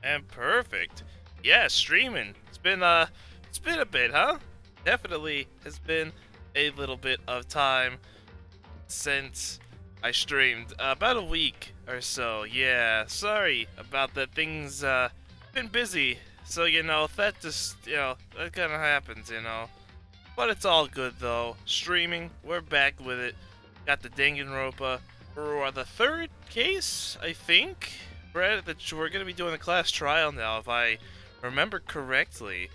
And perfect. Yeah, streaming. It's been a bit, huh? Definitely has been a little bit of time since I streamed. About a week or so. Yeah, sorry about that. Things been busy. So, that just, that kind of happens, But it's all good though. Streaming, we're back with it. Got the Danganronpa for the third case, I think. We're gonna be doing a class trial now, if I remember correctly.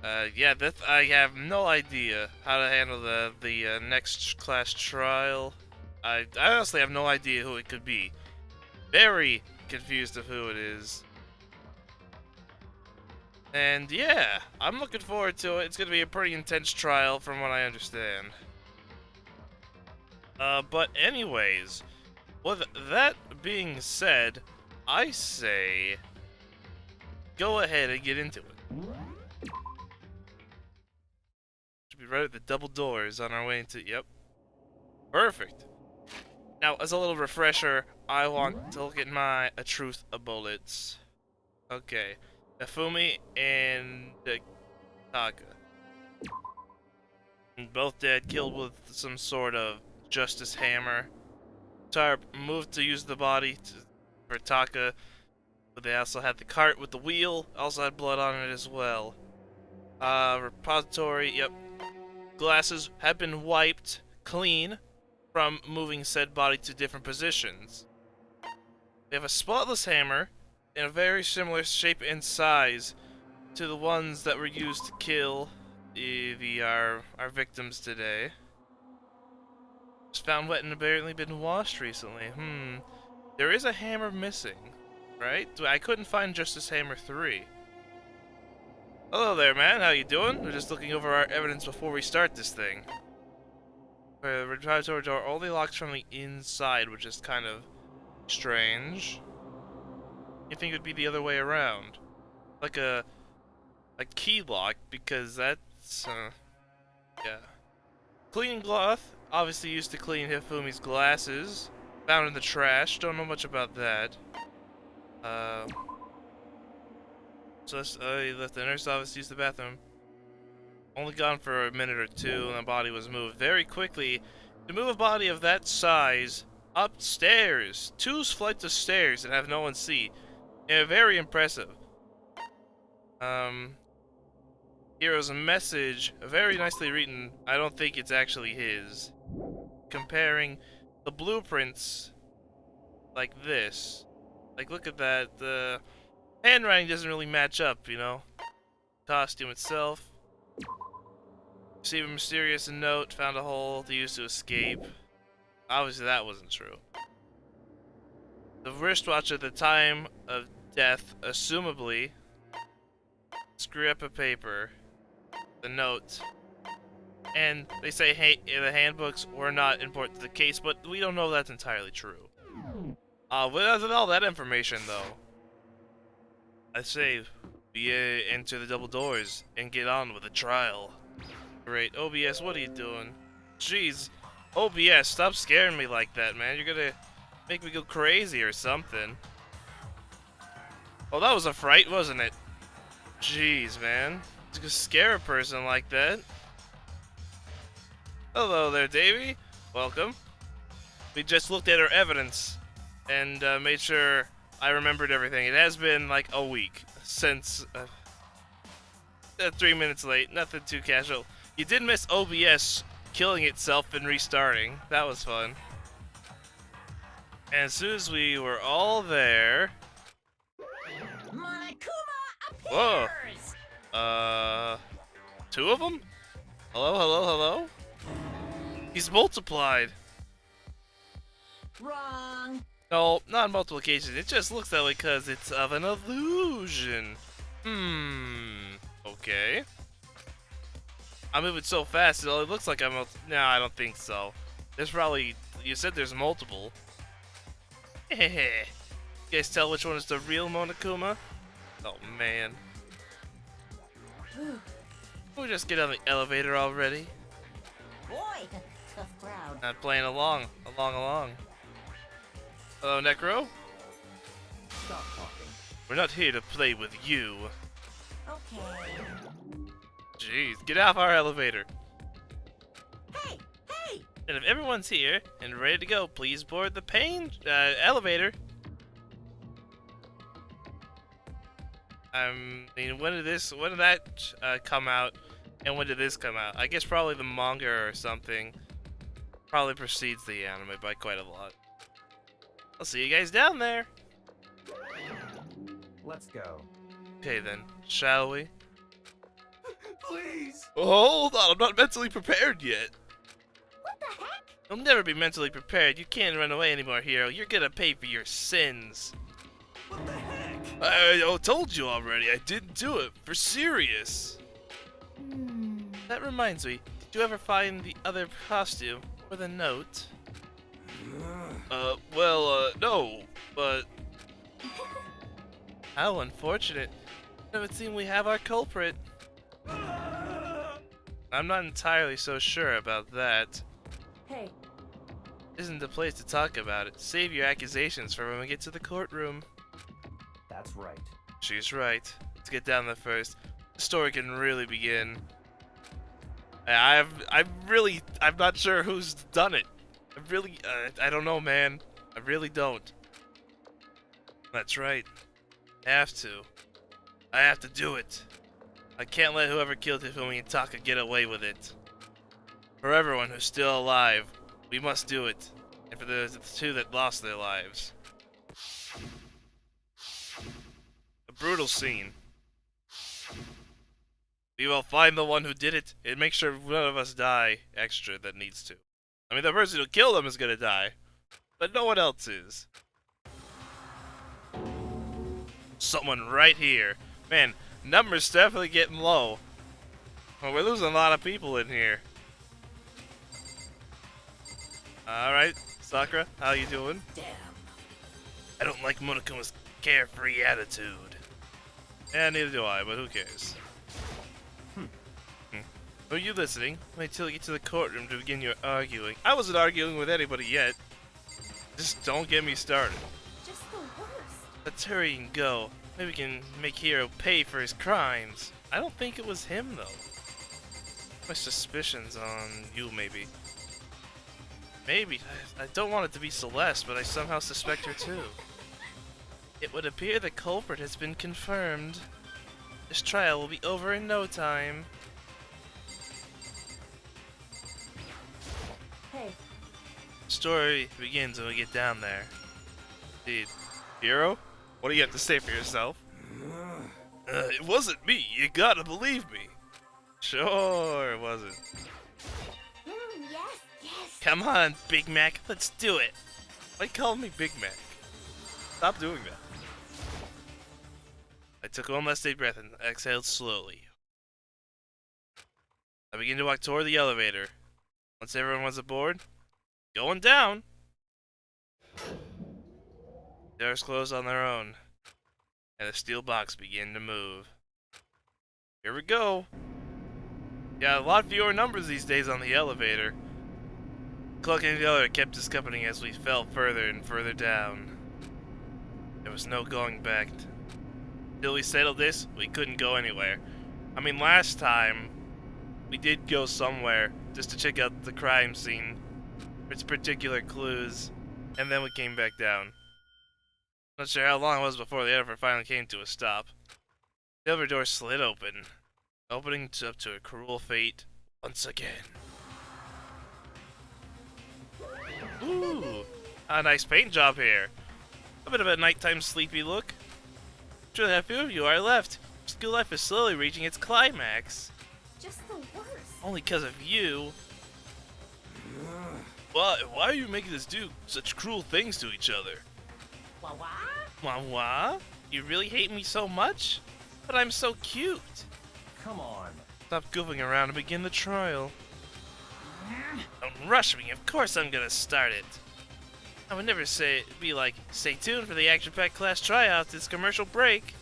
Yeah, I have no idea how to handle the next class trial. I honestly have no idea who it could be. Very confused of who it is. And yeah, I'm looking forward to it. It's gonna be a pretty intense trial from what I understand. But anyways, with that being said, I say go ahead and get into it. Should be right at the double doors on our way into. Yep. Perfect. Now, as a little refresher, I want to look at my A Truth of Bullets. Okay. Nafumi and Taka. Both dead, killed with some sort of justice hammer. Tarp moved to use the body for Taka, but they also had the cart with the wheel, also had blood on it as well. Repository, yep. Glasses have been wiped clean from moving said body to different positions. They have a spotless hammer in a very similar shape and size to the ones that were used to kill our victims today. It's found wet and apparently been washed recently. There is a hammer missing, right? I couldn't find Justice Hammer 3. Hello there, man. How you doing? We're just looking over our evidence before we start this thing. The repository door only locks from the inside, which is kind of strange. You think it would be the other way around, like a key lock, because that's yeah. Cleaning cloth, obviously used to clean Hifumi's glasses. Found in the trash. Don't know much about that. So he left the nurse office, used the bathroom. Only gone for a minute or two, and the body was moved very quickly. To move a body of that size upstairs, 2 flights of stairs, and have no one see. Yeah, very impressive. Hero's message, very nicely written. I don't think it's actually his. Comparing the blueprints like this. Like, look at that. The handwriting doesn't really match up, Costume itself. Received a mysterious note, found a hole to use to escape. Obviously, that wasn't true. The wristwatch at the time of death, assumably, screw up a paper. The note. And they say, hey, the handbooks were not important to the case, but we don't know if that's entirely true. With all that information, though, I say we enter the double doors and get on with the trial. Great. OBS, what are you doing? Jeez. OBS, stop scaring me like that, man. You're gonna make me go crazy or something. Oh, that was a fright, wasn't it? Jeez, man. To scare a person like that. Hello there, Davey. Welcome. We just looked at our evidence and made sure I remembered everything. It has been like a week since 3 minutes late. Nothing too casual. You did miss OBS killing itself and restarting. That was fun. And as soon as we were all there... Whoa. 2 of them? Hello, hello, hello? He's multiplied. Wrong. No, not multiplication. It just looks that way because it's of an illusion. Okay. I'm moving so fast, it looks like I'm... No, I don't think so. There's probably... You said there's multiple. Hehehe. You guys tell which one is the real Monokuma? Oh, man. Can we just get on the elevator already? Boy, tough crowd. Not playing along. Hello, Necro? Stop talking. We're not here to play with you. Okay. Jeez, get off our elevator. Hey! Hey! And if everyone's here and ready to go, please board the elevator. I mean, when did that come out? And when did this come out? I guess probably the manga or something. Probably precedes the anime by quite a lot. I'll see you guys down there. Let's go. Okay then, shall we? Please! Hold on, I'm not mentally prepared yet. What the heck? You'll never be mentally prepared. You can't run away anymore, hero. You're gonna pay for your sins. What the heck? I told you already, I didn't do it. For serious. Hmm. That reminds me, did you ever find the other costume with a note? No, but... How unfortunate. It would seem we have our culprit. I'm not entirely so sure about that. Hey. Isn't the place to talk about it. Save your accusations for when we get to the courtroom. That's right. She's right. Let's get down there first. The story can really begin. I'm not sure who's done it. I don't know, man. I really don't. That's right. I have to do it. I can't let whoever killed Hifumi and Taka get away with it. For everyone who's still alive, we must do it. And for the two that lost their lives. A brutal scene. We will find the one who did it and make sure none of us die extra that needs to. I mean, the person who killed them is gonna die, but no one else is. Someone right here. Man, numbers definitely getting low. Well, we're losing a lot of people in here. Alright, Sakura, how you doing? Damn. I don't like Monokuma's carefree attitude. Yeah, neither do I, but who cares? Are you listening? Wait till you get to the courtroom to begin your arguing. I wasn't arguing with anybody yet. Just don't get me started. Just the worst. Let's hurry and go. Maybe we can make Hiro pay for his crimes. I don't think it was him, though. My suspicions on you, maybe. Maybe. I don't want it to be Celeste, but I somehow suspect her, too. It would appear the culprit has been confirmed. This trial will be over in no time. Hey. Story begins when we get down there. Indeed. Hiro? What do you have to say for yourself? It wasn't me. You gotta believe me. Sure, it wasn't. Yes, yes. Come on, Big Mac. Let's do it. Why call me Big Mac? Stop doing that. I took one last deep breath and exhaled slowly. I began to walk toward the elevator. Once everyone was aboard, going down. The doors closed on their own, and the steel box began to move. Here we go. Yeah, a lot fewer numbers these days on the elevator. Clucking the elevator kept us company as we fell further and further down. There was no going back. Till we settled this, we couldn't go anywhere. I mean, last time, we did go somewhere just to check out the crime scene for its particular clues, and then we came back down. Not sure how long it was before the elevator finally came to a stop. The elevator door slid open, opening up to a cruel fate once again. Ooh, a nice paint job here. A bit of a nighttime sleepy look. Sure how few of you are left. School life is slowly reaching its climax. Just the worst. Only because of you. Why are you making us do such cruel things to each other? Wah-wah? Wah? You really hate me so much? But I'm so cute. Come on. Stop goofing around and begin the trial. Don't rush me, of course I'm gonna start it. I would never be like, stay tuned for the action-packed class tryouts this commercial break.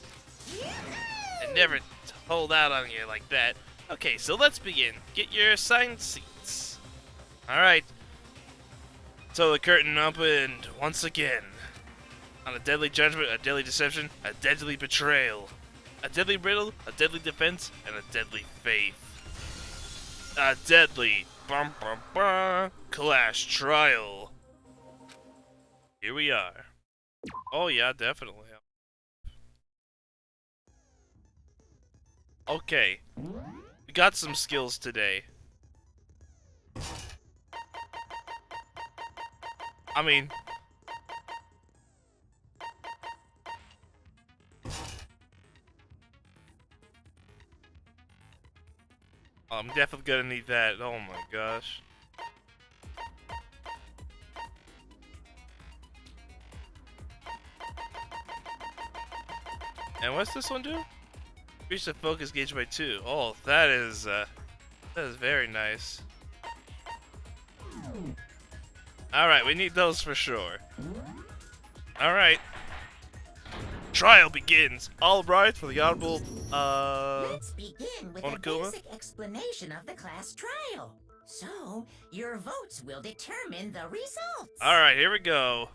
And never hold out on you like that. Okay, so let's begin. Get your assigned seats. Alright. So the curtain opened once again. On a deadly judgment, a deadly deception, a deadly betrayal, a deadly riddle, a deadly defense, and a deadly faith. A deadly clash trial. Here we are. Oh yeah, definitely. Okay, we got some skills today. I mean, I'm definitely gonna need that. Oh my gosh. And what's this one do? Reach the focus gauge by 2. Oh, that is very nice. Alright, we need those for sure. Alright. Trial begins. All right for the honorable, Let's begin with a Onokuma? basic explanation of the class trial. So, your votes will determine the results. Alright, here we go.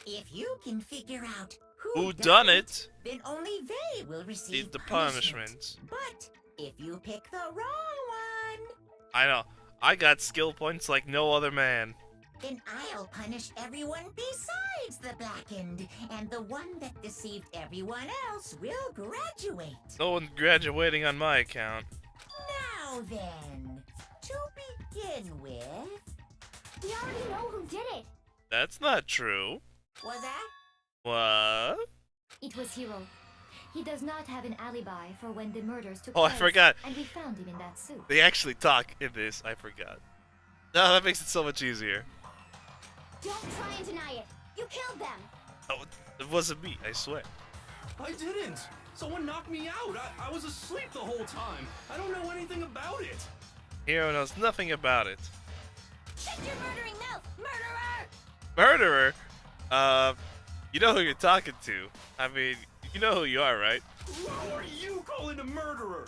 If you can figure out Who done it? then only they will receive The punishment. punishment. But if you pick the wrong one, I know. I got skill points like no other man. then I'll punish everyone besides the blackened, and the one that deceived everyone else will graduate. No one's graduating on my account. Now then, to begin with, We already know who did it. That's not true. was that? What? It was Hero. He does not have an alibi for when the murders took Oh, I place. forgot. And we found him in that suit. They actually talk in this. I forgot. No, that makes it so much easier. Don't try and deny it. You killed them. Oh, it wasn't me, I swear. I didn't. Someone knocked me out. I was asleep the whole time. I don't know anything about it. Hero knows nothing about it. Shut your murdering mouth, murderer! Murderer? You know who you're talking to. I mean, you know who you are, right? Who are you calling a murderer?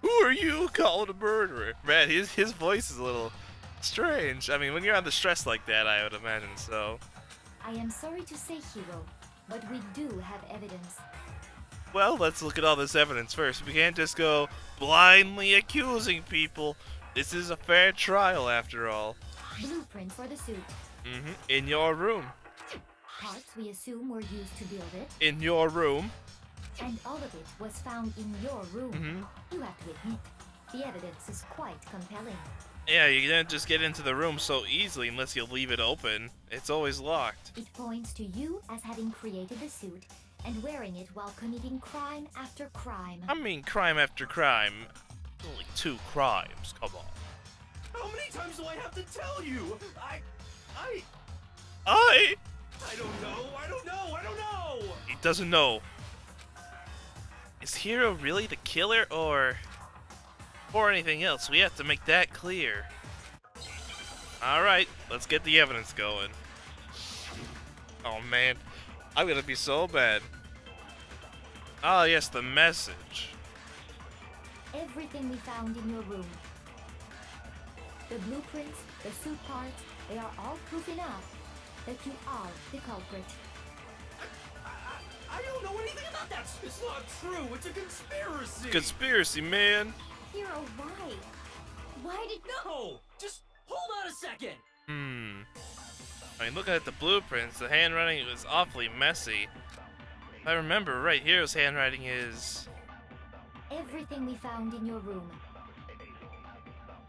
Who are you calling a murderer? Man, his voice is a little strange. I mean, when you're under stress like that, I would imagine so. I am sorry to say, Hero, but we do have evidence. Well, let's look at all this evidence first. We can't just go blindly accusing people. This is a fair trial, after all. Blueprint for the suit. In your room. Parts we assume were used to build it, In your room. and all of it was found in your room. You have to admit, the evidence is quite compelling. Yeah, you can't just get into the room so easily unless you leave it open. It's always locked. It points to you as having created the suit and wearing it while committing crime after crime. I mean, crime after crime. Only 2 crimes, come on. How many times do I have to tell you? I don't know. I don't know. He doesn't know. Is Hero really the killer, or anything else? We have to make that clear. Alright, let's get the evidence going. Oh man, I'm gonna be so bad. Oh yes, the message. Everything we found in your room. The blueprints, the suit parts, they are all proof enough that you are the culprit. I don't know anything about that. It's not true. It's a conspiracy. Conspiracy, man. Hero, why? Why did No, just hold on a second. I mean, looking at the blueprints, the handwriting was awfully messy. If I remember right, Hero's handwriting is... everything we found in your room?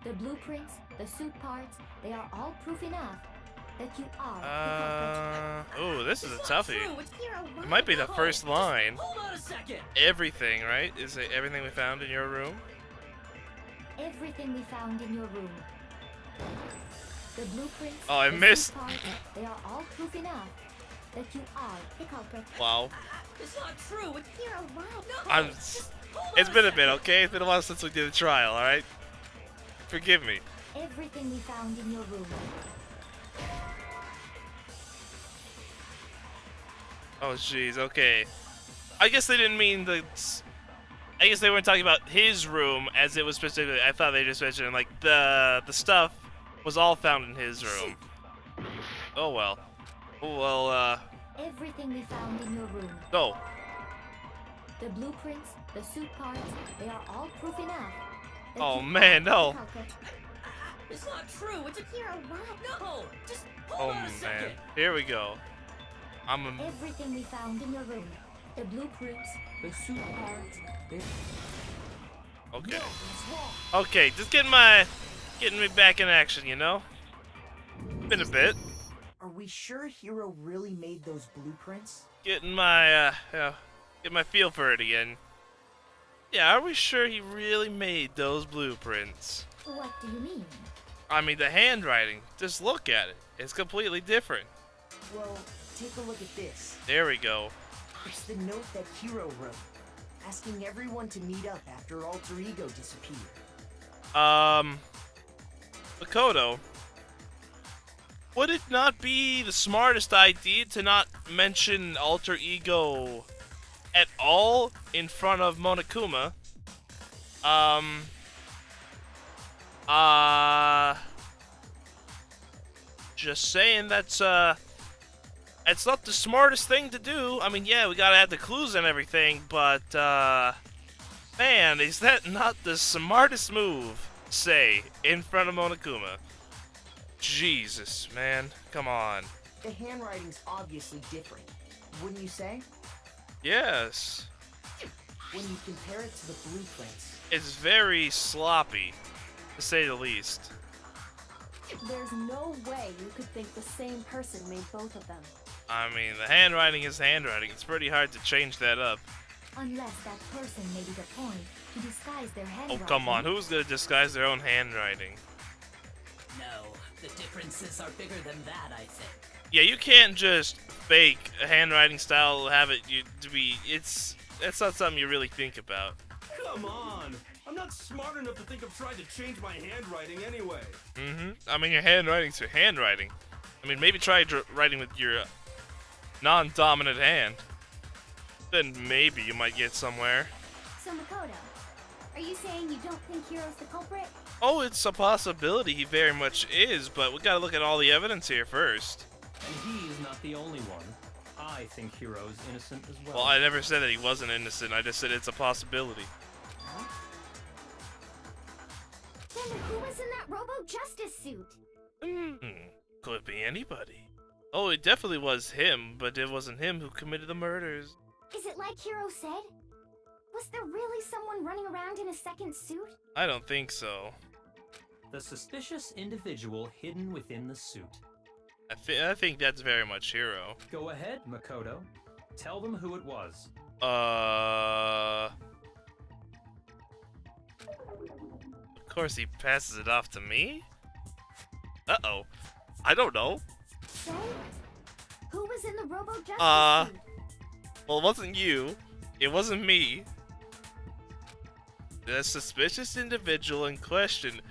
The blueprints, the suit parts, they are all proof enough that you are the culprit. Oh, this is a It's not toughie. true. It's Hero, why? It might be the No, first just line. Hold on a second. Everything, right? Is it everything we found in your room? Everything we found in your room. The blueprints, Oh, I the missed. suit parts, they are all proof enough that you are the culprit. Wow. It's not true. It's Hero, why? I'm... hold It's on been a second. bit, okay? It's been a while since we did a trial, alright? Forgive me. Everything we found in your room. Oh, jeez, okay. I guess they didn't mean the... I guess they weren't talking about his room as it was specifically. I thought they just mentioned, like, the stuff was all found in his room. Oh, well. Oh, well, everything we found in your room. Go. The blueprints, the suit parts, they are all proof enough. that Oh, you man, are the no. culprit. It's not true. It's a Hero, what? no. Just hold Oh on a man. second. Here we go. I'm a. Everything we found in your room. The blueprints, the suit parts, they... Okay. What's wrong? Okay, just getting me back in action, you know? Been a bit. Are we sure Hero really made those blueprints? Getting my get my feel for it again. Yeah, are we sure he really made those blueprints? What do you mean? I mean, the handwriting. Just look at it. It's completely different. Well, take a look at this. There we go. It's the note that Hero wrote, asking everyone to meet up after Alter Ego disappeared. Makoto, would it not be the smartest idea to not mention Alter Ego at all in front of Monokuma? Just saying that's it's not the smartest thing to do. I mean, yeah, we gotta add the clues and everything, but man, is that not the smartest move? Say in front of Monokuma. Jesus, man, come on. The handwriting's obviously different, wouldn't you say? Yes, When you compare it to the blueprints. it's very sloppy, to say the least. There's no way you could think the same person made both of them. I mean, the handwriting is handwriting. It's pretty hard to change that up. Unless that person made it a point to disguise their Oh, handwriting. come on. Who's gonna disguise their own handwriting? No, the differences are bigger than that, I think. Yeah, you can't just fake a handwriting style, have it to be. That's not something you really think about. Come on. I'm not smart enough to think of trying to change my handwriting anyway. I mean, your handwriting's your handwriting. I mean, maybe try writing with your non-dominant hand. Then maybe you might get somewhere. So Makoto, are you saying you don't think Hero's the culprit? Oh, it's a possibility he very much is, but we gotta look at all the evidence here first. And he's not the only one. I think Hero's innocent as well. Well, I never said that he wasn't innocent. I just said it's a possibility. Then who was in that Robo-Justice suit? Could be anybody. Oh, it definitely was him, but it wasn't him who committed the murders. Is it like Hero said? Was there really someone running around in a second suit? I don't think so. The suspicious individual hidden within the suit. I think that's very much Hero. Go ahead, Makoto. Tell them who it was. Of course he passes it off to me? Uh-oh. I don't know. So, who was in the Robo-Justice suit? Well, it wasn't you. It wasn't me. The suspicious individual in question,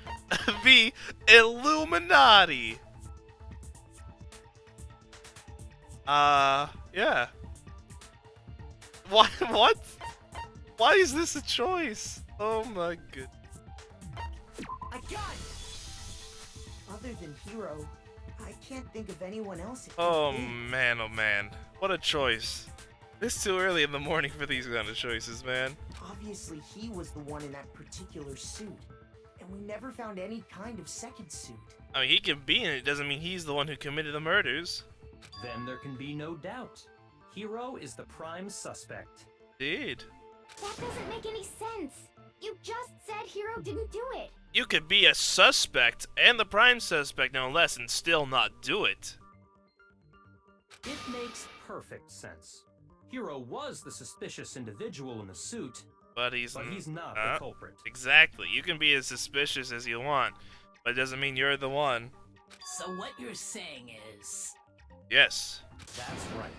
the Illuminati. Yeah. Why? What? Why is this a choice? Oh my goodness. I got it! Other than Hero, I can't think of anyone else. It could Oh be. man, oh man. What a choice. It's too early in the morning for these kind of choices, man. Obviously, he was the one in that particular suit. And we never found any kind of second suit. I mean, he can be in it, doesn't mean he's the one who committed the murders. Then there can be no doubt. Hero is the prime suspect. Indeed. That doesn't make any sense. You just said Hero didn't do it. You could be a suspect and the prime suspect, no less, and still not do it. It makes perfect sense. Hero was the suspicious individual in the suit, But he's not the culprit. Exactly. You can be as suspicious as you want, but it doesn't mean you're the one. So what you're saying is... Yes. That's right.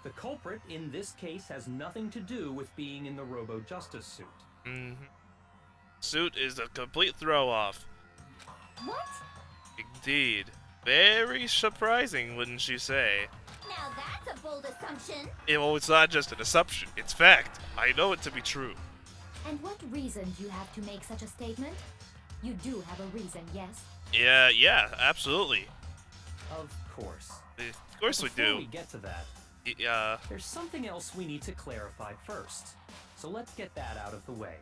The culprit in this case has nothing to do with being in the Robo-Justice suit. Suit is a complete throw-off. What? Indeed. Very surprising, wouldn't you say? Now that's a bold assumption. Well, it's not just an assumption, it's fact. I know it to be true. And what reason do you have to make such a statement? You do have a reason, yes? Yeah, absolutely. Of course. Of course we Before do. we get to that, There's something else we need to clarify first, so let's get that out of the way.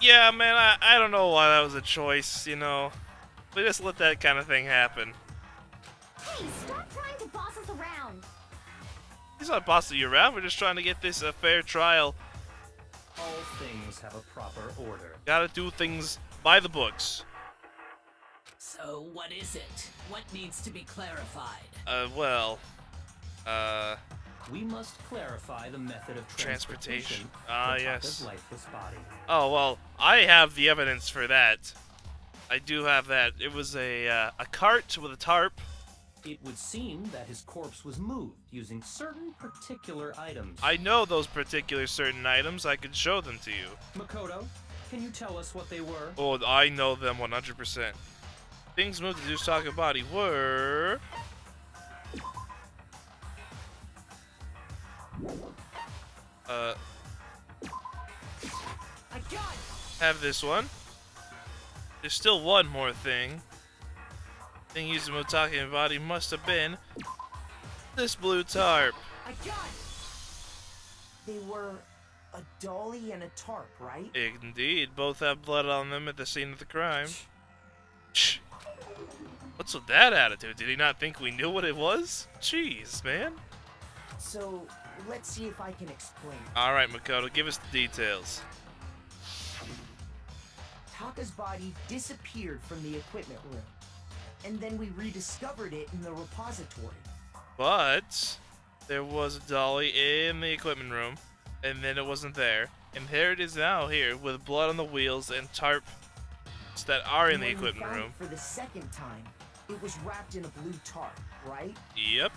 Yeah, man, I don't know why that was a choice, you know. We just let that kind of thing happen. Hey, stop trying to boss us around. He's not bossing you around, we're just trying to get this a fair trial. All things have a proper order. Gotta do things by the books. So, what is it? What needs to be clarified? We must clarify the method of transportation Ah, for yes. Taka's lifeless body. Oh, well, I have the evidence for that. I do have that. It was a cart with a tarp. It would seem that his corpse was moved using certain particular items. I know those particular certain items. I could show them to you. Makoto, can you tell us what they were? Oh, I know them 100%. Things moved to Taka's body were... I got it. have this one. There's still one more thing. Thing used to move Taka's body must have been this blue tarp. I got it. They were a dolly and a tarp, right? Indeed, both have blood on them at the scene of the crime. Shh. What's with that attitude? Did he not think we knew what it was? Jeez, man. So, let's see if I can explain. Alright, Makoto, give us the details. Taka's body disappeared from the equipment room, and then we rediscovered it in the repository. But there was a dolly in the equipment room, and then it wasn't there. And here it is now here, with blood on the wheels and tarps that are in And the when we equipment found room. it for the second time, it was wrapped in a blue tarp, right? Yep.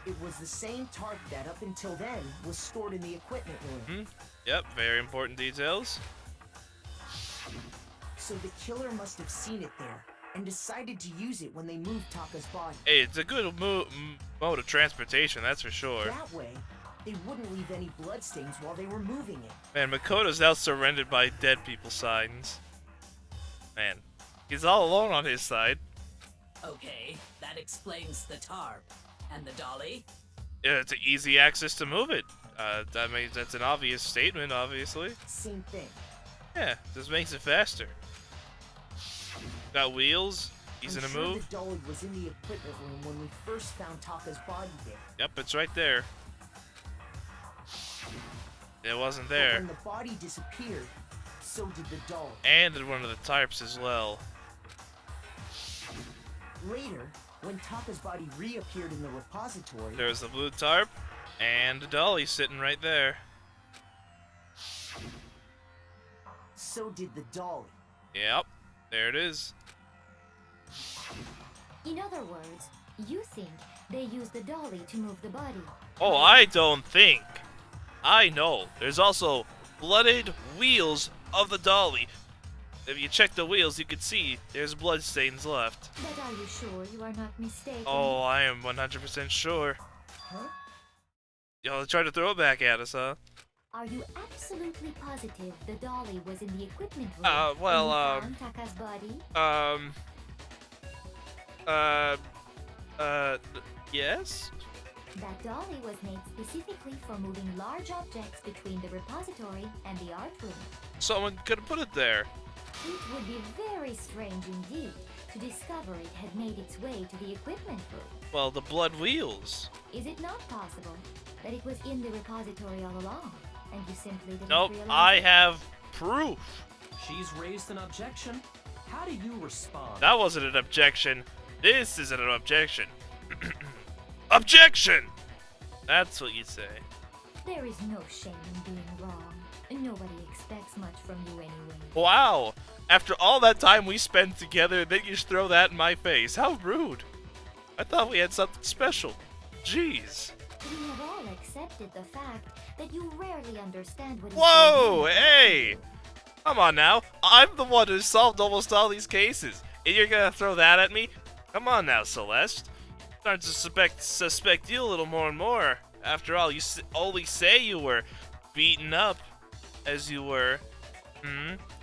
It was the same tarp that, up until then, was stored in the equipment room. Yep, very important details. So the killer must have seen it there, and decided to use it when they moved Taka's body. Hey, it's a good mode of transportation, that's for sure. That way, they wouldn't leave any bloodstains while they were moving it. Man, Makoto's now surrounded by dead people signs. Man, he's all alone on his side. Okay, that explains the tarp. And the dolly? Yeah, it's an easy access to move it. That means that's an obvious statement, obviously. Same thing. Yeah, just makes it faster. Got wheels, easy I'm to sure move. the dolly was in the equipment room when we first found Taka's body there. Yep, it's right there. It wasn't But there. when the body disappeared, so did the dolly. And in one of the tarps as well. Later, when Taka's body reappeared in the repository, There's the blue tarp, and the dolly sitting right there. so did the dolly. Yep, there it is. In other words, you think they used the dolly to move the body. Oh, I don't think. I know. There's also blooded wheels of the dolly. If you check the wheels, you can see there's blood stains left. But are you sure you are not mistaken? Oh, I am 100% sure. Huh? Y'all tried to throw it back at us, huh? Are you absolutely positive the dolly was in the equipment room well, when you found Taka's body? Yes? That dolly was made specifically for moving large objects between the repository and the art room. Someone could have put it there. It would be very strange indeed to discover it had made its way to the equipment room. Well, the blood wheels. Is it not possible that it was in the repository all along, and you simply didn't Nope, realize I it? have proof. She's raised an objection. How do you respond? That wasn't an objection. This isn't an objection. Objection! That's what you say. There is no shame in being wrong. Nobody expects much from you anyway. Wow! After all that time we spent together, then you just throw that in my face. How rude. I thought we had something special. Jeez. We have all accepted the fact that you rarely understand what is Whoa! going on. Hey! Come on now. I'm the one who solved almost all these cases. And you're gonna throw that at me? Come on now, Celeste. I'm starting to suspect you a little more and more. After all, you only say you were beaten up as you were.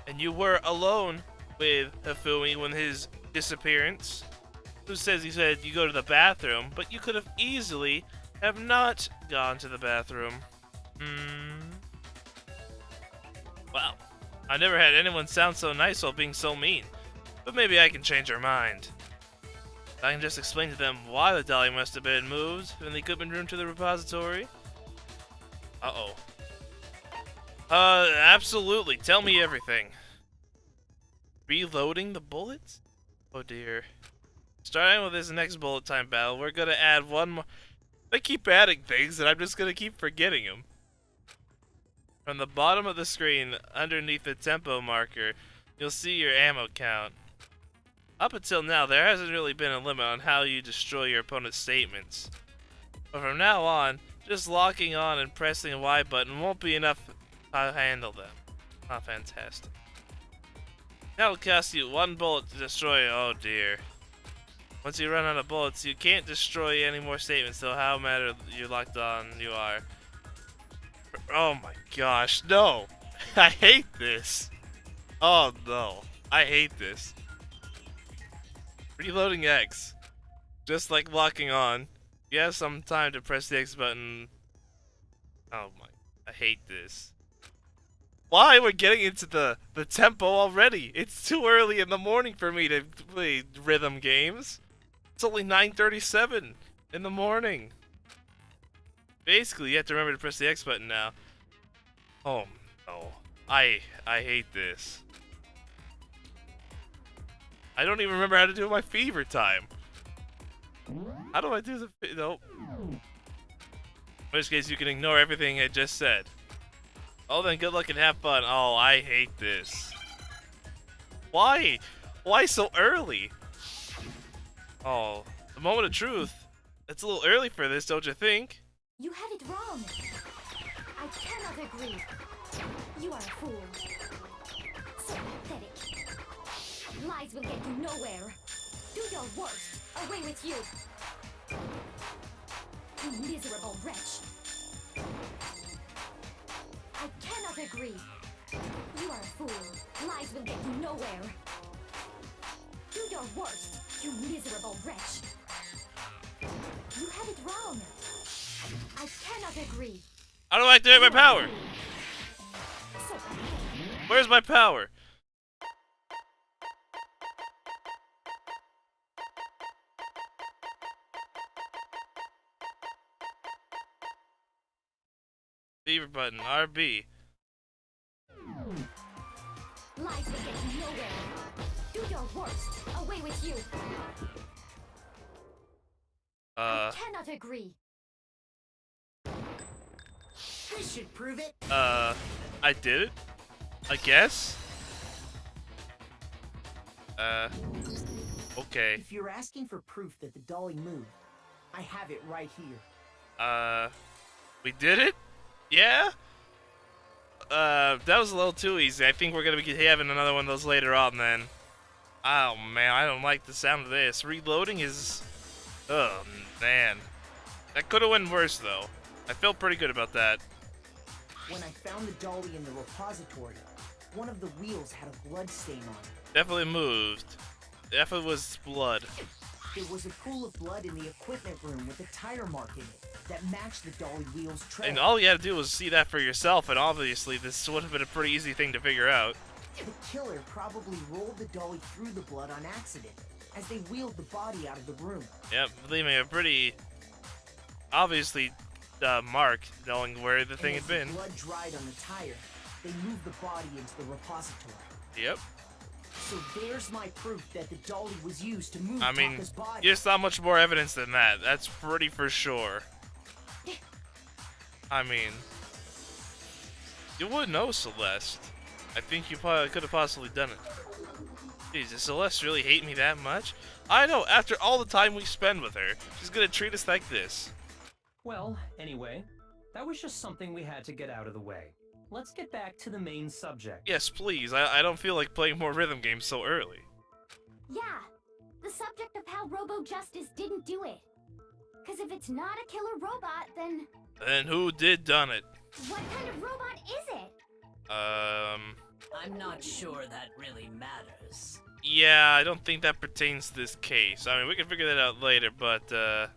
And you were alone with Hifumi when his disappearance. Who says he said you go to the bathroom, but you could have easily have not gone to the bathroom. Wow, I never had anyone sound so nice while being so mean. But maybe I can change her mind. I can just explain to them why the dolly must have been moved from the equipment room to the repository. Uh-oh. Absolutely. Tell me everything. Reloading the bullets? Oh dear. Starting with this next bullet time battle, we're gonna add one more. They keep adding things, and I'm just gonna keep forgetting them. From the bottom of the screen, underneath the tempo marker, you'll see your ammo count. Up until now, there hasn't really been a limit on how you destroy your opponent's statements. But from now on, just locking on and pressing the Y button won't be enough to handle them. Ah, fantastic. That'll cost you 1 bullet to destroy. Oh dear. Once you run out of bullets, you can't destroy any more statements, so how matter you locked on you are. Oh my gosh, no! I hate this! Oh no, I hate this. Reloading X. Just like locking on. You have some time to press the X button. Oh my, I hate this. Why we're getting into the tempo already? It's too early in the morning for me to play rhythm games. It's only 9:37 in the morning. Basically, you have to remember to press the X button now. Oh no, I hate this. I don't even remember how to do my fever time. How do I do the nope. In which case, you can ignore everything I just said. Oh, then good luck and have fun. Oh, I hate this. Why? Why so early? Oh, the moment of truth. It's a little early for this, don't you think? You have it wrong. I cannot agree. You are a fool. So pathetic. Lies will get you nowhere. Do your worst. Away with you. You miserable wretch. I cannot agree. You are a fool. Lies will get you nowhere. Do your worst, you miserable wretch. You have it wrong. I cannot agree. How do I activate my power? So pathetic. Where's my power? Fever button, RB. Lies will get you nowhere. Do your worst. Away with you. I cannot agree. This should prove it. I did it? I guess? Okay. If you're asking for proof that the dolly moved, I have it right here. We did it? Yeah? That was a little too easy. I think we're gonna be having another one of those later on then. Oh man, I don't like the sound of this. Reloading is... Oh man. That could've went worse though. I feel pretty good about that. When I found the dolly in the repository, one of the wheels had a blood stain on it. Definitely moved. Definitely was blood. There was a pool of blood in the equipment room with a tire mark in it that matched the dolly wheel's trail. And all you had to do was see that for yourself, and obviously this would have been a pretty easy thing to figure out. The killer probably rolled the dolly through the blood on accident as they wheeled the body out of the room. Yep, leaving a pretty obviously mark knowing where the thing had been. As the blood dried on the tire, they moved the body into the repository. Yep. So there's my proof that the dolly was used to move I mean, Taka's body. there's not much more evidence than that. That's pretty for sure. I mean, you would know Celeste. I think you probably could have possibly done it. Jeez, does Celeste really hate me that much? I know, after all the time we spend with her, she's gonna treat us like this. Well, anyway, that was just something we had to get out of the way. Let's get back to the main subject. Yes, please. I don't feel like playing more rhythm games so early. Yeah, the subject of how Robo Justice didn't do it. Because if it's not a killer robot, then... Then who did done it? What kind of robot is it? I'm not sure that really matters. Yeah, I don't think that pertains to this case. I mean, we can figure that out later, but, I'd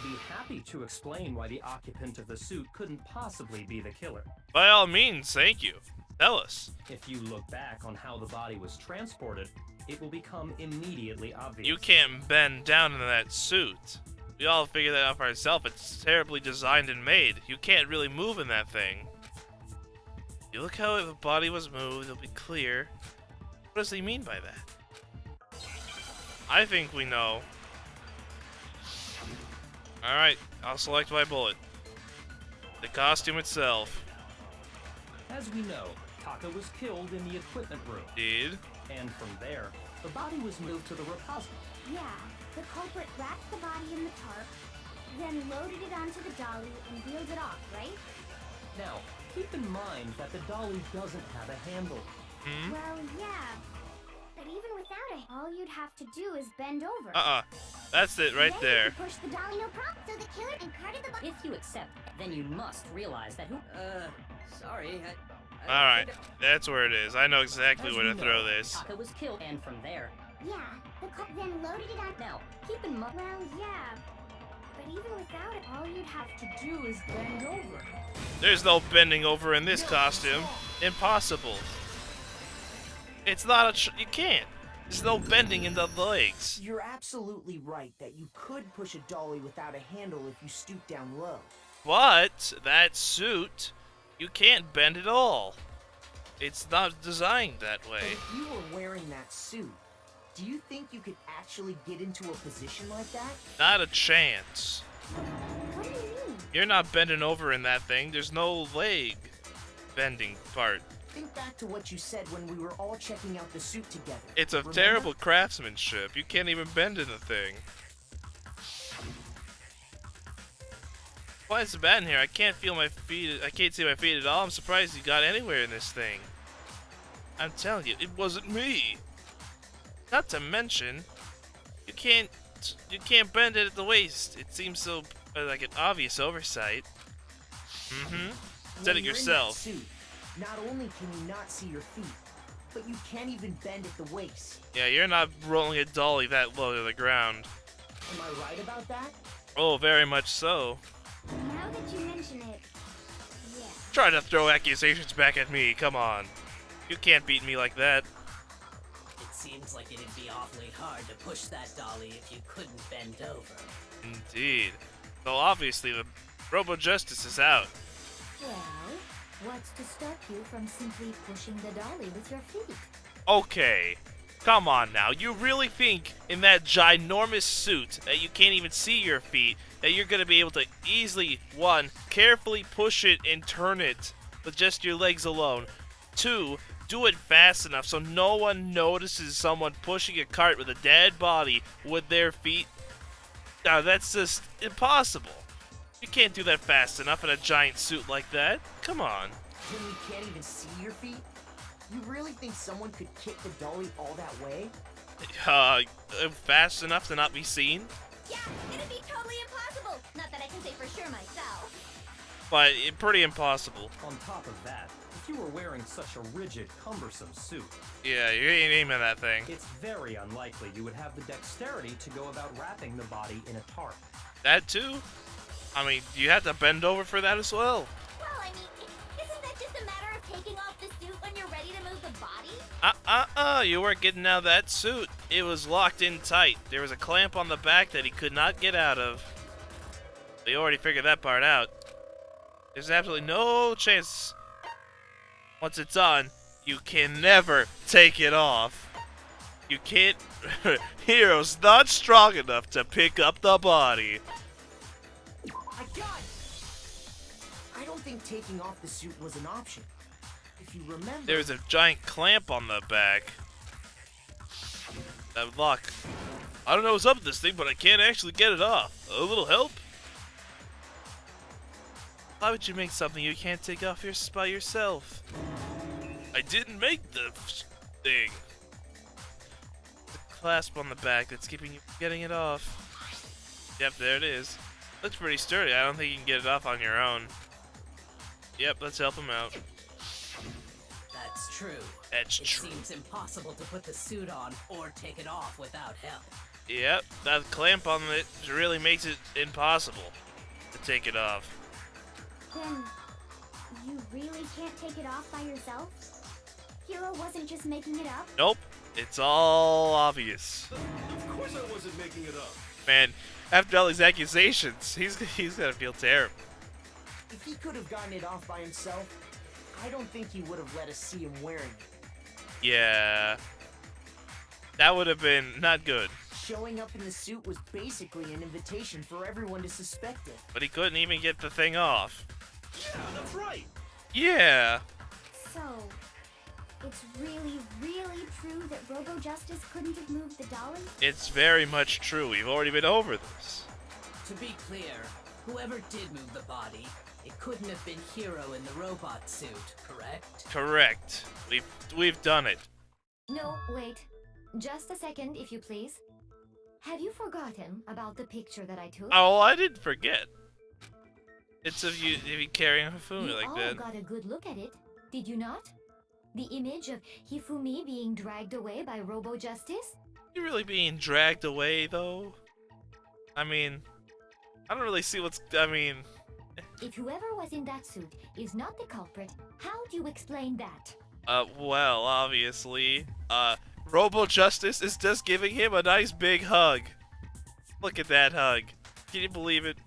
be happy to explain why the occupant of the suit couldn't possibly be the killer. by all means, thank you. Tell us. If you look back on how the body was transported, it will become immediately obvious. You can't bend down in that suit. We all figured that out for ourselves. It's terribly designed and made. You can't really move in that thing. You look how the body was moved, it'll be clear. What does he mean by that? I think we know. Alright, I'll select my bullet. The costume itself. As we know, Taka was killed in the equipment room. Did. And from there, the body was moved to the repository. Yeah, the culprit wrapped the body in the tarp, then loaded it onto the dolly and wheeled it off, right? Now, keep in mind that the dolly doesn't have a handle. Hmm? Well, yeah. But even without it, all you'd have to do is bend over. That's it right Then there. You could push the dolly, no problem. So the killer and carted the body. If you accept, then you must realize that who. Sorry. Alright, that's where it is. I know exactly As where we to know, throw this. Taka was killed, and from there. Yeah, the then loaded it on. Now, keep in mind. Well, yeah. But even without it, all you'd have to do is bend over. There's no bending over in this costume. Impossible. It's not you can't. There's no bending in the legs. You're absolutely right that you could push a dolly without a handle if you stoop down low. But that suit, you can't bend at all. It's not designed that But way. if you were wearing that suit, do you think you could actually get into a position like that? Not a chance. What do you mean? You're not bending over in that thing. There's no leg bending part. Think back to what you said when we were all checking out the suit together. It's a Remember? terrible craftsmanship. You can't even bend in the thing. Why is it bad in here? I can't feel my feet. I can't see my feet at all. I'm surprised you got anywhere in this thing. I'm telling you, it wasn't me. Not to mention, you can't bend it at the waist. It seems so like an obvious oversight. Mm-hmm. Said When it you're yourself. In that suit, not only can you not see your feet, but you can't even bend at the waist. Yeah, you're not rolling a dolly that low to the ground. Am I right about that? Oh, very much so. Now that you mention it, yeah. Try to throw accusations back at me. Come on. You can't beat me like that. It seems like it'd be awfully hard to push that dolly if you couldn't bend over. Indeed. So obviously the Robo Justice is out. Well, what's to stop you from simply pushing the dolly with your feet? Okay. Come on now. You really think in that ginormous suit that you can't even see your feet, that you're going to be able to easily, one, carefully push it and turn it with just your legs alone. Two, do it fast enough so no one notices someone pushing a cart with a dead body with their feet. Now, that's just impossible. You can't do that fast enough in a giant suit like that. Come on. When you can't even see your feet? You really think someone could kick the dolly all that way? Fast enough to not be seen? Yeah, it'd be totally impossible. Not that I can say for sure myself. But pretty impossible. On top of that, if you were wearing such a rigid, cumbersome suit, Yeah, you ain't aiming that thing. it's very unlikely you would have the dexterity to go about wrapping the body in a tarp. That too? I mean, you have to bend over for that as well. Well, I mean, isn't that just a matter of taking off the suit when you're ready to move the body? You weren't getting out of that suit. It was locked in tight. There was a clamp on the back that he could not get out of. They already figured that part out. There's absolutely no chance. Once it's on, you can never take it off. You can't. Hero's not strong enough to pick up the body. I got it! I don't think taking off the suit was an option. If you remember... There's a giant clamp on the back. That would lock. I don't know what's up with this thing, but I can't actually get it off. A little help? Why would you make something you can't take off by yourself? I didn't make the thing. The clasp on the back that's keeping you from getting it off. Yep, there it is. Looks pretty sturdy. I don't think you can get it off on your own. Yep, let's help him out. That's true. That's it true. seems impossible to put the suit on or take it off without help. Yep, that clamp on it really makes it impossible to take it off. Then, you really can't take it off by yourself? Hero wasn't just making it up? Nope, it's all obvious. Of course I wasn't making it up. Man, after all these accusations, he's gonna feel terrible. If he could have gotten it off by himself, I don't think he would have let us see him wearing it. Yeah, that would have been not good. Showing up in the suit was basically an invitation for everyone to suspect it. But he couldn't even get the thing off. Yeah, that's right. Yeah. So, it's really, really true that Robo Justice couldn't have moved the dolly? It's very much true. We've already been over this. To be clear, whoever did move the body, it couldn't have been Hero in the robot suit, correct? Correct. We've done it. No, wait. Just a second, if you please. Have you forgotten about the picture that I took? Oh, I didn't forget. It's of you carrying Hifumi You like all that. got a good look at it, did you not? The image of Hifumi being dragged away by Robo Justice? You really being dragged away, though? I mean, I don't really see what's... I mean... If whoever was in that suit is not the culprit, how do you explain that? Well, obviously, Robo Justice is just giving him a nice big hug. Look at that hug. Can you believe it?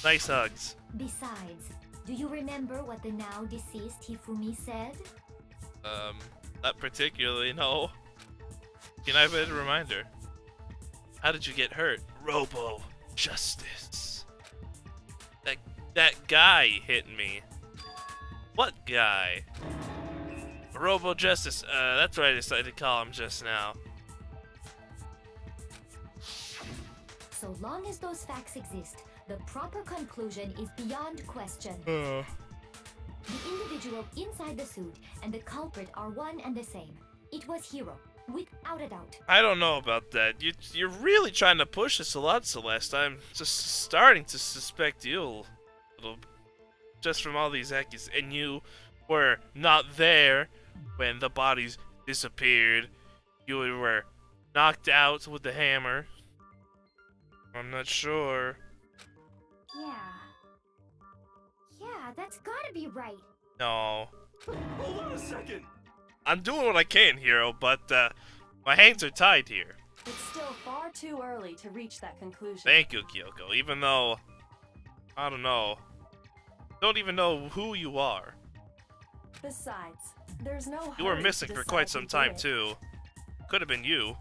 Nice hugs. Besides, do you remember what the now deceased Hifumi said? Not particularly, no. Can I have a reminder? How did you get hurt? Robo Justice. That guy hit me. What guy? Robo Justice. That's what I decided to call him just now. So long as those facts exist, the proper conclusion is beyond question. The individual inside the suit and the culprit are one and the same. It was Hero, without a doubt. I don't know about that. You're really trying to push this a lot, Celeste. I'm just starting to suspect you a little, just from all these accusations. And you were not there when the bodies disappeared. You were knocked out with the hammer. I'm not sure. Yeah, that's gotta be right. No. Hold on a second. I'm doing what I can, Hero, but my hands are tied here. It's still far too early to reach that conclusion. Thank you, Kyoko. Even though, I don't know. Don't even know who you are. Besides, there's no You were hurry missing to for decide quite who some did time, it. too. Could have been you.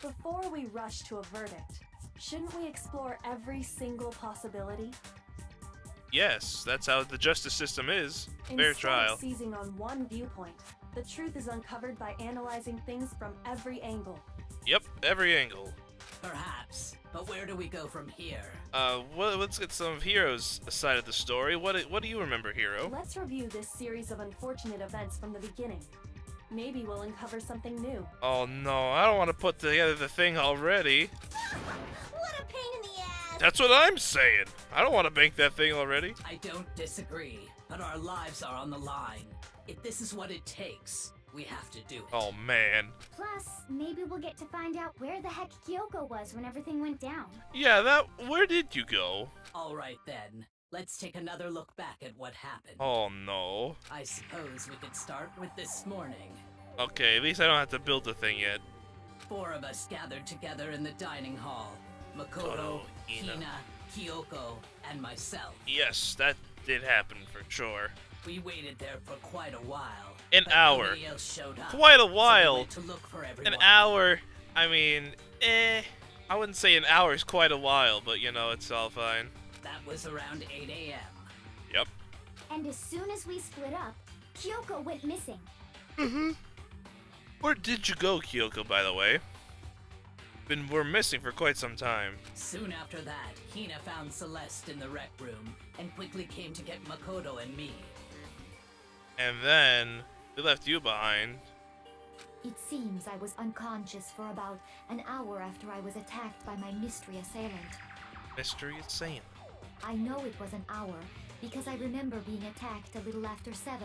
Before we rush to a verdict, shouldn't we explore every single possibility? Yes, that's how the justice system is. Fair Instead trial. of seizing on one viewpoint, the truth is uncovered by analyzing things from every angle. Yep, every angle. Perhaps, but where do we go from here? Well, let's get some of Hero's side of the story. What do you remember, Hero? Let's review this series of unfortunate events from the beginning. Maybe we'll uncover something new. Oh no, I don't want to put together the thing already. What a pain in the ass! That's what I'm saying. I don't want to bank that thing already. I don't disagree, but our lives are on the line. If this is what it takes, we have to do it. Oh man. Plus, maybe we'll get to find out where the heck Kyoko was when everything went down. Yeah, where did you go? Alright then, let's take another look back at what happened. Oh no. I suppose we could start with this morning. Okay, at least I don't have to build the thing yet. 4 of us gathered together in the dining hall. Makoto, Hina. Hina, Kyoko, and myself. Yes, that did happen for sure. We waited there for quite a while. An but hour. nobody else showed up, Quite a so we while. went to look for everyone. An hour. I mean, I wouldn't say an hour is quite a while, but you know, it's all fine. That was around 8 a.m. Yep. And as soon as we split up, Kyoko went missing. Where did you go, Kyoko, by the way? We're missing for quite some time. Soon after that, Hina found Celeste in the rec room and quickly came to get Makoto and me. And then, we left you behind. It seems I was unconscious for about an hour after I was attacked by my mystery assailant. Mystery Assailant. I know it was an hour because I remember being attacked a little after 7.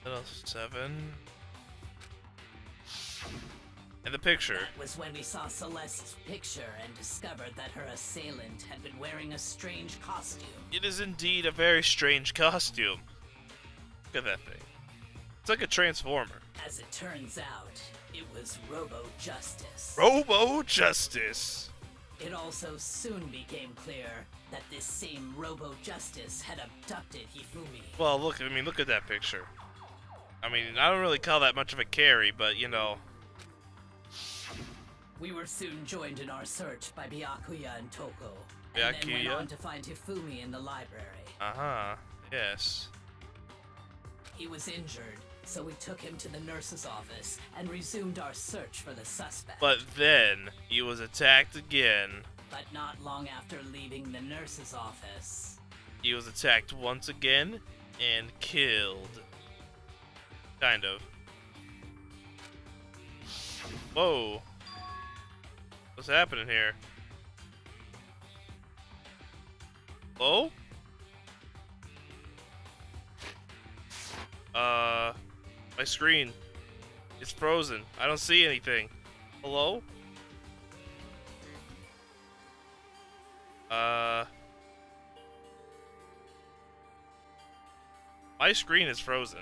Little 7. And the picture. That was when we saw Celeste's picture and discovered that her assailant had been wearing a strange costume. It is indeed a very strange costume. Look at that thing. It's like a transformer. As it turns out, it was Robo Justice. Robo Justice. It also soon became clear that this same Robo Justice had abducted Hifumi. Well, look at that picture. I mean, I don't really call that much of a carry, but you know. We were soon joined in our search by Byakuya and Toko, and then went Byakuya? on to find Hifumi in the library. Uh-huh. Yes. He was injured, so we took him to the nurse's office and resumed our search for the suspect. But then he was attacked again. But not long after leaving the nurse's office. He was attacked once again and killed. Kind of. Whoa. What's happening here? Hello? My screen is frozen. I don't see anything. Hello? My screen is frozen.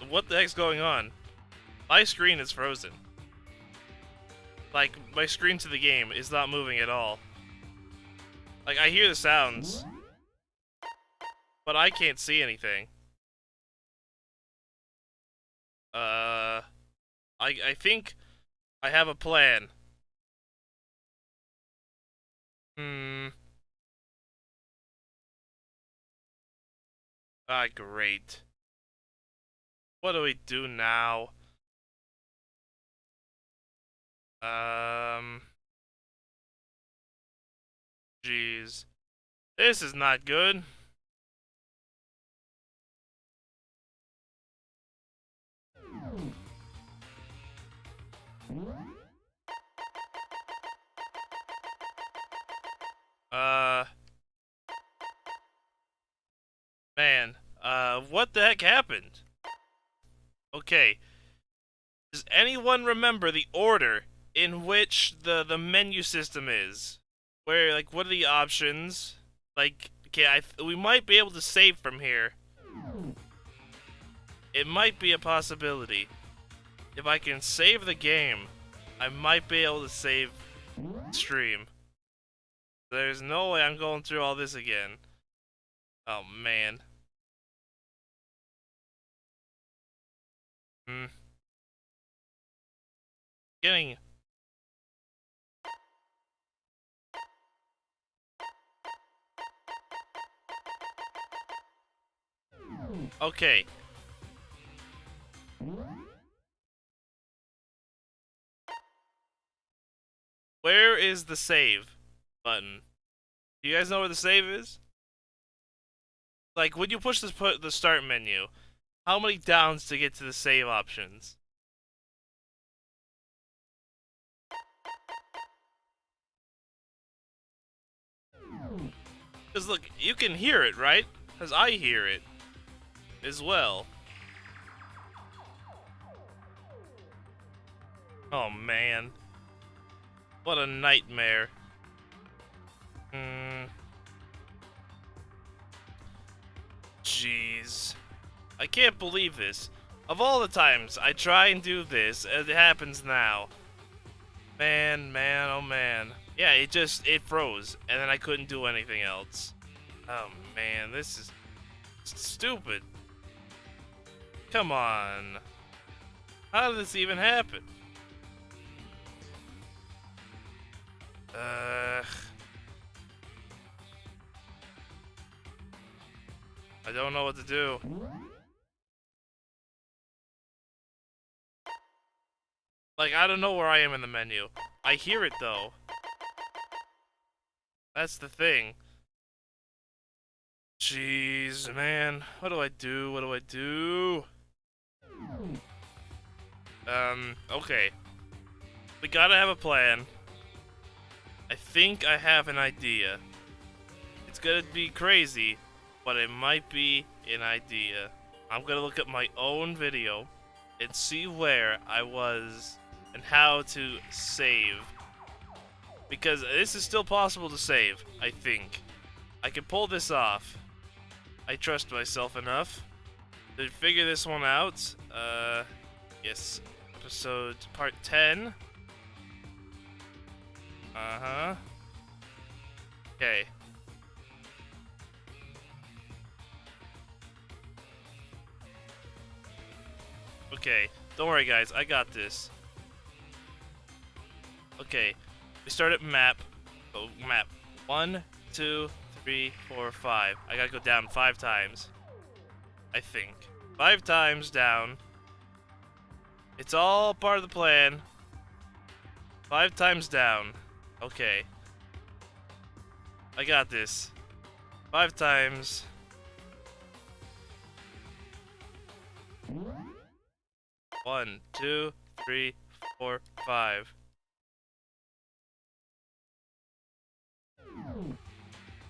What the heck's going on? My screen is frozen. Like, my screen to the game is not moving at all. Like, I hear the sounds, but I can't see anything. I think I have a plan. Ah, great. What do we do now? Jeez. This is not good. Man, what the heck happened? Okay. Does anyone remember the order in which the menu system is? Where, like, what are the options? Like, okay, we might be able to save from here. It might be a possibility. If I can save the game, I might be able to save stream. There's no way I'm going through all this again. Oh, man. Getting... Okay. Where is the save button? Do you guys know where the save is? Like, when you push the start menu, how many downs to get to the save options? Because look, you can hear it, right? Because I hear it as well. Oh man. What a nightmare. Jeez. I can't believe this. Of all the times I try and do this, it happens now. Man, oh man. Yeah, it froze, and then I couldn't do anything else. Oh man, this is stupid. Come on. How did this even happen? I don't know what to do. Like, I don't know where I am in the menu. I hear it, though. That's the thing. Jeez, man. What do I do? What do I do? Okay. We gotta have a plan. I think I have an idea. It's gonna be crazy, but it might be an idea. I'm gonna look at my own video and see where I was and how to save. Because this is still possible to save, I think. I can pull this off. I trust myself enough to figure this one out. Yes. Episode part 10. Uh-huh. Okay. Okay. Don't worry, guys. I got this. Okay. We start at map. Oh, map. 1, 2, 3, 4, 5. I gotta go down 5 times. I think. 5 times down. It's all part of the plan. 5 times down. Okay. I got this. 5 times. 1, 2, 3, 4, 5.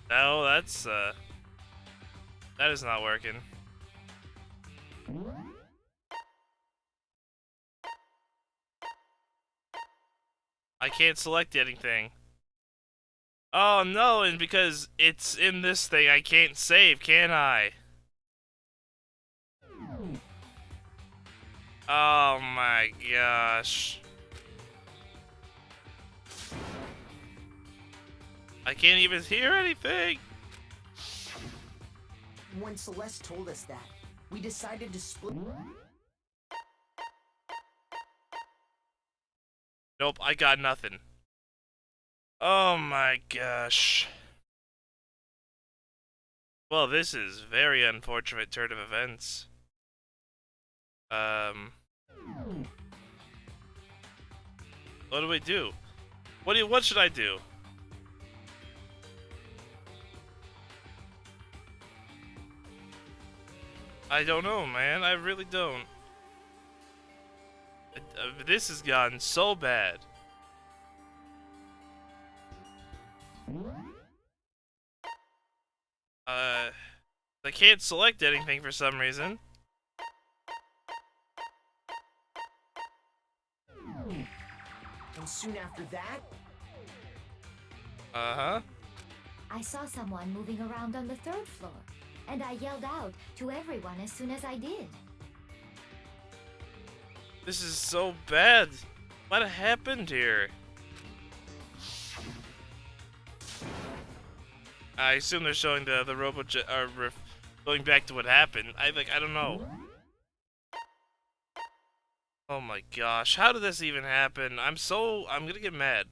No, that's that is not working. I can't select anything. Oh no, and because it's in this thing, I can't save, can I? Oh my gosh. I can't even hear anything. When Celeste told us that, we decided to split. Nope, I got nothing. Oh my gosh. Well, this is very unfortunate turn of events. What do we do? What should I do? I don't know, man. I really don't. This has gotten so bad. I can't select anything for some reason. And soon after that, Uh-huh. I saw someone moving around on the 3rd floor, and I yelled out to everyone as soon as I did. This is so bad. What happened here? I assume they're showing the robot going back to what happened. I don't know. Oh my gosh, how did this even happen? I'm gonna get mad.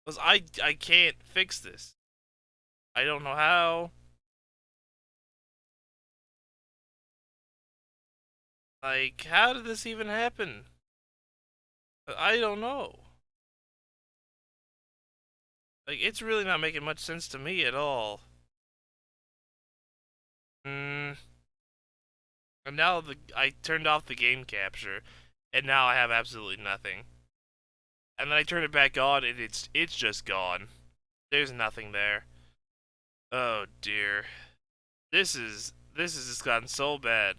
Cause I can't fix this. I don't know how. Like, how did this even happen? I don't know. Like, it's really not making much sense to me at all. And now I turned off the game capture, and now I have absolutely nothing. And then I turn it back on, and it's just gone. There's nothing there. Oh dear. This has just gotten so bad.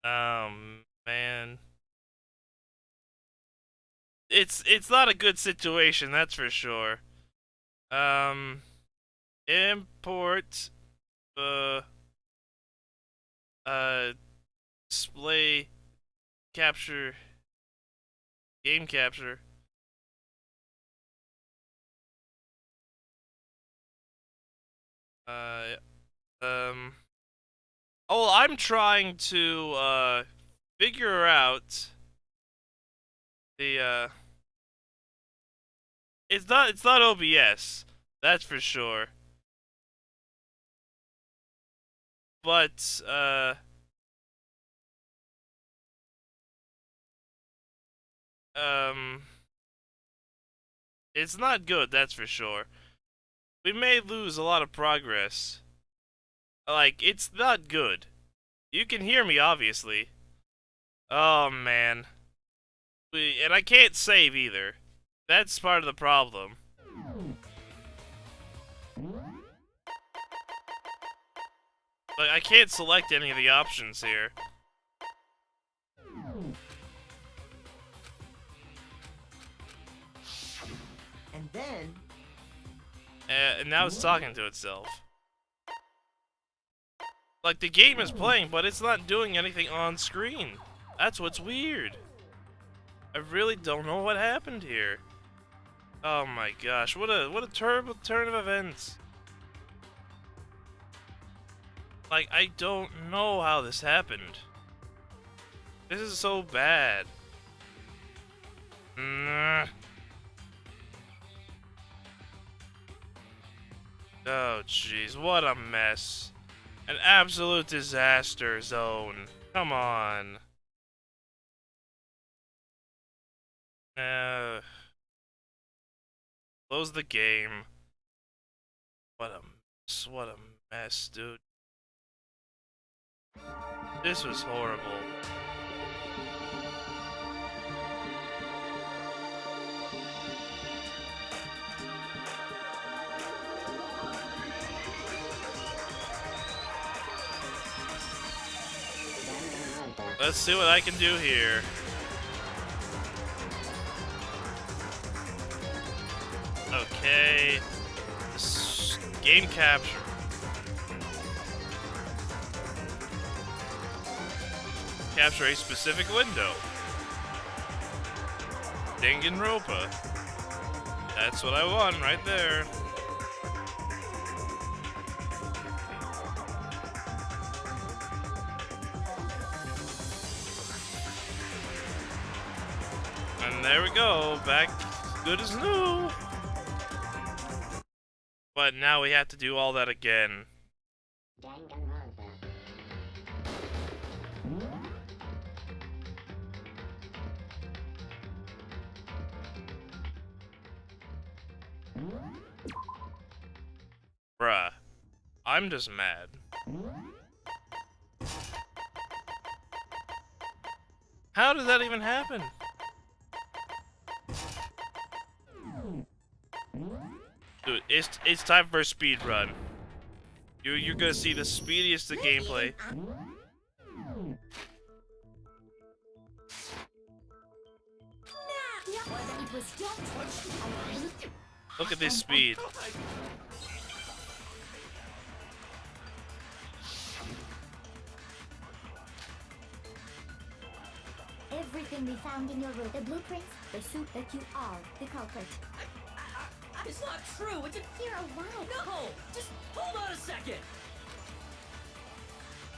Man. It's not a good situation, that's for sure. Import display capture game capture. Uh Oh, I'm trying to figure out the it's not OBS. That's for sure. But it's not good, that's for sure. We may lose a lot of progress. Like, it's not good. You can hear me, obviously. Oh, man. And I can't save either. That's part of the problem. Like, I can't select any of the options here. And then... And now it's talking to itself. Like, the game is playing, but it's not doing anything on screen. That's what's weird. I really don't know what happened here. Oh my gosh, what a terrible turn of events. Like, I don't know how this happened. This is so bad. Nah. Oh jeez, what a mess. An absolute disaster zone. Come on. Close the game. What a mess, dude. This was horrible. Let's see what I can do here. Okay. Game capture. Capture a specific window. Danganronpa. That's what I want right there. And there we go, back good as new. But now we have to do all that again. Danganronpa. Bruh. I'm just mad. How did that even happen? Dude, it's time for a speed run. You're gonna see the speediest of gameplay. Look at this speed. Everything we found in your room, the blueprints, the suit that you are, the culprit. It's not true. It's a Hero, why? no. Just hold on a second.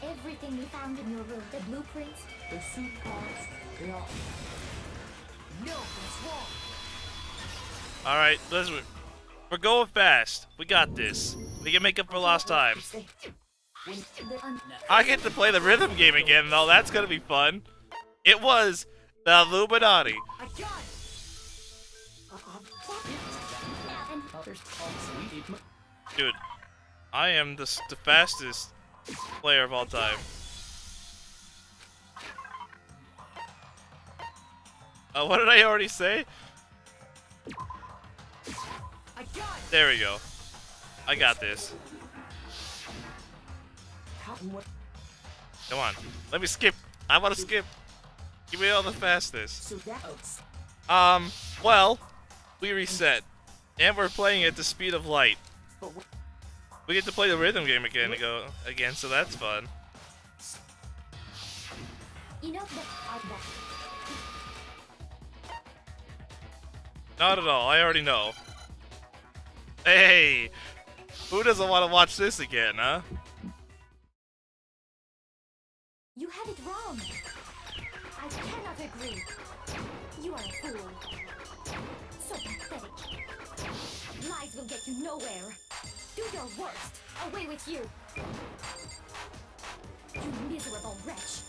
Everything we found in your room, the blueprints, The suit parts, they are... No, that's wrong. Alright, we're going fast. We got this. We can make up for lost time. I get to play the rhythm game again, though. That's gonna be fun. It was the Illuminati. I got it! Dude, I am the fastest player of all time. What did I already say? I got it! There we go. I got this. Come on. Let me skip. I want to skip. Give me all the fastest. So that's... Well, we reset. And we're playing at the speed of light. We get to play the rhythm game again, so that's fun. You know that Not at all, I already know. Hey! Who doesn't want to watch this again, huh? you had it wrong. I cannot agree. You are a fool. So pathetic. Lies will get you nowhere. Do your worst. Away with you. You miserable wretch.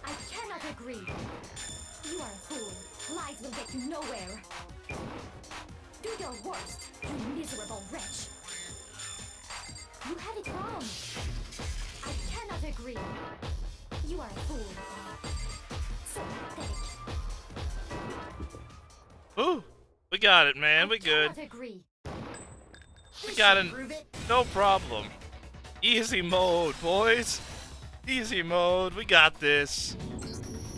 I cannot agree. You are a fool. Lies will get you nowhere. Do your worst, you miserable wretch. You had it wrong. I cannot agree. You are a fool. So pathetic. got it, man. We good. Cannot agree. We got it. Prove it. No problem. Easy mode, boys. Easy mode. We got this.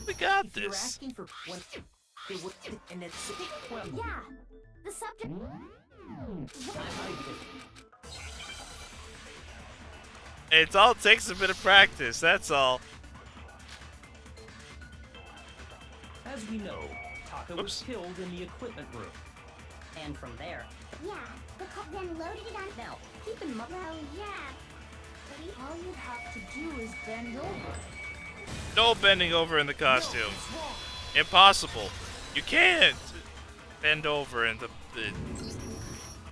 We got If you're this. asking for one, they would, and it's well, Yeah. The subject. It all takes a bit of practice. That's all. As we know, Taka Oops. was killed in the equipment room. And from there, Yeah, the cop then loaded it on. now, keep in mind. Well, yeah. All you'd have to do is bend over. No bending over in the costume. Impossible. You can't bend over in the.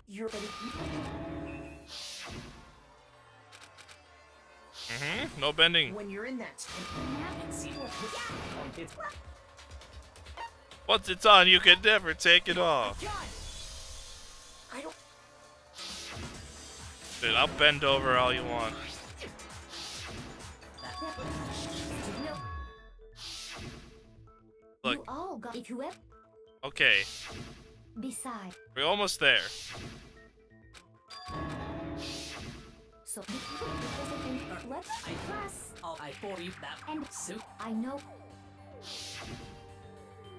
you're No bending. when you're in that. It's Once it's on, you can never take it off. I don't. Dude, I'll bend over all you want. Look, You all got. If you ever. okay, Besides, we're almost there. so Let's press. All I for you that And- suit. I know.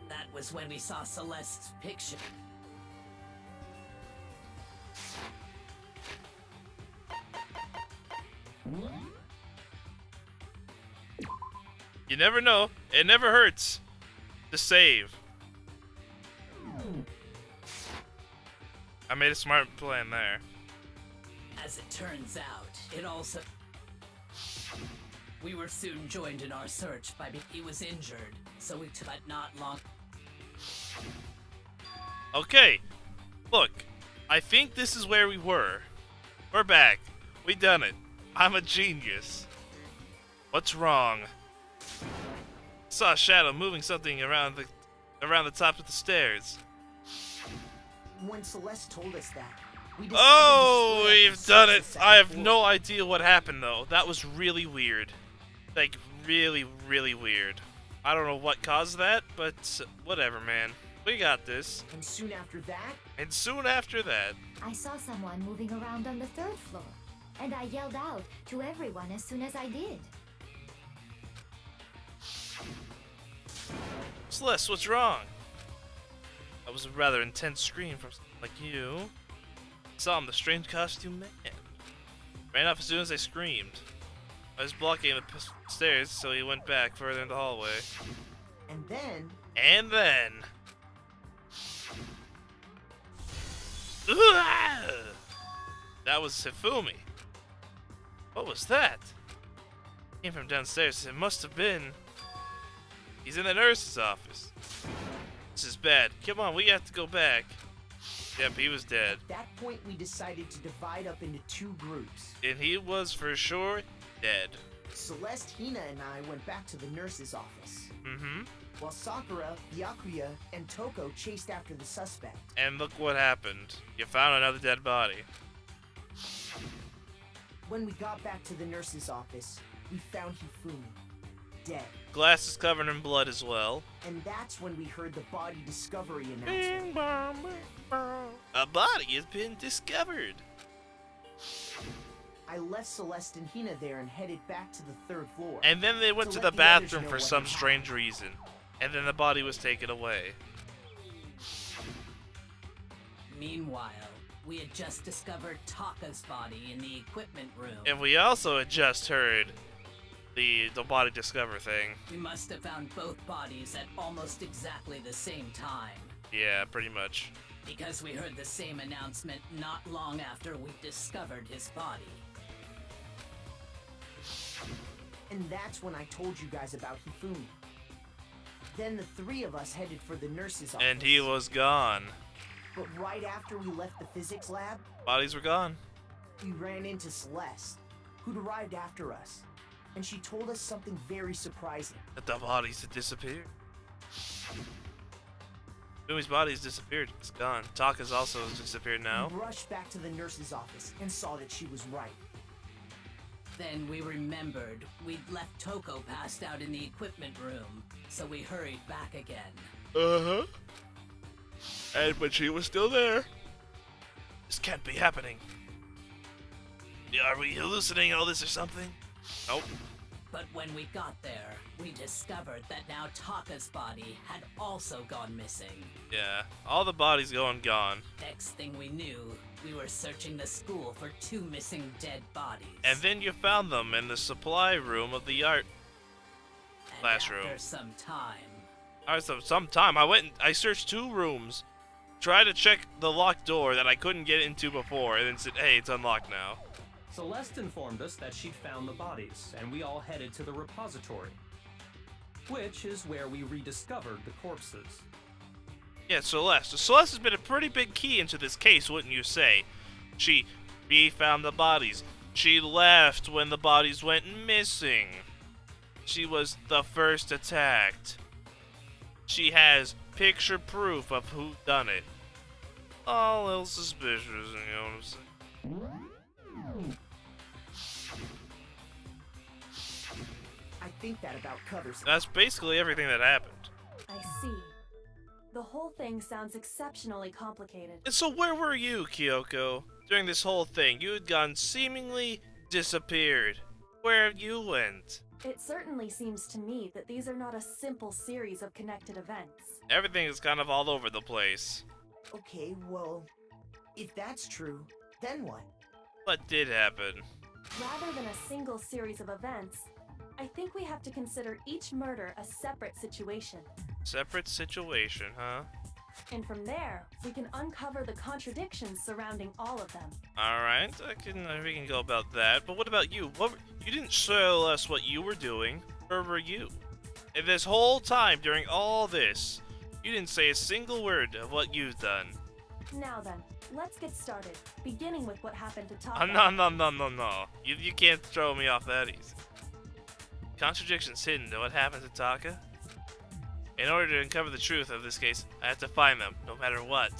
That was when we saw Celeste's picture. You never know. It never hurts to save. I made a smart plan there. As it turns out, it also. We were soon joined in our search by he was injured, so we took but not long. Okay, look, I think this is where we were. We're back. We done it. I'm a genius. What's wrong? Saw a shadow moving something around the top of the stairs. When Celeste told us that, we decided Oh, to split up we've and done search it. the I have second no floor. idea what happened though. That was really weird. Like really, really weird. I don't know what caused that, but whatever, man. We got this. And soon after that, And soon after that, I saw someone moving around on the third floor, and I yelled out to everyone as soon as I did. Celeste, what's wrong? That was a rather intense scream from someone like you. Saw him, the strange costume man. Ran off as soon as I screamed. I was blocking the stairs, so he went back further in the hallway. and then And then... That was Hifumi. What was that? Came from downstairs. It must have been... He's in the nurse's office. This is bad. Come on, we have to go back. Yep, he was dead. at that point we decided to divide up into two groups. And he was for sure dead. Celeste, Hina, and I went back to the nurse's office, Mm-hmm. while Sakura, Byakuya, and Toko chased after the suspect. And look what happened. You found another dead body. When we got back to the nurse's office, we found Hifumi, dead. Glass is covered in blood as well. And that's when we heard the body discovery Bing announcement. bong, bing bong. A body has been discovered. I left Celeste and Hina there and headed back to the third floor. And then they went To to let the the others bathroom know for what some had strange reason. And then the body was taken away. Meanwhile, we had just discovered Taka's body in the equipment room. And we also had just heard the body discover thing. We must have found both bodies at almost exactly the same time, Yeah, pretty much. because we heard the same announcement not long after we discovered his body. And that's when I told you guys about Hifumi. Then the three of us headed for the nurse's office. And he was gone. But right after we left the physics lab, Bodies were gone. we ran into Celeste, who'd arrived after us. And she told us something very surprising. That the bodies had disappeared. Fumi's body has disappeared. It's gone. Taka's also disappeared now. We rushed back to the nurse's office and saw that she was right. Then we remembered we'd left Toko passed out in the equipment room, so we hurried back again. Uh-huh. but she was still there. This can't be happening. Are we hallucinating all this or something? Nope. But when we got there, we discovered that now Taka's body had also gone missing. Yeah, all the bodies gone. Next thing we knew, we were searching the school for 2 missing dead bodies. And then you found them in the supply room of the art And classroom. after some time, Some time I searched 2 rooms, tried to check the locked door that I couldn't get into before, and then said, hey, it's unlocked now. Celeste informed us that she'd found the bodies, and we all headed to the repository, which is where we rediscovered the corpses. Yeah, Celeste. Celeste has been a pretty big key into this case, wouldn't you say? She found the bodies. She left when the bodies went missing. She was the first attacked. She has picture proof of who done it. All a little suspicious, you know what I'm saying? I think that about covers it. That's basically everything that happened. I see. The whole thing sounds exceptionally complicated. And so where were you, Kyoko? During this whole thing, you had gone seemingly disappeared. Where have you went? It certainly seems to me that these are not a simple series of connected events. Everything is kind of all over the place. Okay, well, if that's true, then what? What did happen? Rather than a single series of events, I think we have to consider each murder a separate situation. Separate situation, huh? And from there, we can uncover the contradictions surrounding all of them. Alright, we can go about that. But what about you? You didn't show us what you were doing. Where were you? And this whole time, during all this, you didn't say a single word of what you've done. Now then, let's get started, beginning with what happened to Taka. No. You can't throw me off that easy. Contradictions hidden to what happened to Taka? In order to uncover the truth of this case, I have to find them, no matter what.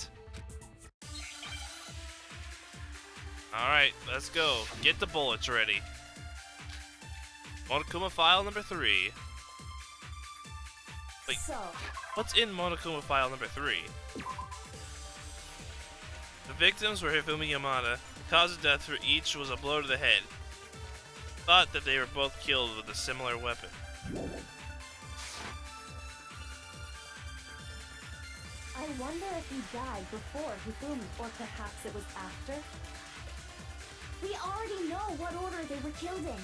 Alright, let's go. Get the bullets ready. Monokuma file number 3. Wait, So, what's in Monokuma file number 3? The victims were Hifumi Yamada. The cause of death for each was a blow to the head. Thought that they were both killed with a similar weapon. I wonder if he died before Hifumi, or perhaps it was after? We already know what order they were killed in.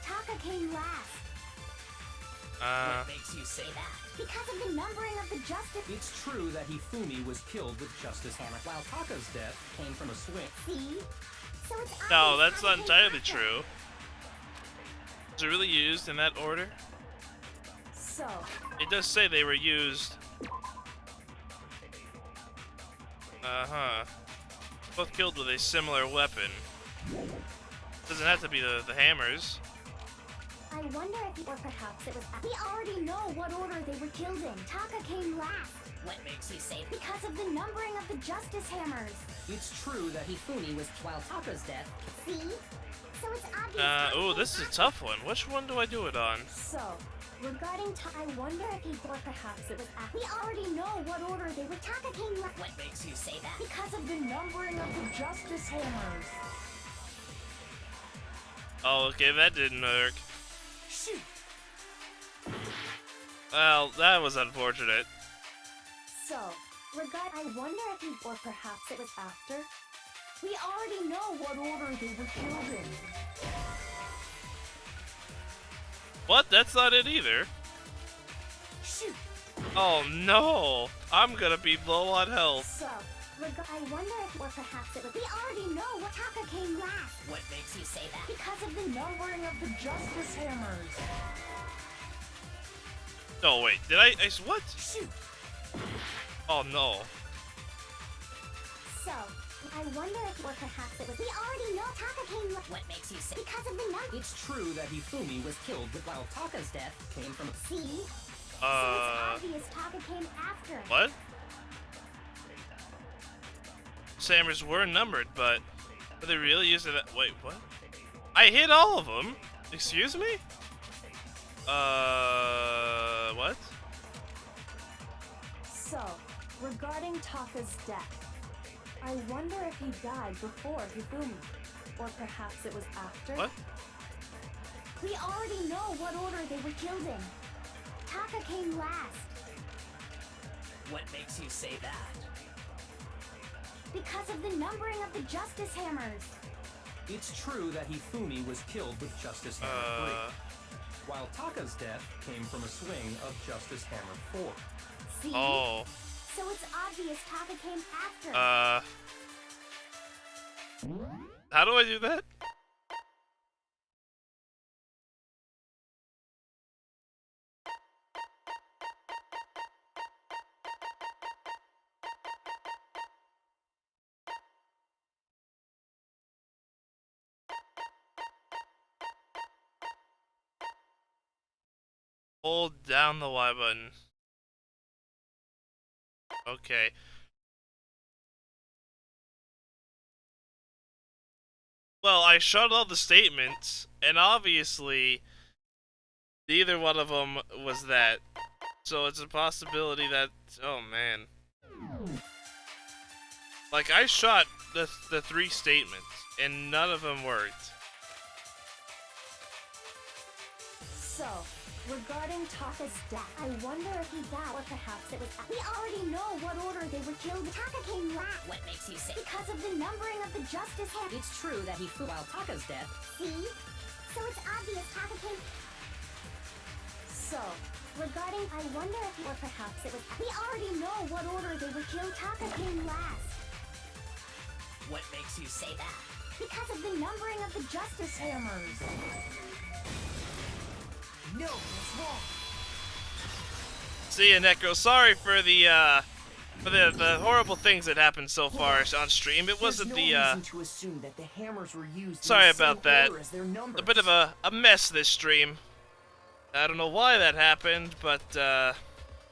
Taka came last. what makes you say that? Because of the numbering of the justice. It's true that Hifumi was killed with Justice Hammer, while Taka's death came from a swing. See? So it's No, obvious that's Taka not came entirely after. true. Was it really used in that order? So, It does say they were used. Both killed with a similar weapon. Doesn't have to be the hammers. I wonder if, or perhaps it was. We already know what order they were killed in. Taka came last. What makes you say that? Because of the numbering of the justice hammers. It's true that Hifumi was while Taka's death. See? So it's obvious. Taka Oh, came this is a after. tough one. Which one do I do it on? so, Regarding I wonder if he, or perhaps it was. We already know what order they were. Taka came last. What makes you say that? Because of the numbering of the justice hammers. Oh, okay, that didn't work. Shoot! Well, that was unfortunate. so, I wonder if he, or perhaps it was after? We already know what order they were killed in. What? That's not it either. Shoot! Oh no! I'm gonna be low on health. So, I wonder if, or perhaps it was. We already know what Taka came last. What makes you say that? Because of the numbering of the justice hammers. No, wait. Did what? Shoot! Oh no. So, I wonder if, or perhaps it was. We already know Taka came last. What makes you say Because of the number. It's true that Hifumi was killed while Taka's death came from a See? So it's obvious Taka came after. What? Hammers were numbered, but are they really using that? Wait, what? I hit all of them. Excuse me? What? So, regarding Taka's death, I wonder if he died before Hifumi, or perhaps it was after? What? We already know what order they were killed in. Taka came last. What makes you say that? Because of the numbering of the Justice Hammers. It's true that Hifumi was killed with Justice Hammer 3, while Taka's death came from a swing of Justice Hammer 4. See? Oh. So it's obvious Taka came after. How do I do that? Hold down the Y button. Okay. Well, I shut all the statements, and obviously, neither one of them was that. So it's a possibility that... Oh, man. Like, I shot the 3 statements, and none of them worked. So, regarding Taka's death, I wonder if he died, or perhaps it was after. We already know what order they were killed. Taka came last. What makes you say? Because of the numbering of the Justice Hammers. It's true that he flew while Taka's death. See? So it's obvious Taka came... So, Regarding, I wonder if... Or perhaps it was... We already know what order they were killed. Taka came last. What makes you say that? Because of the numbering of the Justice Hammers. No, that's wrong. See ya, Necro. Sorry for the horrible things that happened so far on stream. It wasn't There's no the reason to assume that the hammers were used in sorry the same about that. order as their numbers. A bit of a mess this stream. I don't know why that happened, but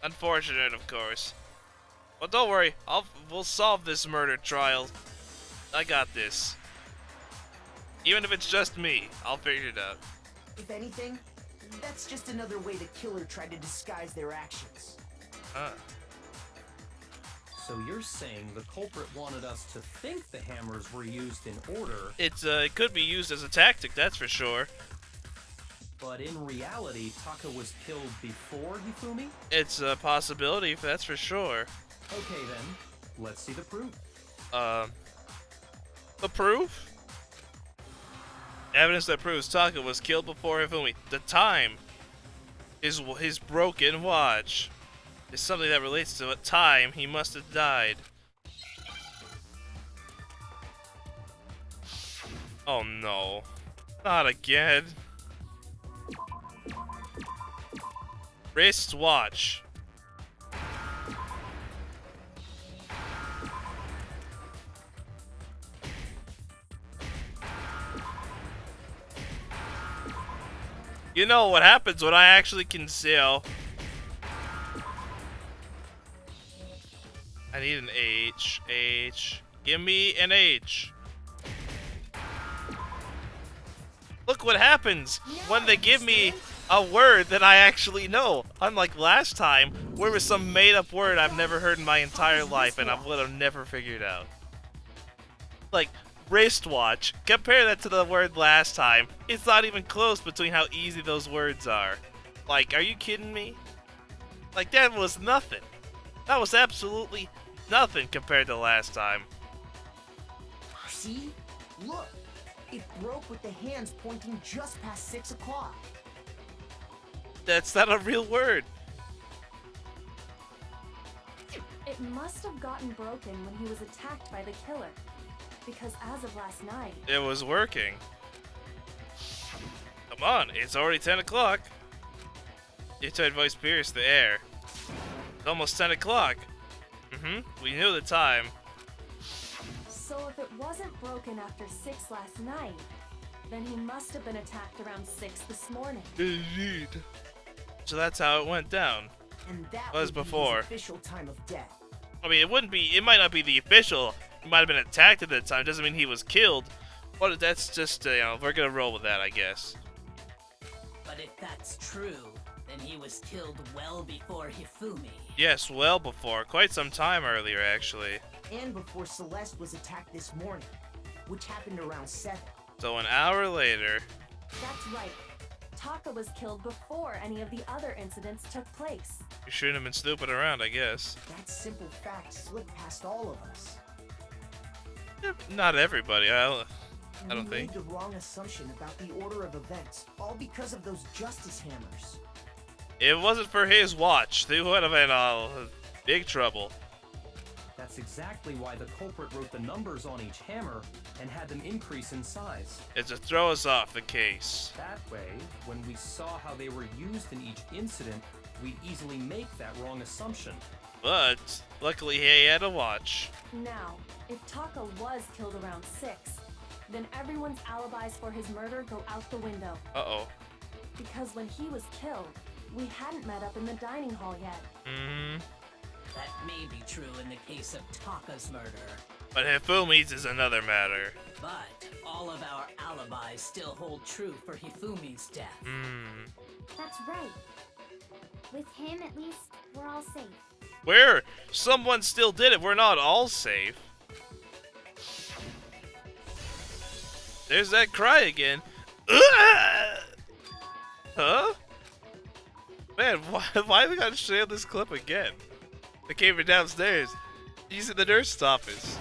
unfortunate, of course. Well, don't worry. We'll solve this murder trial. I got this. Even if it's just me, I'll figure it out. If anything, that's just another way the killer tried to disguise their actions. Huh. So you're saying the culprit wanted us to think the hammers were used in order, It could be used as a tactic, that's for sure. but in reality, Taka was killed before Hifumi? It's a possibility, that's for sure. Okay then, let's see the proof. The proof? Evidence that proves Taka was killed before Hifumi. The time is his broken watch. Is something that relates to what time he must have died. Oh no. Not again. Wristwatch. You know what happens when I actually conceal. I need an H. H. Give me an H. Look what happens when they give me a word that I actually know. Unlike last time, where it was some made-up word I've never heard in my entire life and I would have never figured out. Like, wristwatch. Compare that to the word last time. It's not even close between how easy those words are. Like, are you kidding me? Like, that was nothing. That was absolutely nothing compared to last time. See? Look. It broke with the hands pointing just past 6 o'clock. That's not a real word. it must have gotten broken when he was attacked by the killer. Because as of last night... It was working. Come on, it's already 10 o'clock. Your tired voice pierced the air. It's almost 10 o'clock. We knew the time. So if it wasn't broken after 6 last night, then he must have been attacked around 6 this morning. Indeed. So that's how it went down. And that Was would be before. his official time of death. I mean, it might not be the official. He might have been attacked at that time. Doesn't mean he was killed. But that's just, you know, we're gonna roll with that, I guess. But if that's true, And he was killed well before Hifumi. Yes, well before. Quite some time earlier, actually. And before Celeste was attacked this morning, which happened around 7. So an hour later. That's right. Taka was killed before any of the other incidents took place. You shouldn't have been snooping around, I guess. That simple fact slipped past all of us. Not everybody, I don't We think. made the wrong assumption about the order of events, all because of those justice hammers. If it wasn't for his watch, they would have been all big trouble. That's exactly why the culprit wrote the numbers on each hammer and had them increase in size. It's to throw us off the case. That way, when we saw how they were used in each incident, we'd easily make that wrong assumption. But luckily he had a watch. Now, if Taka was killed around 6, then everyone's alibis for his murder go out the window. Uh-oh. Because when he was killed, we hadn't met up in the dining hall yet. Mm-hmm. That may be true in the case of Taka's murder. But Hifumi's is another matter. But all of our alibis still hold true for Hifumi's death. Hmm. That's right. With him, at least, we're all safe. Where? Someone still did it. We're not all safe. There's that cry again. Huh? Man, why we gotta show this clip again? They came in downstairs. He's in the nurse's office.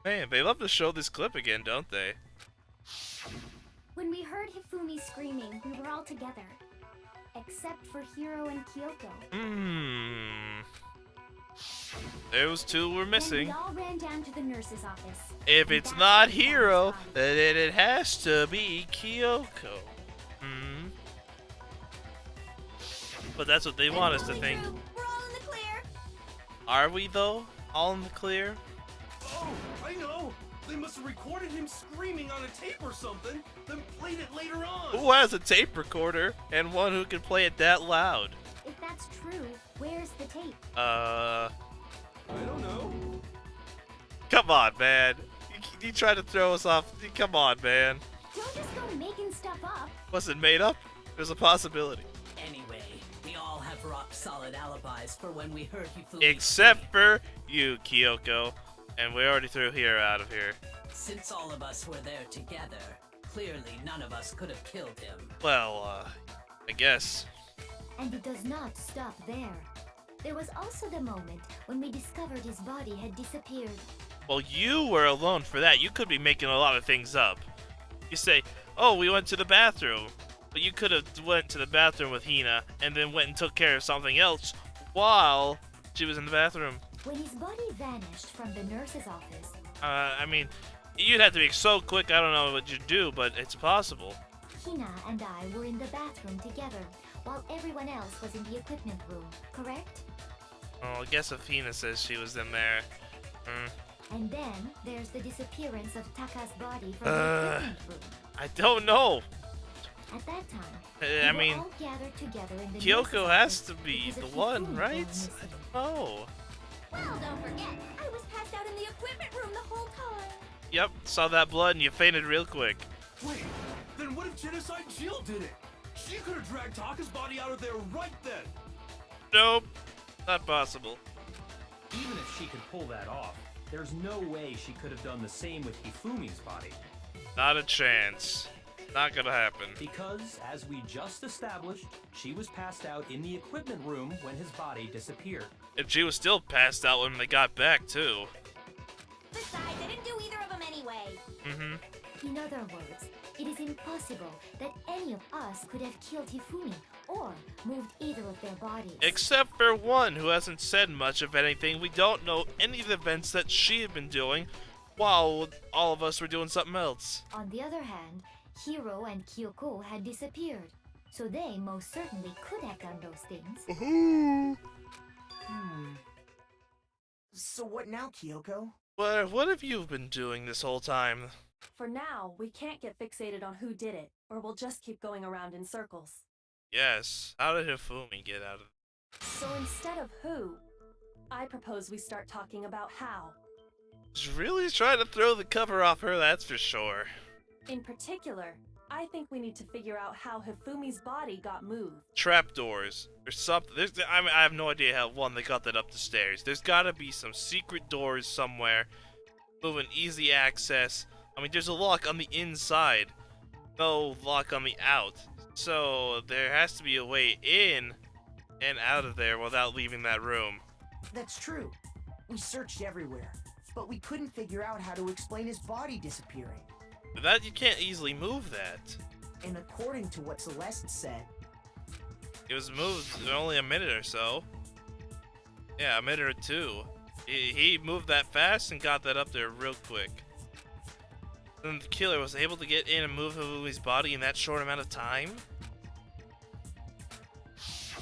Man, they love to show this clip again, don't they? When we heard Hifumi screaming, we were all together. Except for Hiro and Kyoko. Hmm. Those two were Then missing. we all ran down to the nurse's office. If And it's that's not when we found Hiro, his body. then it has to be Kyoko. Hmm. But that's what they want us to think. We're all in the clear. Are we though? All in the clear? Oh, I know! They must have recorded him screaming on a tape or something, then played it later on! Who has a tape recorder and one who can play it that loud? If that's true, where's the tape? I don't know. Come on, man. You try to throw us off. Come on, man. Don't just go making stuff up. Was it made up? There's a possibility. Anyway, we all have rock-solid alibis for when we heard Hifumi Except scream. for you, Kyoko. And we already threw Hiro out of here. Since all of us were there together, clearly none of us could have killed him. Well, I guess. And it does not stop there. There was also the moment when we discovered his body had disappeared. Well, you were alone for that. You could be making a lot of things up. You say, oh, we went to the bathroom. But you could have went to the bathroom with Hina and then went and took care of something else while she was in the bathroom. When his body vanished from the nurse's office, I mean, you'd have to be so quick, I don't know what you'd do, but it's possible. Hina and I were in the bathroom together, while everyone else was in the equipment room, correct? Well, I guess if Hina says she was in there. And then there's the disappearance of Taka's body from the equipment room. I don't know. At that time, I we mean, were all gathered together in the Kyoko nurse's has office to be because the of one, Hifumi right? going missing. I don't know. Well, don't forget, I was passed out in the equipment room the whole time. Yep, saw that blood and you fainted real quick. Wait, then what if Genocide Jill did it? She could have dragged Taka's body out of there right then. Nope, not possible. Even if she could pull that off, there's no way she could have done the same with Hifumi's body. Not a chance. Not gonna happen. Because, as we just established, she was passed out in the equipment room when his body disappeared. And she was still passed out when they got back, too. Besides, I didn't do either of them anyway. Mm-hmm. In other words, it is impossible that any of us could have killed Hifumi or moved either of their bodies. Except for one who hasn't said much of anything. We don't know any of the events that she had been doing while all of us were doing something else. On the other hand, Hiro and Kyoko had disappeared, so they most certainly could have done those things. So what now, Kyoko? What have you been doing this whole time? For now, we can't get fixated on who did it, or we'll just keep going around in circles. Yes, how did Hifumi get out of it? So instead of who, I propose we start talking about how. She's really trying to throw the cover off her, that's for sure. In particular, I think we need to figure out how Hifumi's body got moved. Trapdoors or something. I mean, I have no idea how they got that up the stairs. There's gotta be some secret doors somewhere, moving easy access. I mean, there's a lock on the inside, no lock on the out. So there has to be a way in and out of there without leaving that room. That's true. We searched everywhere, but we couldn't figure out how to explain his body disappearing. That you can't easily move that. And according to what Celeste said, It was moved in only a minute or so. Yeah, a minute or two. He moved that fast and got that up there real quick. Then the killer was able to get in and move Hifumi's body in that short amount of time?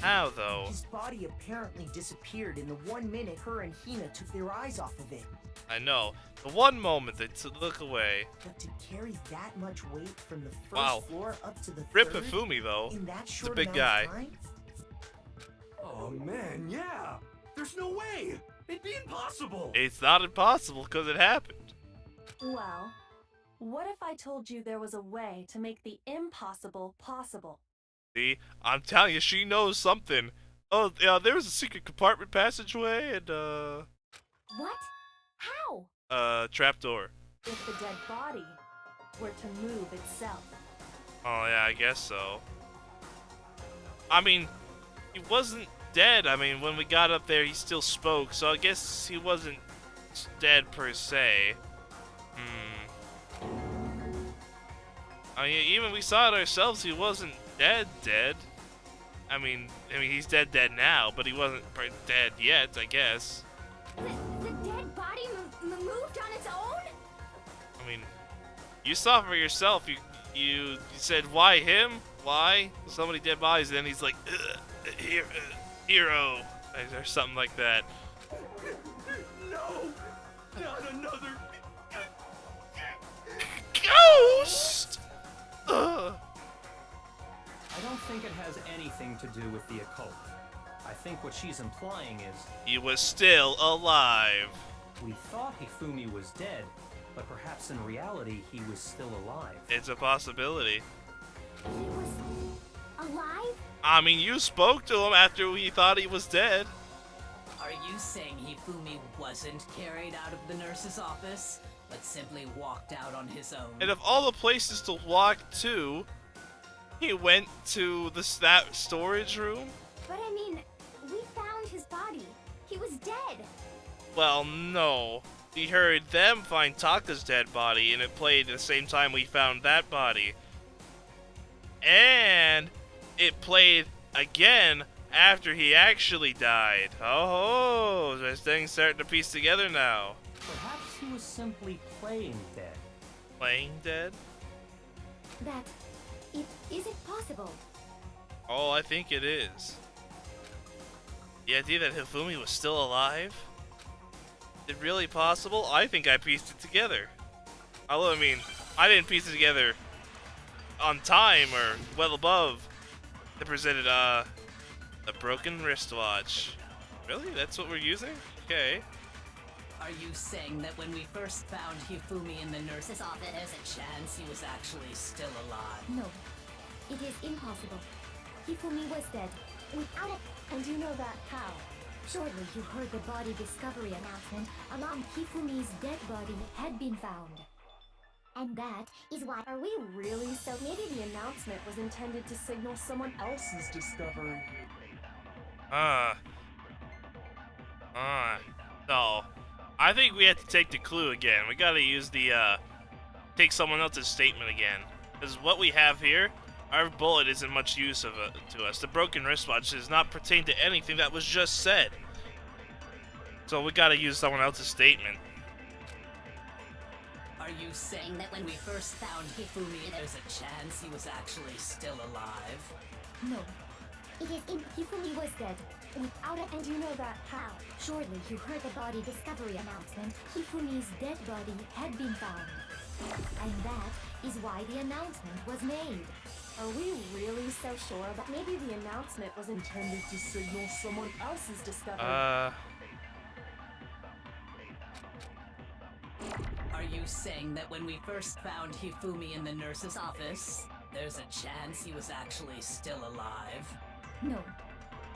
How, though? his body apparently disappeared in the 1 minute her and Hina took their eyes off of it. I know. The one moment they look away. But to carry that much weight from the first Wow. floor up to the Rip third Hifumi, though. in that He's a short big amount guy. of time? Oh man, yeah. There's no way. It'd be impossible. It's not impossible because it happened. Well, what if I told you there was a way to make the impossible possible? See? I'm telling you, she knows something. Oh, yeah, there was a secret compartment passageway and, What? How? trapdoor. If the dead body were to move itself. Oh, yeah, I guess so. I mean, he wasn't dead. I mean, when we got up there, he still spoke, so I guess he wasn't dead per se. I mean, even we saw it ourselves, he wasn't dead. I mean, he's dead now, but he wasn't dead yet, I guess. The dead body moved on its own? I mean, you saw for yourself. You said, why him? Why? So many dead bodies. And then he's like, hero, or something like that. No, not another. Ghost! Ugh. I don't think it has anything to do with the occult. I think what she's implying is He was still alive. we thought Hifumi was dead, but perhaps in reality he was still alive. It's a possibility. He was alive? I mean, you spoke to him after we thought he was dead. Are you saying Hifumi wasn't carried out of the nurse's office, but simply walked out on his own? And of all the places to walk to, he went to that storage room? But I mean, we found his body. He was dead. Well, no. We heard them find Taka's dead body, and it played at the same time we found that body. And it played again after he actually died. Oh, this thing's starting to piece together now. Perhaps he was simply playing dead. Playing dead? That is it possible? Oh, I think it is. The idea that Hifumi was still alive? Is it really possible? I think I pieced it together. Although, I mean, I didn't piece it together on time or well above. They presented a broken wristwatch. Really? That's what we're using? Okay. Are you saying that when we first found Hifumi in the nurse's office, there's a chance he was actually still alive? No. It is impossible. Hifumi was dead. Without it. And you know that how? Surely you heard the body discovery announcement. Hifumi's dead body had been found. And that is why. Are we really so? Maybe the announcement was intended to signal someone else's discovery. No. I think we have to take the clue again. We gotta use the, take someone else's statement again. Because what we have here, our bullet isn't much use of to us. The broken wristwatch does not pertain to anything that was just said. So we gotta use someone else's statement. Are you saying that when we first found Hifumi, there's a chance he was actually still alive? No. It is Hifumi was dead. Without it. And you know that how? Surely you heard the body discovery announcement. Hifumi's dead body had been found. And that is why the announcement was made. Are we really so sure that maybe the announcement was intended to signal someone else's discovery? Are you saying that when we first found Hifumi in the nurse's office, there's a chance he was actually still alive. No,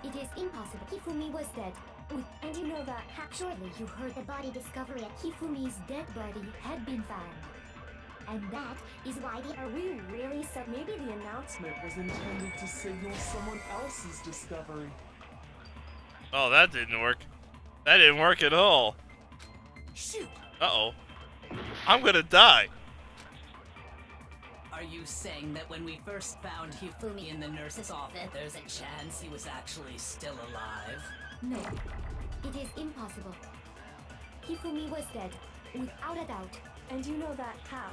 it is impossible. Hifumi was dead. And you know that surely you heard the body discovery at Hifumi's dead body had been found. And that is why the... Are we really set? Maybe the announcement was intended to signal someone else's discovery. Oh, that didn't work. That didn't work at all. Shoot! Uh-oh. I'm gonna die. Are you saying that when we first found Hifumi in the nurse's office, there's a chance he was actually still alive? No, it is impossible. Hifumi was dead, without a doubt. And you know that how?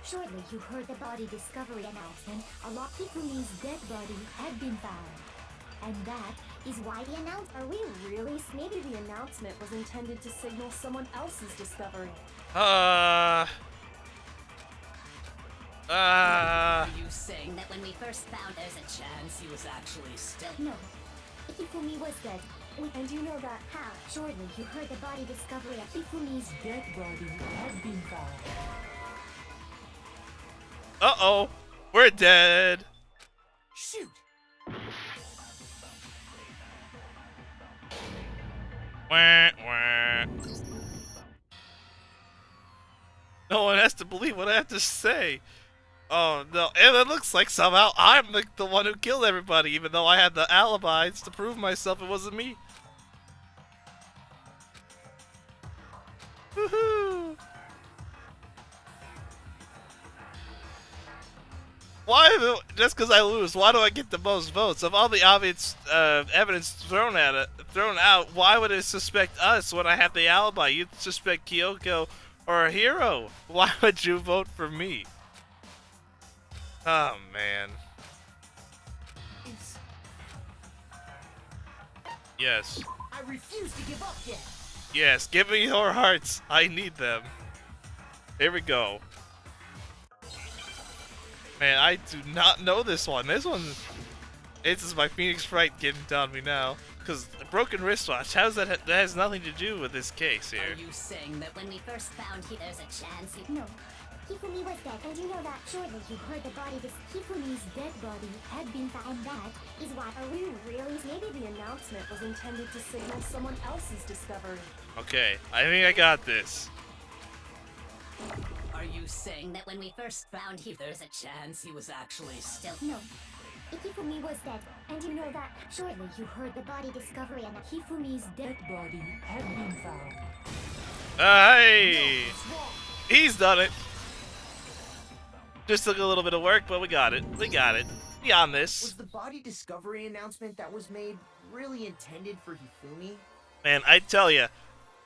Surely you heard the body discovery announcement. Hifumi's dead body had been found. And that is why the announcement... Are we really? Maybe the announcement was intended to signal someone else's discovery. Are you saying that when we first found there's a chance he was actually still... No, Hifumi was dead. And you know that how? Surely you heard the body discovery at Hifumi's Dead body had been found. Uh-oh. We're dead. Shoot! Wah, wah. No one has to believe what I have to say. Oh no, and it looks like somehow I'm the one who killed everybody, even though I had the alibis to prove myself it wasn't me. Woohoo! Just because I lose, why do I get the most votes? Of all the obvious evidence thrown out, why would it suspect us when I have the alibi? You'd suspect Kyoko or a hero. Why would you vote for me? Oh, man. Yes. I refuse to give up yet. Yes, give me your hearts. I need them. Here we go. Man, I do not know this one. This one... This is my Phoenix Fright getting down me now. Because a broken wristwatch, how's that? That has nothing to do with this case here. Are you saying that when we first found him, there's a chance he... No. Hifumi was dead, and you know that. Surely you heard the body Hifumi's dead body had been found, and that is why... Are we really? Maybe the announcement was intended to signal someone else's discovery. Okay, I think I got this. Are you saying that when we first found him, there's a chance he was actually still... No. Hifumi was dead, and you know that. Surely you heard the body discovery and Hifumi's dead body had been found. Hey! He's done it! Just took a little bit of work, but we got it. We got it. We on this. Was the body discovery announcement that was made really intended for Hifumi? Man, I tell ya,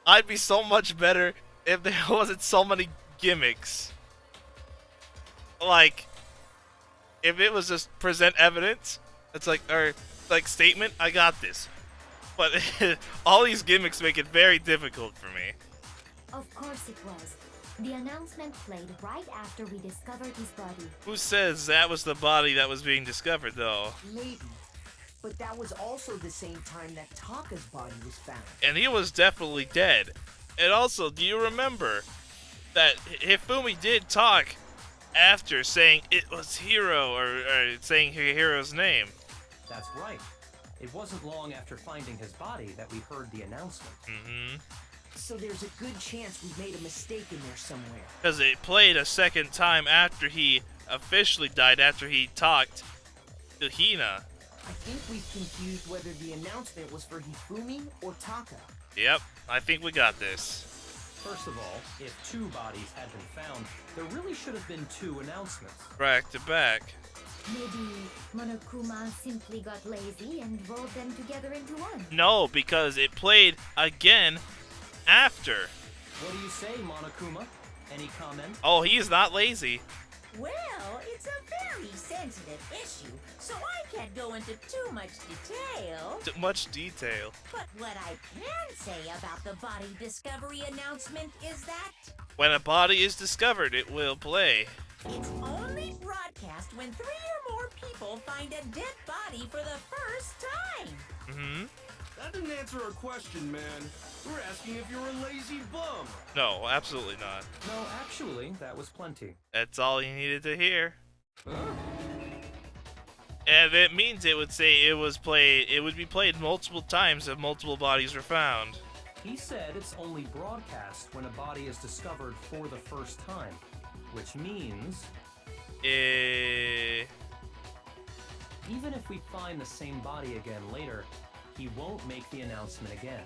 I'd be so much better if there wasn't so many gimmicks. Like, if it was just present evidence, it's like, or like statement, I got this. But all these gimmicks make it very difficult for me. Of course it was. The announcement played right after we discovered his body. Who says that was the body that was being discovered, though? Maybe. But that was also the same time that Taka's body was found. And he was definitely dead. And also, do you remember that Hifumi did talk after saying it was Hiro, or saying Hiro's name? That's right. It wasn't long after finding his body that we heard the announcement. Mm-hmm. So there's a good chance we made a mistake in there somewhere. Because it played a second time after he officially died, after he talked to Hina. I think we've confused whether the announcement was for Hifumi or Taka. Yep, I think we got this. First of all, if 2 bodies had been found, there really should have been 2 announcements. Back to back. Maybe Monokuma simply got lazy and rolled them together into one. No, because it played again after. What do you say, Monokuma? Any comment? Oh, he's not lazy. Well, it's a very sensitive issue, so I can't go into too much detail. Too much detail. But what I can say about the body discovery announcement is that When a body is discovered, it will play. it's only broadcast when 3 or more people find a dead body for the first time. Mm-hmm. That didn't answer our question, man. We're asking if you're a lazy bum. No, absolutely not. No, actually, that was plenty. That's all you needed to hear. Huh? And it means it would say it was played. It would be played multiple times if multiple bodies were found. He said it's only broadcast when a body is discovered for the first time, which means Eh. even if we find the same body again later, he won't make the announcement again.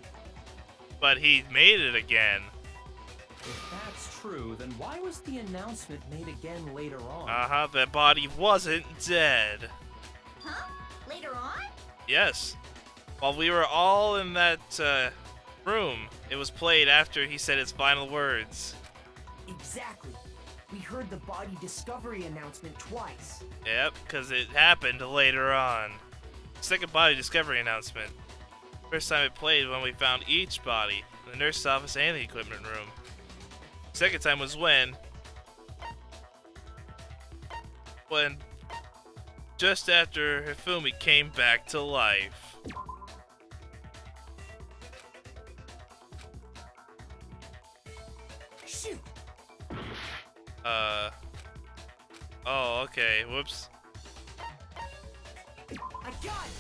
But he made it again. If that's true, then why was the announcement made again later on? That body wasn't dead. Huh? Later on? Yes. While we were all in that room, it was played after he said his final words. Exactly. We heard the body discovery announcement twice. Yep, because it happened later on. Second body discovery announcement. First time it played when we found each body in the nurse's office and the equipment room. Second time was when just after Hifumi came back to life. Shoot! Oh, okay. Whoops. I got it!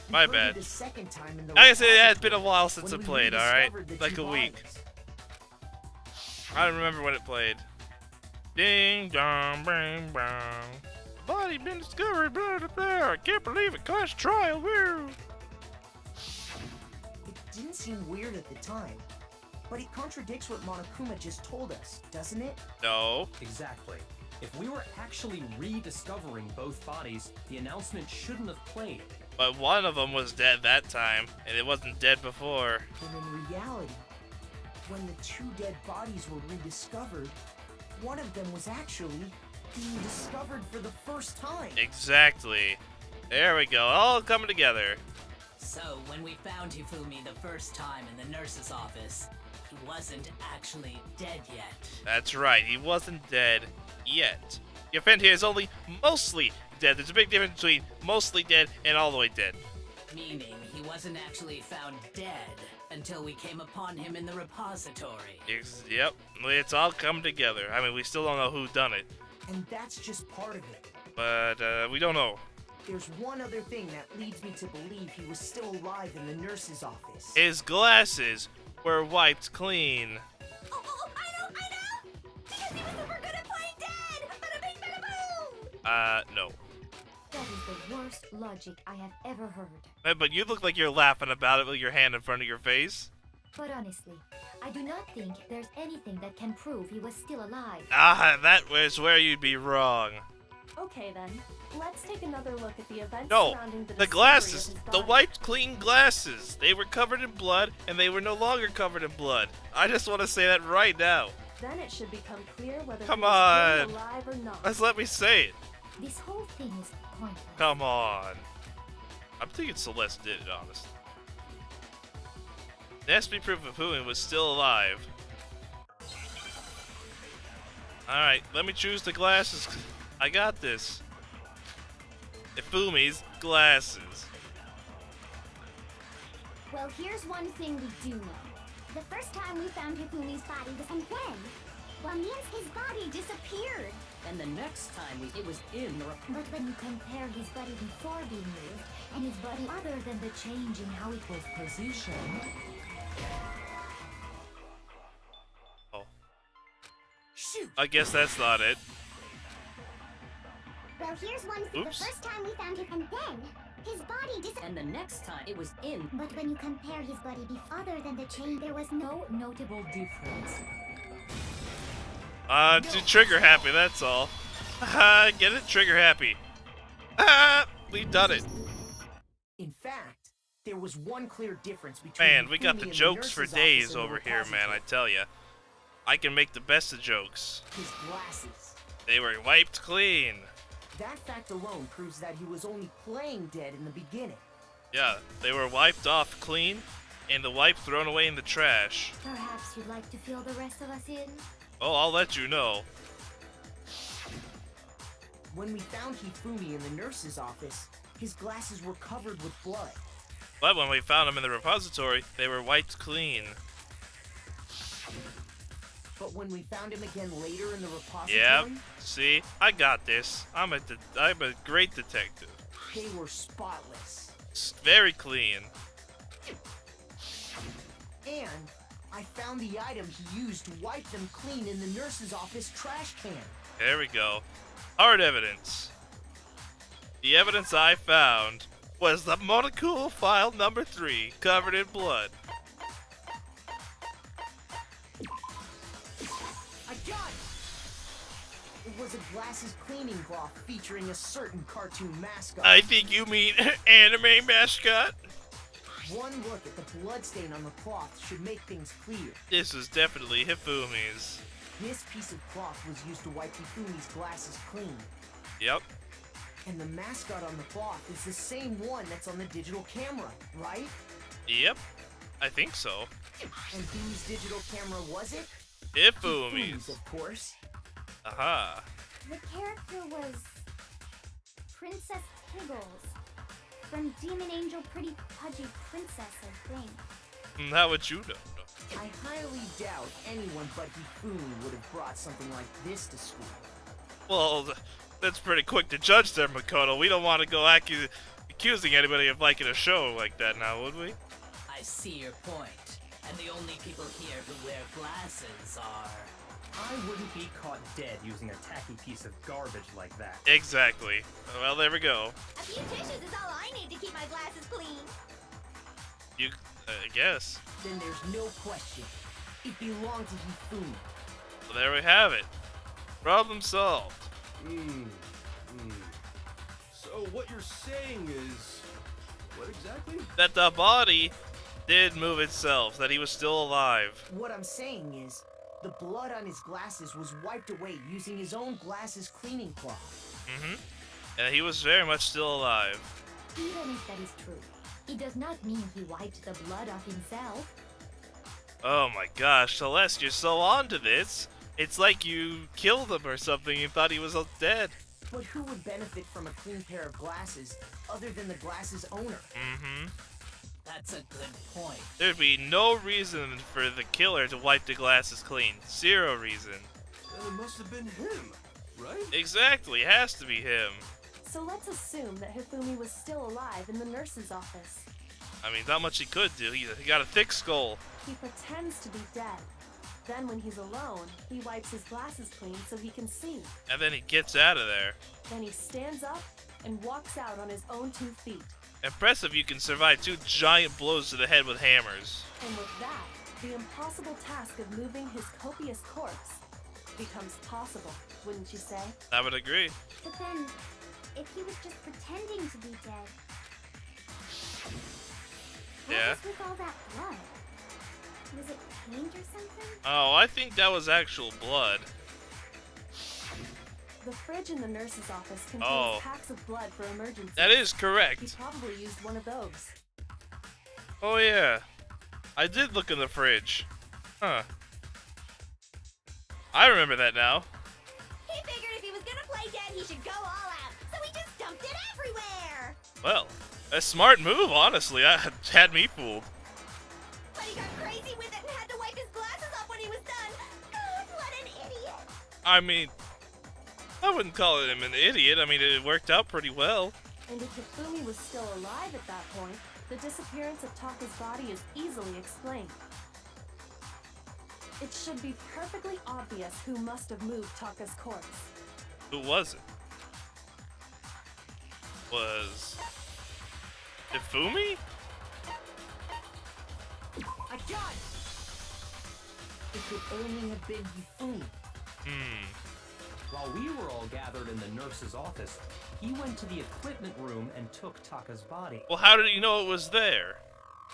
We My heard bad. it a second time in the Like I said, it has been a repository while since when it we played, alright? rediscovered the Like two a week. bodies. I don't remember when it played. Ding dong, bang bang. Body been discovered, blah blah blah. I can't believe it. Class trial, woo! It didn't seem weird at the time, but it contradicts what Monokuma just told us, doesn't it? No. Exactly. If we were actually rediscovering both bodies, the announcement shouldn't have played. But one of them was dead that time, and it wasn't dead before. And in reality, when the two dead bodies were rediscovered, one of them was actually being discovered for the first time. Exactly. There we go. All coming together. So, when we found Hifumi the first time in the nurse's office, he wasn't actually dead yet. That's right. He wasn't dead yet. The offender here is only mostly dead. There's a big difference between mostly dead and all the way dead. Meaning, he wasn't actually found dead until we came upon him in the repository. Yep. It's all come together. I mean, we still don't know who done it, And that's just part of it. but we don't know. There's one other thing that leads me to believe he was still alive in the nurse's office. His glasses were wiped clean. Oh, I know! Because he was super good at playing dead! Bada bing, bada boom! No. That is the worst logic I have ever heard. But you look like you're laughing about it with your hand in front of your face. But honestly, I do not think there's anything that can prove he was still alive. That was where you'd be wrong. Okay then, let's take another look at the events No, surrounding the the discovery glasses, of his the body. wiped clean glasses. They were covered in blood, and they were no longer covered in blood. I just want to say that right now. Then it should become clear whether Come he was on. really alive or not. Let's let me say it. This whole thing is pointless. Come on. I'm thinking Celeste did it, honestly. It has to be proof of Hifumi was still alive. Alright, let me choose the glasses. I got this. Hifumi's glasses. Well, here's one thing we do know. The first time we found Hifumi's body was and when? Well, means his body disappeared. And the next time it was in the But when you compare his body before being moved and his body other than the change in how it was positioned, Oh. Shoot! I guess that's not it. Well, here's one thing. Oops. The first time we found him and then his body disappeared. and the next time it was in But when you compare his body other than the change, there was no notable difference. To trigger happy, that's all. Get it? Trigger happy. We've done it. In fact, there was one clear difference between Man, we got Hifumi the in jokes for nurse's days office and the over here, man, I repository. tell ya. I can make the best of jokes. His glasses. They were wiped clean. That fact alone proves that he was only playing dead in the beginning. Yeah, they were wiped off clean, and the wipe thrown away in the trash. Perhaps you'd like to fill the rest of us in? Oh, I'll let you know. When we found Hifumi in the nurse's office, his glasses were covered with blood. But when we found them in the repository, they were wiped clean. But But when we found him again later in the repository, Yep. See, I got this. I'm a great detective. they were spotless. It's very clean. And I found the item he used to wipe them clean in the nurse's office trash can. There we go. Hard evidence. The evidence I found was the molecule file number 3, covered in blood. I got it! It was a glasses cleaning cloth featuring a certain cartoon mascot. I think you mean anime mascot? One look at the bloodstain on the cloth should make things clear. This is definitely Hifumi's. This piece of cloth was used to wipe Hifumi's glasses clean. Yep. And the mascot on the cloth is the same one that's on the digital camera, right? Yep. I think so. And whose digital camera was it? Hifumi's. Of course. Aha. The character was Princess Piggles from Demon Angel Pretty Pudgy Princess, I think. How would you know? I highly doubt anyone but Hifumi would have brought something like this to school. Well, that's pretty quick to judge there, Makoto. We don't want to go accusing anybody of liking a show like that now, would we? I see your point. And the only people here who wear glasses are... I wouldn't be caught dead using a tacky piece of garbage like that. Exactly. Well, there we go. A few tissues is all I need to keep my glasses clean. You, I guess. Then there's no question. It belonged to Hifumi. Well, there we have it. Problem solved. So what you're saying is... What exactly? That the body did move itself, that he was still alive. What I'm saying is, the blood on his glasses was wiped away using his own glasses cleaning cloth. Mm-hmm. And he was very much still alive. Even if that is true, it does not mean he wiped the blood off himself. Oh my gosh, Celeste, you're so onto this. It's like you killed him or something and thought he was dead. But who would benefit from a clean pair of glasses other than the glasses owner? Mm-hmm. That's a good point. There'd be no reason for the killer to wipe the glasses clean. Zero reason. Then it must have been him, right? Exactly, has to be him. So let's assume that Hifumi was still alive in the nurse's office. I mean, not much he could do. He got a thick skull. He pretends to be dead. Then when he's alone, he wipes his glasses clean so he can see. And then he gets out of there. Then he stands up and walks out on his own 2 feet. Impressive you can survive 2 giant blows to the head with hammers. And with that, the impossible task of moving his copious corpse becomes possible, wouldn't you say? I would agree. But then, if he was just pretending to be dead, what Yeah. was with all that blood? Was it paint or something? Oh, I think that was actual blood. The fridge in the nurse's office contains Oh. packs of blood for emergencies. That is He correct. probably used one of those. Oh yeah. I did look in the fridge. Huh. I remember that now. He figured if he was gonna play dead, he should go all out. So he just dumped it everywhere. Well, a smart move, honestly. That had me fooled. But he got crazy with it and had to wipe his glasses off when he was done. God, what an idiot. I mean, I wouldn't call him an idiot. I mean, it worked out pretty well. And if Hifumi was still alive at that point, the disappearance of Taka's body is easily explained. It should be perfectly obvious who must have moved Taka's corpse. Who was it? Was Hifumi? I got it! It could only have been Hifumi. While we were all gathered in the nurse's office, he went to the equipment room and took Taka's body. Well, how did he know it was there?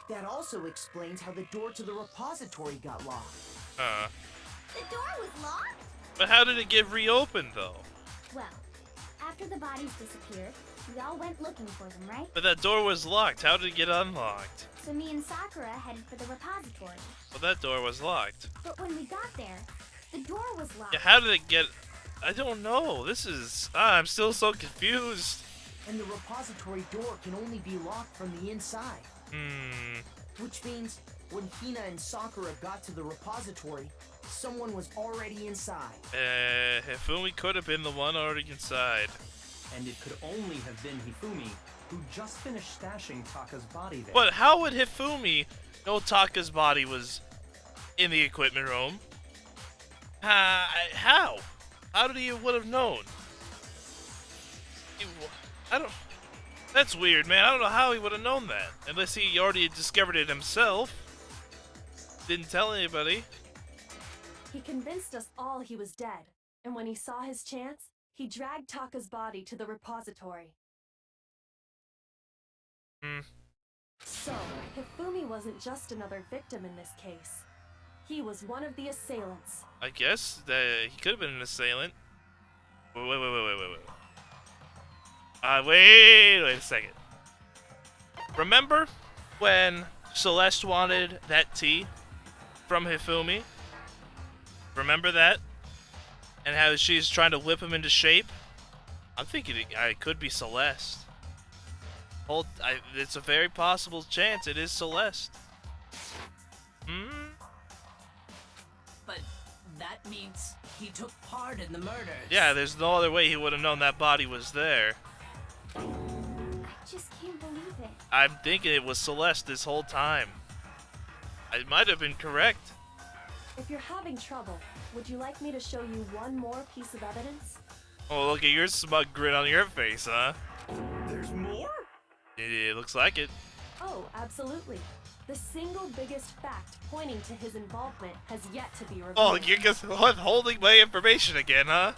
That also explains how the door to the repository got locked. Huh. The door was locked? But how did it get reopened, though? Well, after the bodies disappeared, we all went looking for them, right? But that door was locked. How did it get unlocked? So me and Sakura headed for the repository. Well, that door was locked. But when we got there, the door was locked. Yeah, how did it get... I don't know. This is... I'm still so confused. And the repository door can only be locked from the inside. Hmm. Which means When Hina and Sakura got to the repository, someone was already inside. Hifumi could have been the one already inside. And it could only have been Hifumi, who just finished stashing Taka's body there. But how would Hifumi know Taka's body was in the equipment room? How? How did he would have known? I don't... That's weird, man. I don't know how he would have known that. Unless he already discovered it himself. Didn't tell anybody. He convinced us all he was dead, and when he saw his chance, he dragged Taka's body to the repository. So, Hifumi wasn't just another victim in this case. He was one of the assailants. I guess that he could have been an assailant. Wait. Wait a second. Remember when Celeste wanted that tea from Hifumi? Remember that? And how she's trying to whip him into shape? I'm thinking it could be Celeste. It's a very possible chance it is Celeste. But that means he took part in the murders. Yeah, there's no other way he would have known that body was there. I just can't believe it. I'm thinking it was Celeste this whole time. I might have been correct. If you're having trouble, would you like me to show you one more piece of evidence? Oh, look at your smug grin on your face, huh? There's more? It looks like it. Oh, absolutely. The single biggest fact pointing to his involvement has yet to be revealed. Oh, you're just holding my information again, huh?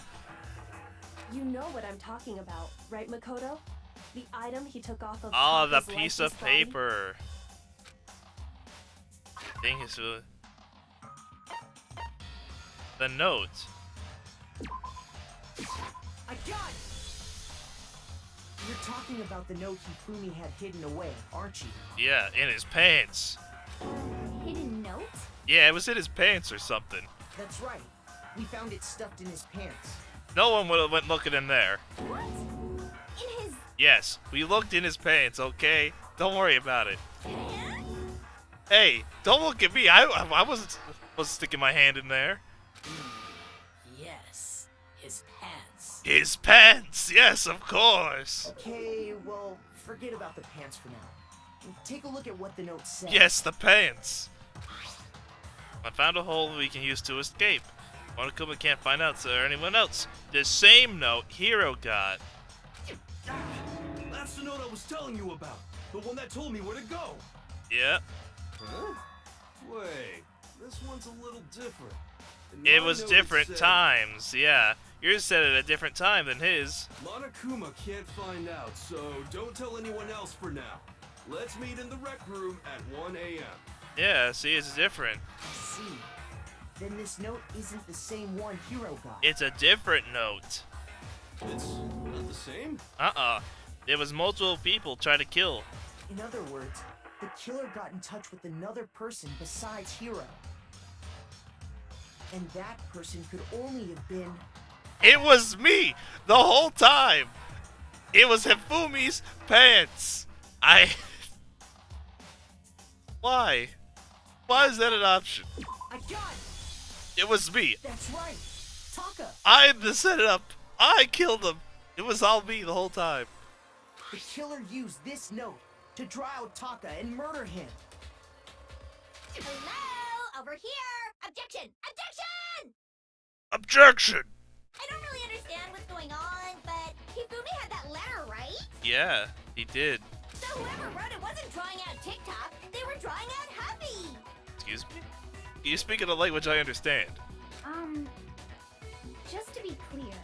You know what I'm talking about, right, Makoto? The item he took off of Oh, the Taka's piece lifeless of body? paper. Thing is, the note. I got it! You're talking about the note Hifumi had hidden away, aren't you? Yeah, in his pants. Hidden note? Yeah, it was in his pants or something. That's right. We found it stuffed in his pants. No one would have went looking in there. What? In his Yes, we looked in his pants, okay? Don't worry about it. pants? Hey, don't look at me. I wasn't sticking my hand in there. Yes, his pants. His pants, yes, of course. Okay, well, forget about the pants for now. Take a look at what the note says. Yes, the pants. I found a hole we can use to escape. Monokuma can't find out, so anyone else. The same note Hiro got. That's the note I was telling you about. The one that told me where to go. Yeah. Huh? Wait, this one's a little different. In It my was note different said, times, yeah. Yours said it at a different time than his. Monokuma can't find out, so don't tell anyone else for now. Let's meet in the rec room at 1 a.m. Yeah, see, it's different. I see. Then this note isn't the same one Hiro got. It's a different note. It's not the same? It was multiple people trying to kill. In other words, the killer got in touch with another person besides Hiro. And that person could only have been... It was me the whole time. It was Hifumi's pants. Why? Why is that an option? I got it! It was me. That's right! Taka! I set it up. I killed him. It was all me the whole time. The killer used this note to draw out Taka and murder him. Hello? Over here! Objection! Objection! Objection! I don't really understand what's going on, but Hifumi had that letter, right? Yeah, he did. So whoever wrote it wasn't drawing out TikTok, they were drawing out Huffy! Excuse me? You speak in a language I understand. Just to be clear.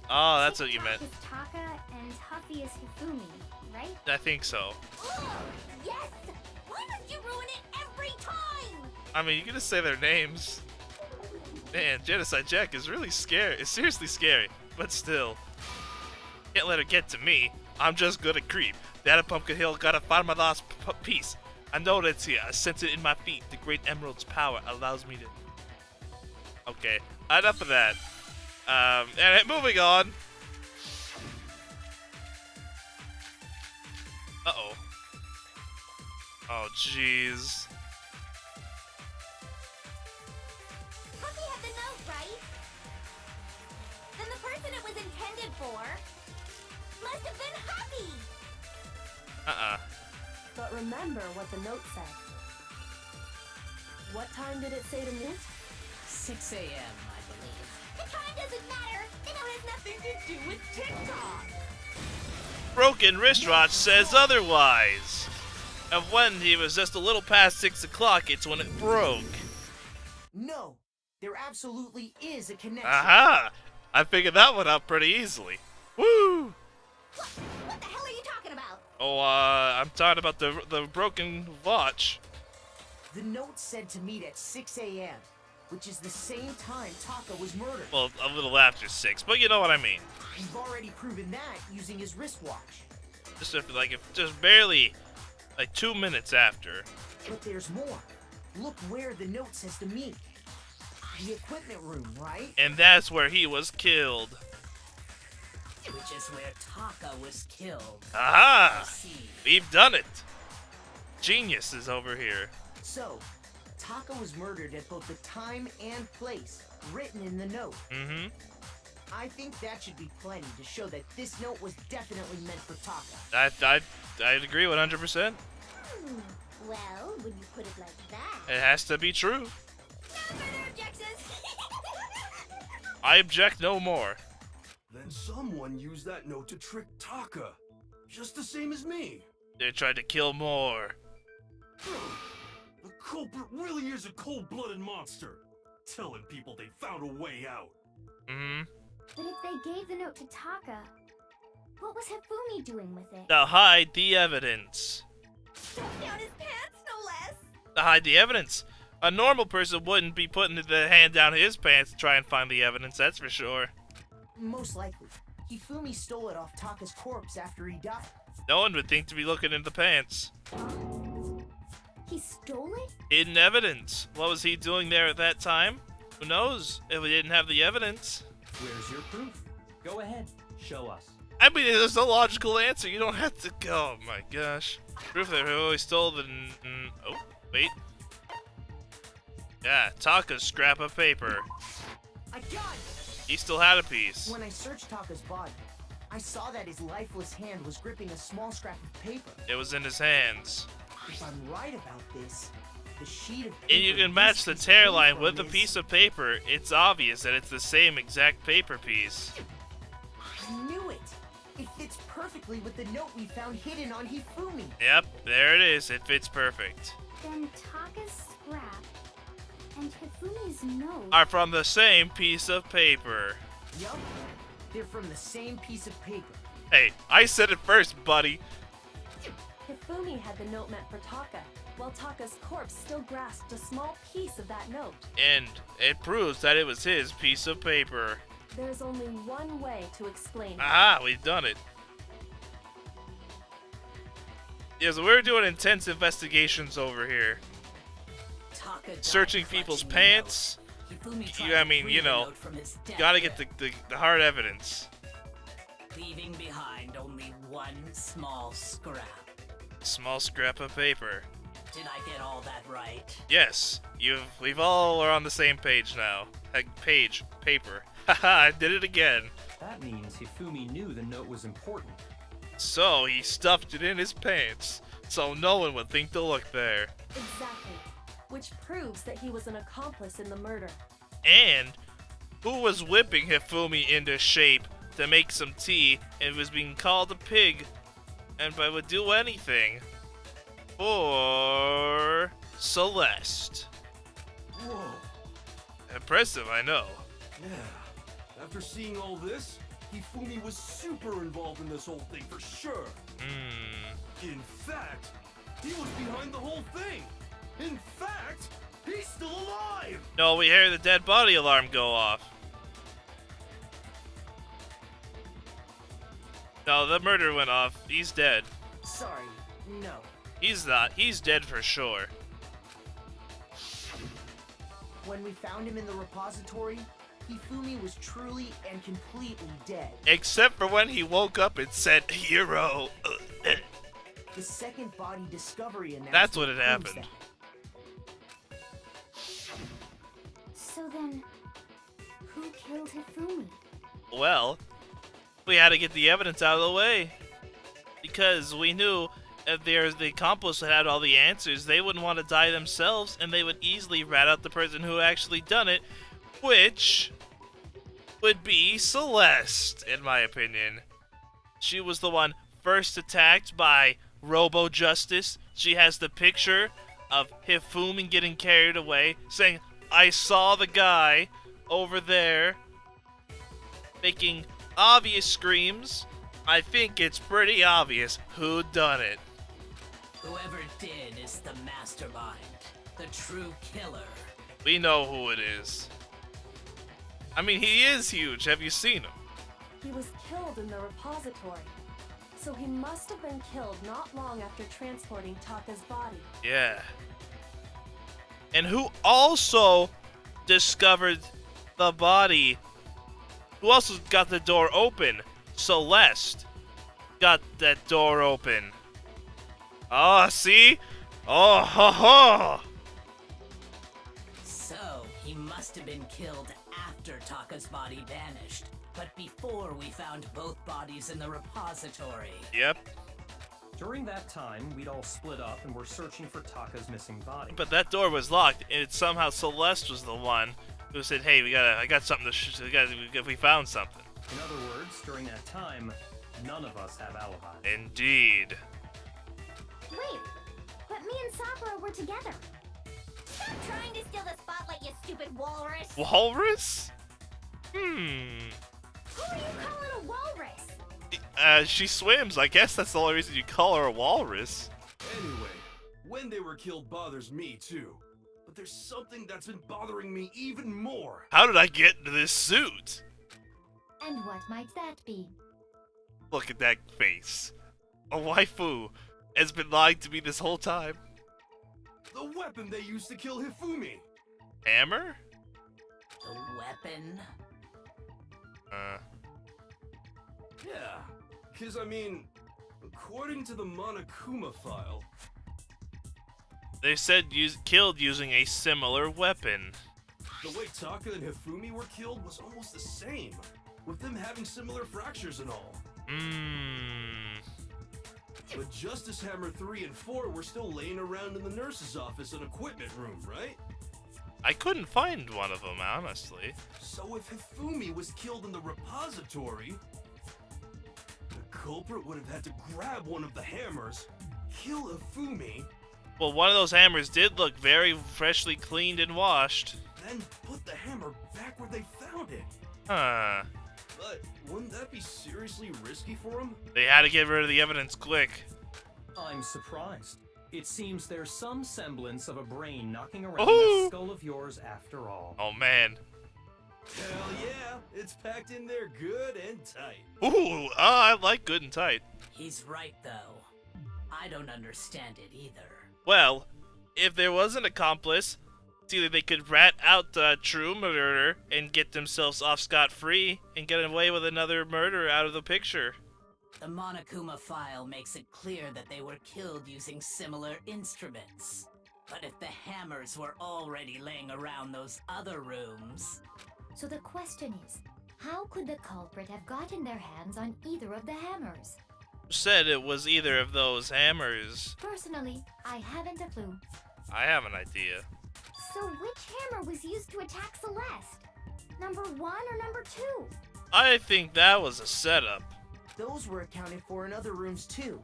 Oh, that's what you TikTok meant. is Taka and Huffy is Hifumi, right? I think so. Ugh, yes! Why must you ruin it every time? I mean, you can just say their names. Man, Genocide Jack is really scary. It's seriously scary, but still. Can't let her get to me. I'm just good at creep. That at Pumpkin Hill gotta find my lost piece. I know that's here. I sense it in my feet. The great emerald's power allows me to... Okay, enough of that. And moving on. Uh-oh. Oh, jeez. before. Must have been happy. But remember what the note said. What time did it say to meet? 6 a.m., I believe. The time doesn't matter. The note has nothing to do with TikTok. Broken Wristwatch says otherwise. And when he was just a little past 6 o'clock, it's when it broke. No, there absolutely is a connection. Aha! I figured that one out pretty easily. Woo! What the hell are you talking about? Oh, I'm talking about the broken watch. The note said to meet at 6 a.m., which is the same time Taka was murdered. Well, a little after 6, but you know what I mean. We've already proven that using his wristwatch. Just barely, like 2 minutes after. But there's more. Look where the note says to meet. The equipment room, right? And that's where he was killed. Which is where Taka was killed. Aha! I see. We've done it. Genius is over here. So, Taka was murdered at both the time and place written in the note. Mm-hmm. I think that should be plenty to show that this note was definitely meant for Taka. I'd agree 100%. Well, when you put it like that. It has to be true. No further objections. I object no more. Then someone used that note to trick Taka. Just the same as me. They tried to kill more. The culprit really is a cold-blooded monster. Telling people they found a way out. Mm-hmm. But if they gave the note to Taka, what was Hifumi doing with it? To hide the evidence. Stuff down his pants, no less. To hide the evidence. A normal person wouldn't be putting the hand down his pants to try and find the evidence, that's for sure. Most likely. Hifumi stole it off Taka's corpse after he died. No one would think to be looking in the pants. He stole it? Hidden evidence. What was he doing there at that time? Who knows if we didn't have the evidence? Where's your proof? Go ahead, show us. I mean, there's a logical answer. You don't have to go. Oh my gosh. Proof that he stole the... oh, wait. Yeah, Taka's scrap of paper. I got it! He still had a piece. When I searched Taka's body, I saw that his lifeless hand was gripping a small scrap of paper. It was in his hands. If I'm right about this, the sheet of paper... And you can match the tear line with the piece of paper. It's obvious that it's the same exact paper piece. I knew it! It fits perfectly with the note we found hidden on Hifumi. Yep, there it is. It fits perfect. Then Taka's scrap and Hifumi's note Are from the same piece of paper. Yup. They're from the same piece of paper. Hey, I said it first, buddy. Hifumi had the note meant for Taka, while Taka's corpse still grasped a small piece of that note. And it proves that it was his piece of paper. There's only one way to explain it. Aha, we've done it. Yeah, so we're doing intense investigations over here. Taka died Searching people's clutching the pants. note. Hifumi tried I to mean, free you the know, note from his death gotta get grip, the hard evidence. leaving behind only one small scrap. Small scrap of paper. Did I get all that right? Yes, we've all are on the same page now. Paper. Haha, I did it again. That means Hifumi knew the note was important. So he stuffed it in his pants, so no one would think to look there. Exactly. Which proves that he was an accomplice in the murder. And who was whipping Hifumi into shape to make some tea and was being called a pig, and would do anything for Celeste. Whoa. Impressive, I know. Yeah. After seeing all this, Hifumi was super involved in this whole thing for sure. In fact, he was behind the whole thing. In fact, he's still alive! No, we hear the dead body alarm go off. No, the murder went off. He's dead. Sorry, no. He's not. He's dead for sure. When we found him in the repository, Hifumi was truly and completely dead. Except for when he woke up and said, "Hero." The second body discovery announcement That's what it proves happened. that. So then, who killed Hifumi? Well, We had to get the evidence out of the way. Because we knew if the accomplice had all the answers, they wouldn't want to die themselves, and they would easily rat out the person who actually done it, which would be Celeste, in my opinion. She was the one first attacked by Robo Justice. She has the picture of Hifumi getting carried away, saying, "I saw the guy over there," making obvious screams. I think it's pretty obvious who done it. Whoever did is the mastermind, the true killer. We know who it is. I mean, he is huge. Have you seen him? He was killed in the repository. So he must have been killed not long after transporting Taka's body. Yeah. And who also discovered the body? Who also got the door open? Celeste got that door open. Oh, see? Oh, ha, ha. So, he must have been killed after Taka's body vanished, but before we found both bodies in the repository. Yep. During that time, we'd all split up and were searching for Taka's missing body. But that door was locked, and somehow Celeste was the one who said, "Hey, I got something to we found something." In other words, during that time, none of us have alibis. Indeed. Wait, but me and Sakura were together. Stop trying to steal the spotlight, you stupid walrus. Walrus? Who are you calling a walrus? She swims. I guess that's the only reason you call her a walrus. Anyway, when they were killed bothers me too. But there's something that's been bothering me even more. How did I get into this suit? And what might that be? Look at that face. A waifu has been lying to me this whole time. The weapon they used to kill Hifumi. Hammer? The weapon? Yeah, because I mean, according to the Monokuma file, They said killed using a similar weapon. the way Taka and Hifumi were killed was almost the same, with them having similar fractures and all. But Justice Hammer 3 and 4 were still laying around in the nurse's office and equipment room, right? I couldn't find one of them, honestly. So if Hifumi was killed in the repository, the culprit would have had to grab one of the hammers, kill Hifumi, Well, one of those hammers did look very freshly cleaned and washed. then put the hammer back where they found it. Huh. But wouldn't that be seriously risky for him? They had to get rid of the evidence quick. I'm surprised. It seems there's some semblance of a brain knocking around Ooh. that skull of yours after all. Oh, man. Hell yeah, it's packed in there good and tight. Ooh, I like good and tight. He's right, though. I don't understand it either. Well, if there was an accomplice, it's either they could rat out the true murderer and get themselves off scot-free and get away with another murder out of the picture. The Monokuma file makes it clear that they were killed using similar instruments. But if the hammers were already laying around those other rooms... So the question is, how could the culprit have gotten their hands on either of the hammers? Said it was either of those hammers. Personally, I haven't a clue. I have an idea. So which hammer was used to attack Celeste? Number 1 or number 2? I think that was a setup. Those were accounted for in other rooms too.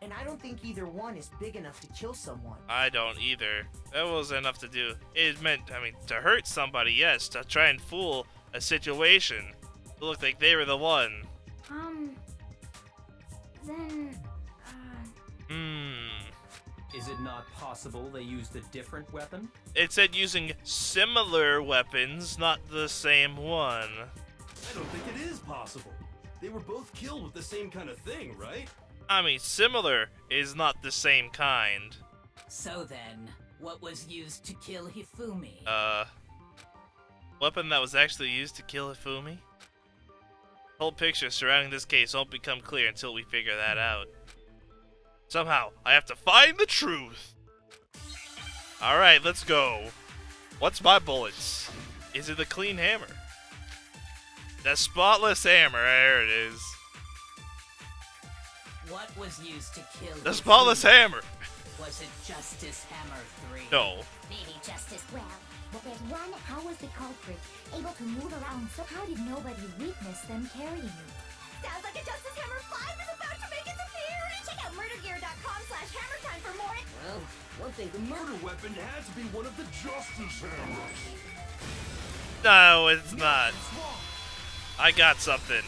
And I don't think either one is big enough to kill someone. I don't either. That was enough to do. It meant, to hurt somebody, yes. To try and fool a situation. It looked like they were the one. Then, Is it not possible they used a different weapon? It said using similar weapons, not the same one. I don't think it is possible. They were both killed with the same kind of thing, right? Similar is not the same kind. So then, what was used to kill Hifumi? Weapon that was actually used to kill Hifumi? Whole picture surrounding this case won't become clear until we figure that out. Somehow, I have to find the truth! Alright, let's go. What's my bullets? Is it a clean hammer? The spotless hammer, there it is. What was used to kill The Hifumi? spotless hammer! Was it Justice Hammer 3? No. Maybe Justice. Well, but there's one. How was the culprit able to move around? So how did nobody witness them carrying it? Sounds like a Justice Hammer 5 is about to make its appearance! Check out murdergear.com/hammertime for more. Well, one thing, the murder weapon had to be one of the Justice Hammers. No, it's not. I got something.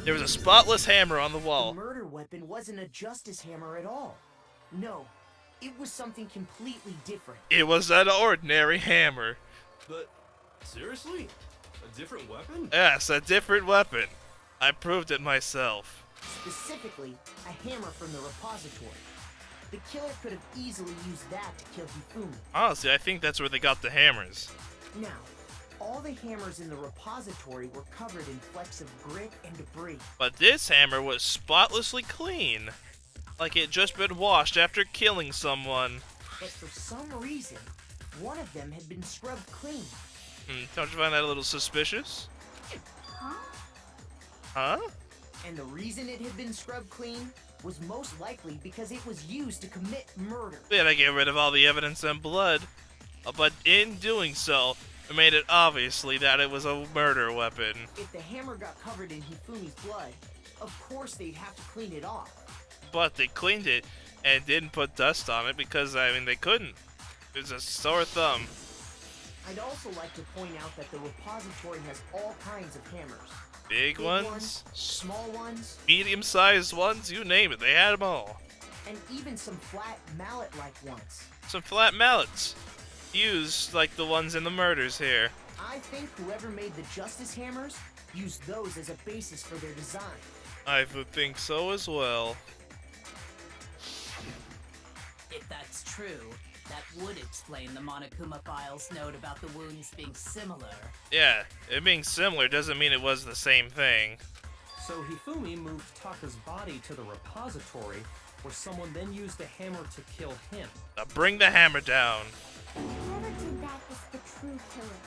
There was a spotless hammer on the The wall. murder weapon wasn't a justice hammer at all. No, it was something completely different. It was an ordinary hammer. But, seriously? A different weapon? Yes, a different weapon. I proved it myself. Specifically, a hammer from the repository. The killer could have easily used that to kill Hifumi. Honestly, I think that's where they got the hammers. Now, all the hammers in the repository were covered in flecks of grit and debris. But this hammer was spotlessly clean. Like it just been washed after killing someone. But for some reason, one of them had been scrubbed clean. Don't you find that a little suspicious? Huh? Huh? And the reason it had been scrubbed clean was most likely because it was used to commit murder. We had to get rid of all the evidence and blood. But in doing so, it made it obviously that it was a murder weapon. If the hammer got covered in Hifumi's blood, of course they'd have to clean it off. But they cleaned it and didn't put dust on it because, I mean, they couldn't. It was a sore thumb. I'd also like to point out that the repository has all kinds of hammers. Big ones, small ones, medium-sized ones, you name it, they had them all. and even some flat mallet-like ones. Some flat mallets. Used like the ones in the murders here. I think whoever made the Justice Hammers used those as a basis for their design. I would think so as well. If that's true, that would explain the Monokuma Files note about the wounds being similar. Yeah, it being similar doesn't mean it was the same thing. So Hifumi moved Taka's body to the repository, where someone then used the hammer to kill him. Now bring the hammer down. Whoever did that was the true killer.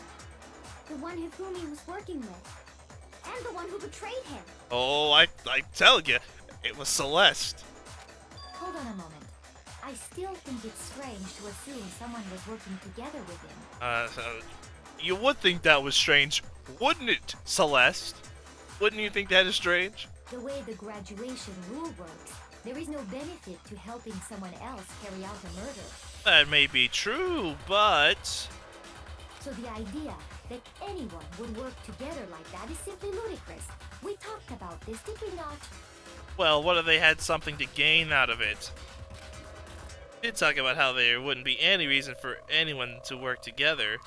The one Hifumi was working with. And the one who betrayed him. Oh, I tell you, it was Celeste. Hold on a moment. I still think it's strange to assume someone was working together with him. You would think that was strange, wouldn't it, Celeste? Wouldn't you think that is strange? The way the graduation rule works, there is no benefit to helping someone else carry out a murder. That may be true, but... So the idea that anyone would work together like that is simply ludicrous. We talked about this, did we not? Well, what if they had something to gain out of it? We did talk about how there wouldn't be any reason for anyone to work together.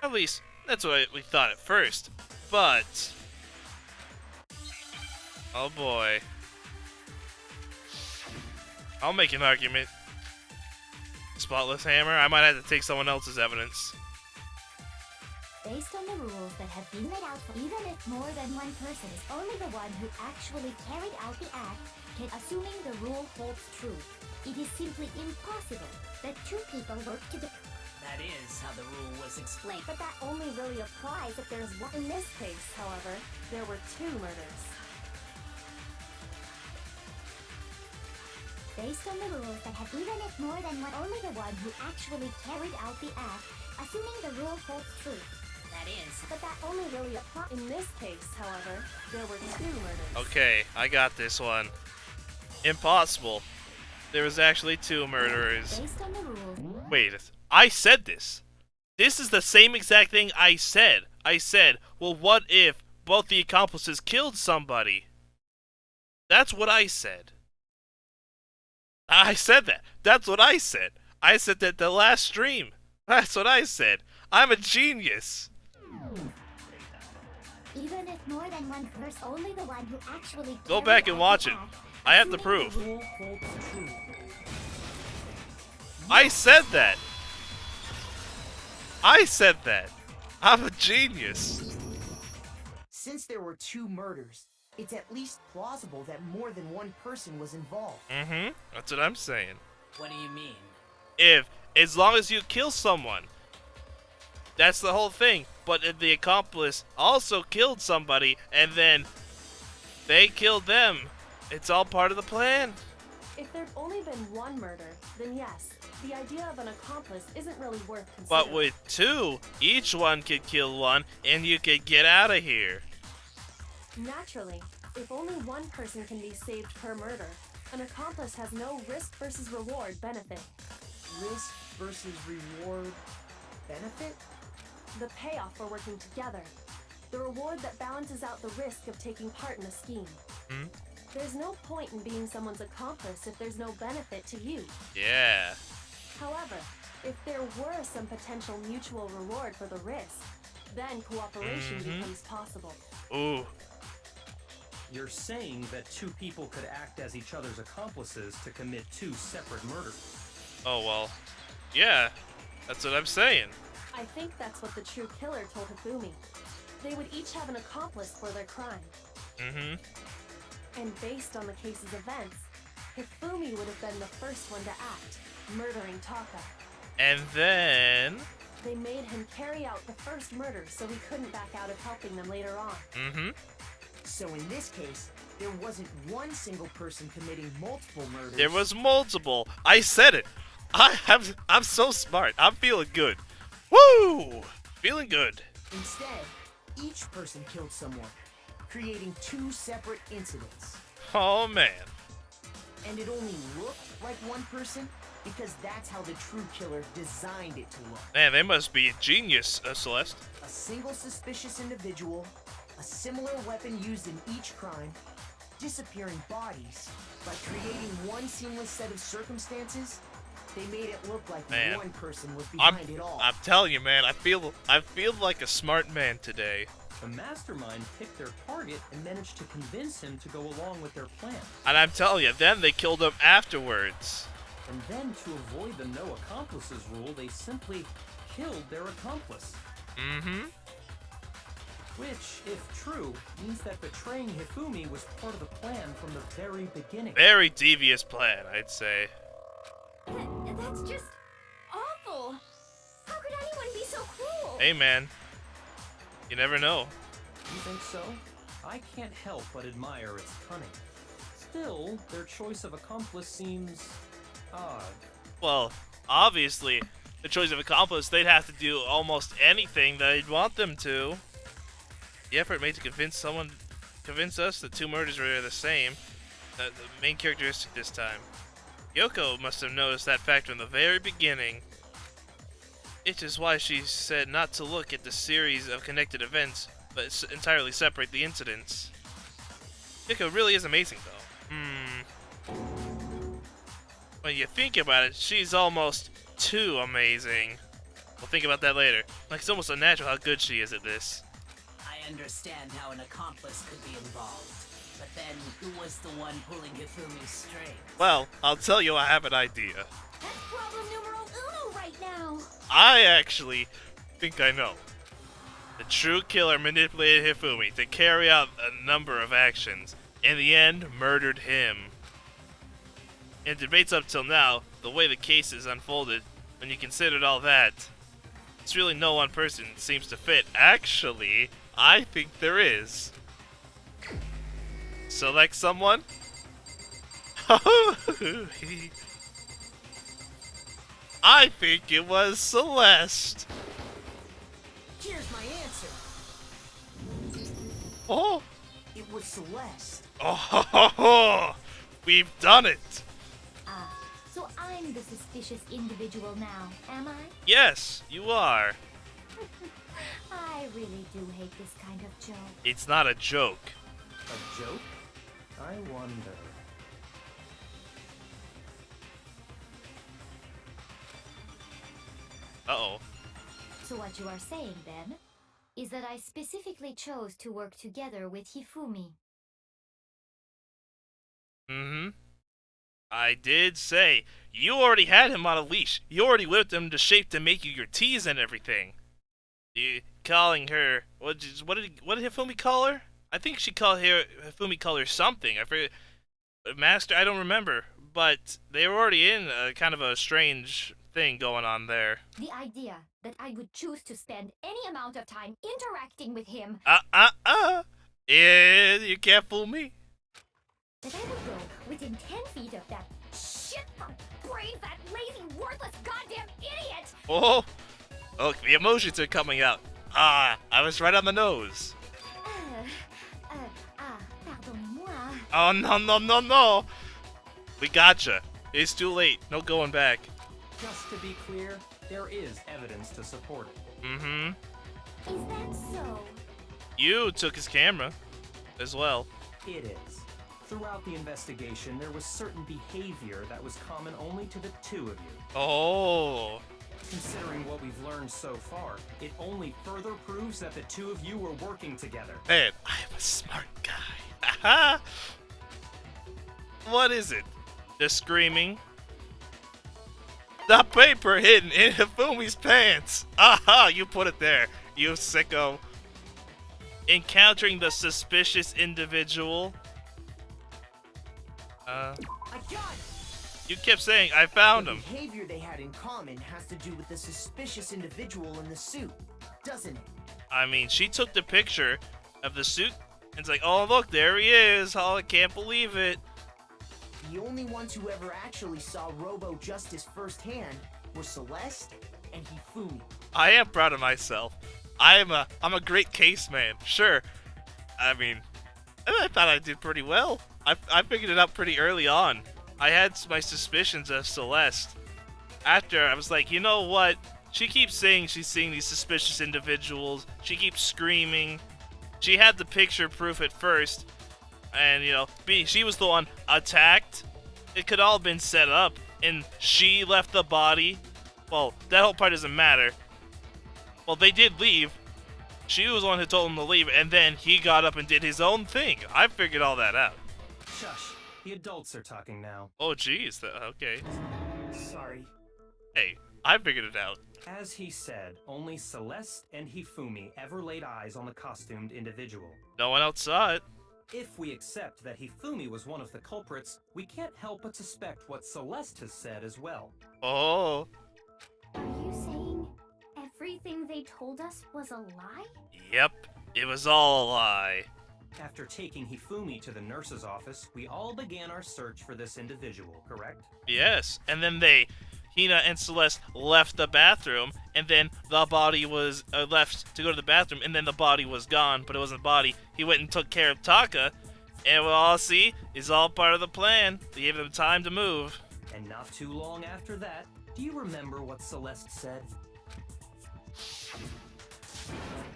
At least, that's what we thought at first. But... oh boy. I'll make an argument. Spotless hammer? I might have to take someone else's evidence. Based on the rules that have been laid out, even if more than one person is only the one who actually carried out the act, assuming the rule holds true, it is simply impossible that two people work together. That is how the rule was explained. But that only really applies if there's one. In this case, however, there were two murders. Based on the rules that have even if more than one, only the one who actually carried out the act, assuming the rule holds true. That is. But that only really applies. In this case, however, there were two murders. Okay, I got this one. Impossible. There was actually two murderers. Based on the rules. Wait, I said this. This is the same exact thing I said. I said, well, what if both the accomplices killed somebody? That's what I said. I said that. That's what I said. I said that the last stream. That's what I said. I'm a genius. Even if more than one person, only the one who actually Go carried back and out watch the it. act, I have the assuming proof. the rule holds true. I said that. I said that. I'm a genius. Since there were two murders, it's at least plausible that more than one person was involved. Mm-hmm. That's what I'm saying. What do you mean? As long as you kill someone, That's the whole thing. But the accomplice also killed somebody, and then they killed them. It's all part of the plan. If there'd only been one murder, then yes, the idea of an accomplice isn't really worth considering. But with two, each one could kill one, and you could get out of here. Naturally, if only one person can be saved per murder, an accomplice has no risk versus reward benefit. Risk versus reward benefit? The payoff for working together. The reward that balances out the risk of taking part in a scheme. Hmm? There's no point in being someone's accomplice if there's no benefit to you. Yeah. However, if there were some potential mutual reward for the risk, then cooperation becomes possible. Ooh. You're saying that two people could act as each other's accomplices to commit two separate murders. Oh, well. Yeah. That's what I'm saying. I think that's what the true killer told Hifumi. They would each have an accomplice for their crime. Mm-hmm. And based on the case's events, Hifumi would have been the first one to act, murdering Taka. And then... They made him carry out the first murder so he couldn't back out of helping them later on. Mm-hmm. So in this case, there wasn't one single person committing multiple murders. There was multiple. I said it. I'm so smart. I'm feeling good. Woo! Feeling good. Instead, each person killed someone, creating two separate incidents. Oh, man. And it only looked like one person because that's how the true killer designed it to look. Man, they must be a genius, Celeste. A single suspicious individual, a similar weapon used in each crime, disappearing bodies. By creating one seamless set of circumstances, they made it look like Man. one person was behind it all. I'm telling you, man, I feel like a smart man today. The mastermind picked their target and managed to convince him to go along with their plan. And I'm telling you, then they killed him afterwards. And then to avoid the no accomplices rule, they simply killed their accomplice. Mm-hmm. Which, if true, means that betraying Hifumi was part of the plan from the very beginning. Very devious plan, I'd say. That's just awful. How could anyone be so cruel? Hey, man. You never know. You think so? I can't help but admire its cunning. Still, their choice of accomplice seems odd. Well, obviously, the choice of accomplice, they'd have to do almost anything that I'd want them to. The effort made to convince us that two murders were the same, the main characteristic this time. Yoko must have noticed that fact from the very beginning. It is why she said not to look at the series of connected events, but entirely separate the incidents. Yoko really is amazing, though. When you think about it, she's almost too amazing. We'll think about that later. Like, it's almost unnatural how good she is at this. I understand how an accomplice could be involved, but then who was the one pulling Hifumi's strings? Well, I'll tell you, I have an idea. That's problem numero uno right now. I actually think I know. The true killer manipulated Hifumi to carry out a number of actions. In the end, murdered him. In debates up till now, the way the case is unfolded, when you considered all that, it's really no one person seems to fit. Actually, I think there is. Select someone? I think it was Celeste. Here's my answer. Oh, It was Celeste. oh, we've done it. Ah, so I'm the suspicious individual now, am I? Yes, you are. I really do hate this kind of joke. It's not a joke. A joke? I wonder. Uh-oh. So what you are saying, then, is that I specifically chose to work together with Hifumi. Mm-hmm. I did say, you already had him on a leash. You already whipped him to shape to make you your tease and everything. You calling her, what did Hifumi call her? I think Hifumi called her something. I forget. Master, I don't remember. But they were already in a kind of a strange thing going on there. The idea that I would choose to spend any amount of time interacting with him, Yeah, you can't fool me. that I would go within 10 feet of that shit brain fat, lazy, worthless, goddamn idiot! Oh, the emotions are coming out. I was right on the nose. Pardonnez-moi. Oh, no. We gotcha. It's too late. No going back. Just to be clear, there is evidence to support it. Mm-hmm. Is that so? You took his camera as well. It is. Throughout the investigation, there was certain behavior that was common only to the two of you. Oh. Considering what we've learned so far, it only further proves that the two of you were working together. Man, I'm a smart guy. Aha! What is it? The screaming? The paper hidden in Hifumi's pants! Aha! You put it there, you sicko. Encountering the suspicious individual. I got it! You kept saying, I found The him. behavior they had in common has to do with the suspicious individual in the suit, doesn't it? I mean, she took the picture of the suit and it's like, oh, look, there he is. Oh, I can't believe it. The only ones who ever actually saw Robo Justice firsthand were Celeste and Hifumi. I am proud of myself. I'm a great case man. Sure. I mean, I thought I did pretty well. I figured it out pretty early on. I had my suspicions of Celeste. After, I was like, you know what? She keeps saying she's seeing these suspicious individuals. She keeps screaming. She had the picture proof at first. And, you know, she was the one attacked. It could all have been set up. And she left the body. Well, that whole part doesn't matter. Well, they did leave. She was the one who told him to leave. And then he got up and did his own thing. I figured all that out. Shush. The adults are talking now. Oh, jeez. Okay. Sorry. Hey, I figured it out. As he said, only Celeste and Hifumi ever laid eyes on the costumed individual. No one else saw it. If we accept that Hifumi was one of the culprits, we can't help but suspect what Celeste has said as well. Oh. Are you saying everything they told us was a lie? Yep. It was all a lie. After taking Hifumi to the nurse's office, we all began our search for this individual, correct? Yes. And then Hina and Celeste left the bathroom, and then the body was left to go to the bathroom, and then the body was gone, but it wasn't the body. He went and took care of Taka, and we'll all see, it's all part of the plan. They gave them time to move. And not too long after that, do you remember what Celeste said?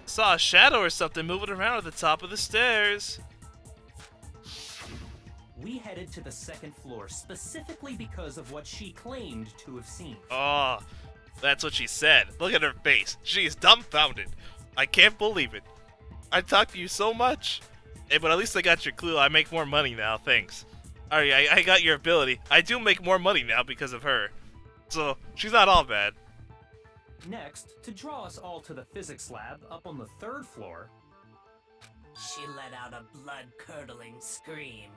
Saw a shadow or something moving around at the top of the stairs. We headed to the second floor specifically because of what she claimed to have seen. Oh, that's what she said. Look at her face. She is dumbfounded. I can't believe it. I talked to you so much. Hey, but at least I got your clue. I make more money now, thanks. Alright, I got your ability. I do make more money now because of her. So, she's not all bad. Next, to draw us all to the physics lab up on the third floor, She let out a blood-curdling scream.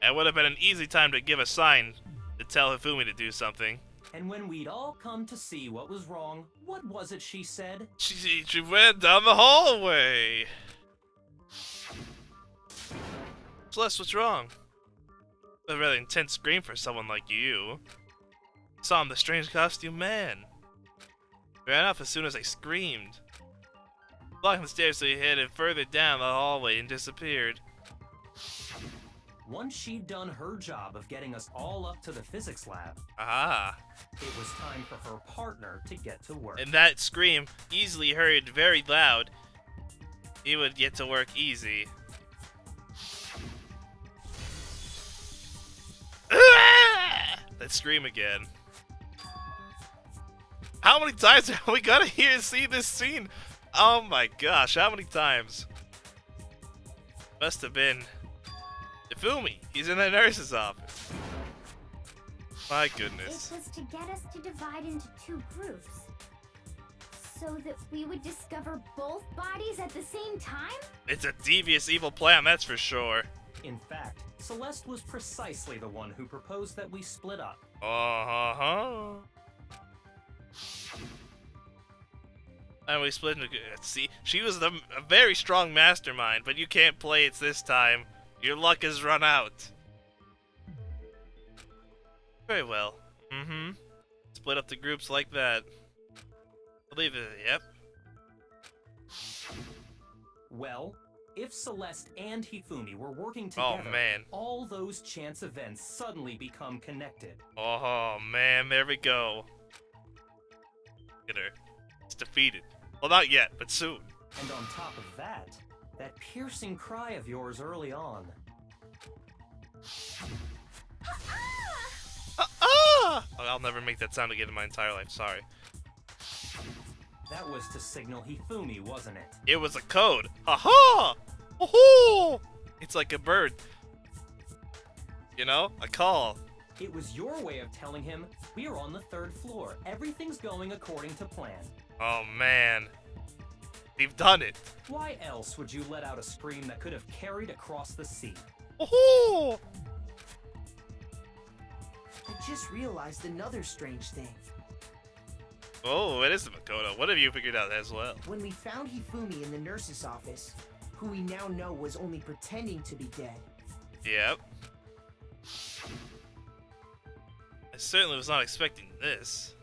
It would have been an easy time to give a sign to tell Hifumi to do something. and when we'd all come to see what was wrong, what was it she said? She went down the hallway. Celeste, what's wrong? A rather intense scream for someone like you. Saw him, the strange costume man. Ran off as soon as I screamed. Blocking the stairs, so he headed further down the hallway and disappeared. Once she'd done her job of getting us all up to the physics lab, Ah. it was time for her partner to get to work. And that scream, easily heard very loud, he would get to work easy. That scream again. How many times have we gotta see this scene? Oh my gosh, how many times? Must have been Hifumi. He's in the nurse's office. My goodness. It was to get us to divide into two groups. So that we would discover both bodies at the same time? It's a devious evil plan, that's for sure. In fact, Celeste was precisely the one who proposed that we split up. Uh-huh. And we split into... See, she was a very strong mastermind, but you can't play it this time. Your luck has run out. Very well. Mm-hmm. Split up the groups like that. I believe it, yep. Well, if Celeste and Hifumi were working together, Oh, man. all those chance events suddenly become connected. Oh, man, there we go. Get her. It's defeated. Well, not yet, but soon. And on top of that, that piercing cry of yours early on. Oh, I'll never make that sound again in my entire life, sorry. That was to signal Hifumi, wasn't it? It was a code. Ha-ha! Ho-ho! It's like a bird. You know? A call. It was your way of telling him, we are on the 3rd floor. Everything's going according to plan. Oh, man. We've done it. Why else would you let out a scream that could have carried across the sea? Ho-ho! I just realized another strange thing. Oh, it is the Makoto. What have you figured out as well? When we found Hifumi in the nurse's office, who we now know was only pretending to be dead, Yep. I certainly was not expecting this.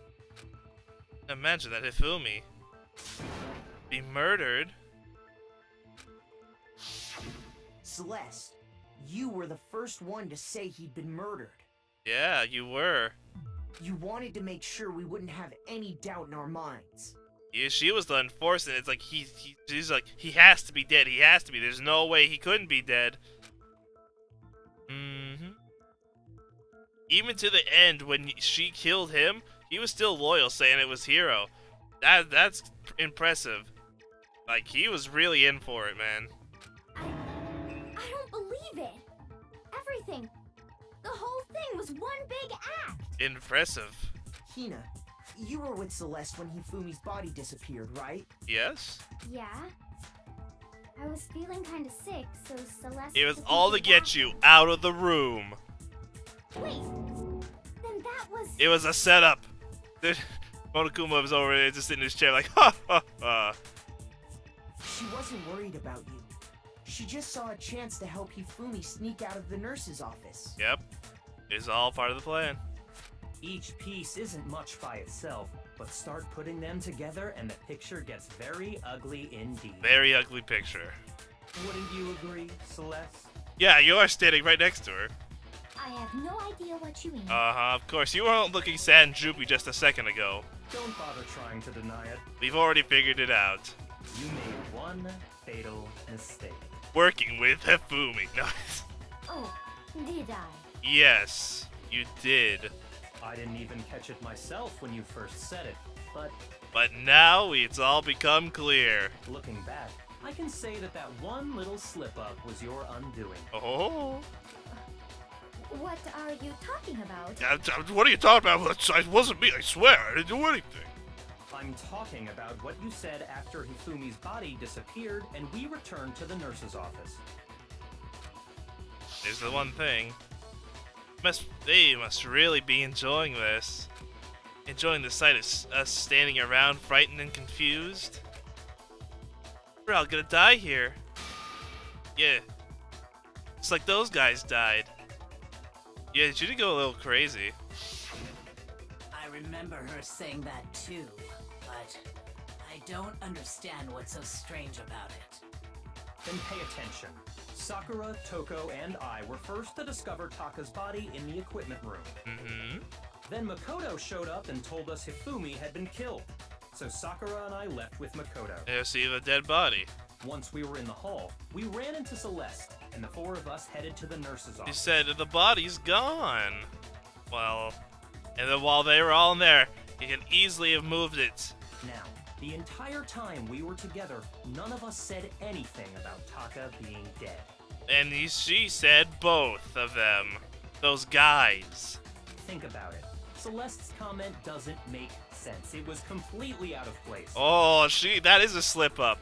Imagine that Hifumi be murdered. Celeste, you were the first one to say he'd been murdered. Yeah, you were. You wanted to make sure we wouldn't have any doubt in our minds. Yeah, she was the enforcer. It's like she's like, he has to be dead. He has to be. There's no way he couldn't be dead. Mm-hmm. Even to the end, when she killed him, he was still loyal, saying it was Hero. That's impressive. Like, he was really in for it, man. I don't believe it. Everything. The whole thing was one big act. Impressive. Hina, you were with Celeste when Hifumi's body disappeared, right? Yes? Yeah. I was feeling kind of sick, so Celeste... It was took all me to the get you bathroom. out of the room. Wait. Then that was... It was a setup. Monokuma was over there just sitting in his chair like, ha ha ha. She wasn't worried about you. She just saw a chance to help Hifumi sneak out of the nurse's office. Yep. It's all part of the plan. Each piece isn't much by itself, but start putting them together and the picture gets very ugly indeed. Very ugly picture. Wouldn't you agree, Celeste? Yeah, you are standing right next to her. I have no idea what you mean. Uh-huh, of course. You weren't looking sad and droopy just a second ago. Don't bother trying to deny it. We've already figured it out. You made one fatal mistake. Working with Hifumi. No. Oh, did I? Yes, you did. I didn't even catch it myself when you first said it, But now it's all become clear. looking back, I can say that that one little slip-up was your undoing. Oh. What are you talking about? What are you talking about? It wasn't me, I swear. I didn't do anything. I'm talking about what you said after Hifumi's body disappeared and we returned to the nurse's office. There's the one thing. They must really be enjoying this. Enjoying the sight of us standing around frightened and confused. We're all gonna die here. Yeah. It's like those guys died. Yeah, she did go a little crazy. I remember her saying that too, but I don't understand what's so strange about it. Then pay attention. Sakura, Toko, and I were first to discover Taka's body in the equipment room. Mm-hmm. Then Makoto showed up and told us Hifumi had been killed. So Sakura and I left with Makoto. Yeah, see the dead body. Once we were in the hall, we ran into Celeste, and the four of us headed to the nurse's She office. said the body's gone. Well, and then while they were all in there, he could easily have moved it. Now, the entire time we were together, none of us said anything about Taka being dead. And she said both of them. Those guys. Think about it. Celeste's comment doesn't make sense. It was completely out of place. Oh, that is a slip up.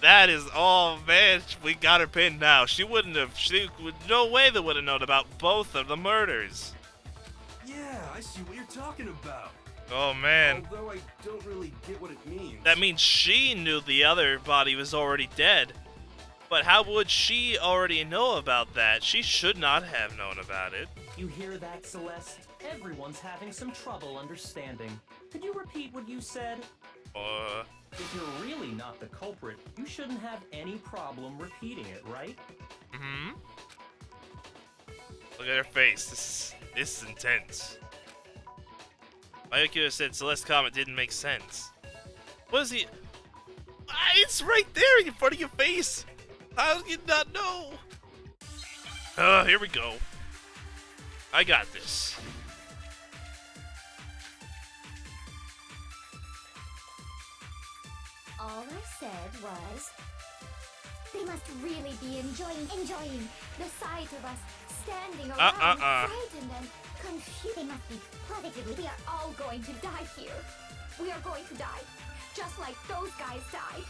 That is, oh man, we got her pinned now. No way they would have known about both of the murders. Yeah, I see what you're talking about. Oh man. Although I don't really get what it means. That means she knew the other body was already dead. But how would she already know about that? She should not have known about it. You hear that, Celeste? Everyone's having some trouble understanding. Could you repeat what you said? If you're really not the culprit, you shouldn't have any problem repeating it, right? Mm-hmm. Look at her face. This is intense. Mayuki said Celeste's comment didn't make sense. What is he? Ah, it's right there in front of your face. How did you not know? Here we go. I got this. All I said was, they must really be enjoying the sight of us standing around frightened and confused. They must be positively. We are all going to die here. We are going to die, just like those guys died.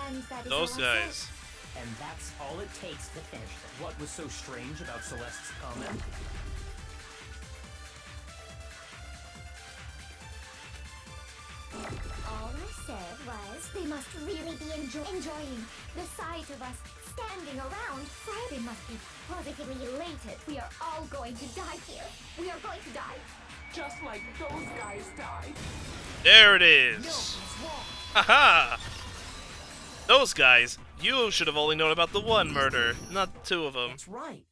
And that is Those all I guys. said. And that's all it takes to finish them. What was so strange about Celeste's comment? All I said was, they must really be enjoying the sight of us standing around. They must be positively elated. We are all going to die here. We are going to die. Just like those guys died. There it No, is. it's wrong. Haha! Those guys. You should have only known about the one murder, not the two of them. That's right.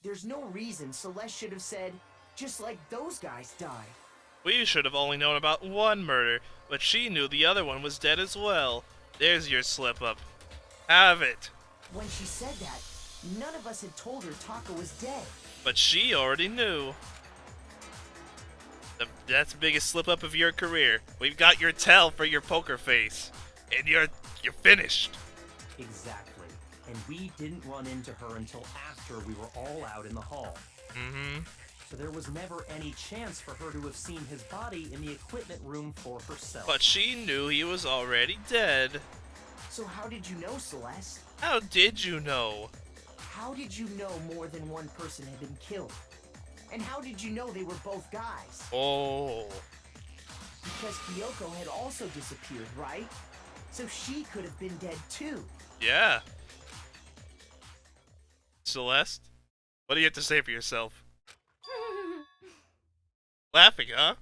There's no reason Celeste should have said, just like those guys died. We should have only known about one murder, but she knew the other one was dead as well. There's your slip-up. Have it. When she said that, none of us had told her Taka was dead. But she already knew. That's the biggest slip-up of your career. We've got your tell for your poker face. And you're finished. Exactly. And we didn't run into her until after we were all out in the hall. Mm-hmm. So there was never any chance for her to have seen his body in the equipment room for herself. But she knew he was already dead. So how did you know, Celeste? How did you know? How did you know more than one person had been killed? And how did you know they were both guys? Oh. Because Kyoko had also disappeared, right? So she could have been dead too. Yeah. Celeste, what do you have to say for yourself? Laughing, huh?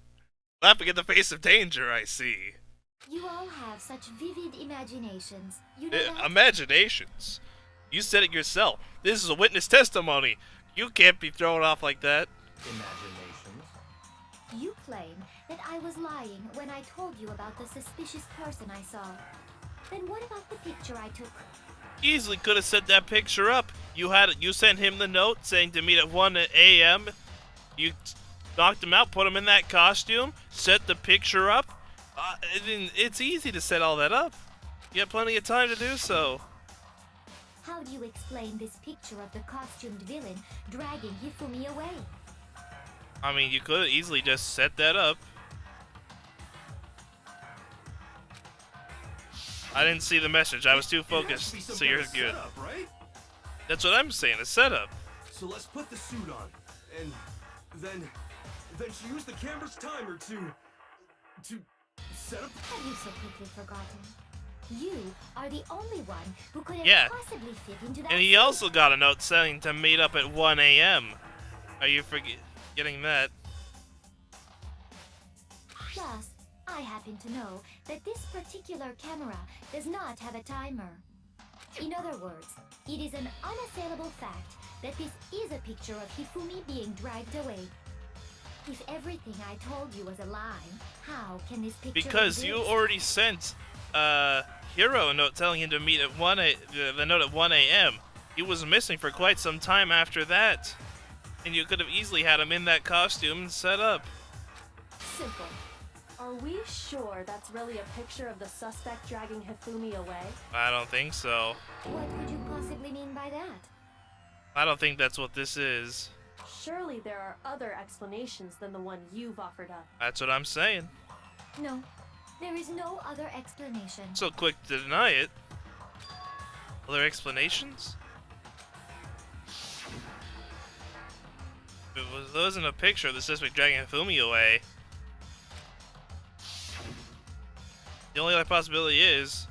Laughing in the face of danger, I see. You all have such vivid imaginations. You know that? Imaginations? You said it yourself. This is a witness testimony. You can't be thrown off like that. Imaginations. You claim that I was lying when I told you about the suspicious person I saw. Then what about the picture I took? Easily could have set that picture up. You sent him the note saying to meet at 1 a.m. You knocked him out, put him in that costume, set the picture up. It's easy to set all that up. You have plenty of time to do so. How do you explain this picture of the costumed villain dragging Hifumi away? I mean, you could have easily just set that up. I didn't see the message. I was too focused. It has to be some So you're kind of good. setup, right? That's what I'm saying. A setup. So let's put the suit on, and then she used the camera's timer to set up. Have you so quickly forgotten? You are the only one who could have Yeah. possibly fit into that And he suit. also got a note saying to meet up at 1 a.m. Are you forgetting that? Plus, I happen to know that this particular camera does not have a timer. In other words, it is an unassailable fact that this is a picture of Hifumi being dragged away. If everything I told you was a lie, how can this picture Because you exist? already sent Hiro a note telling him to meet at the note at 1 a.m. He was missing for quite some time after that. And you could have easily had him in that costume and set up. Simple. Are we sure that's really a picture of the suspect dragging Hifumi away? I don't think so. What could you possibly mean by that? I don't think that's what this is. Surely there are other explanations than the one you've offered up. That's what I'm saying. No, there is no other explanation. So quick to deny it. Other explanations? If it wasn't a picture of the suspect dragging Hifumi away, The only other possibility is...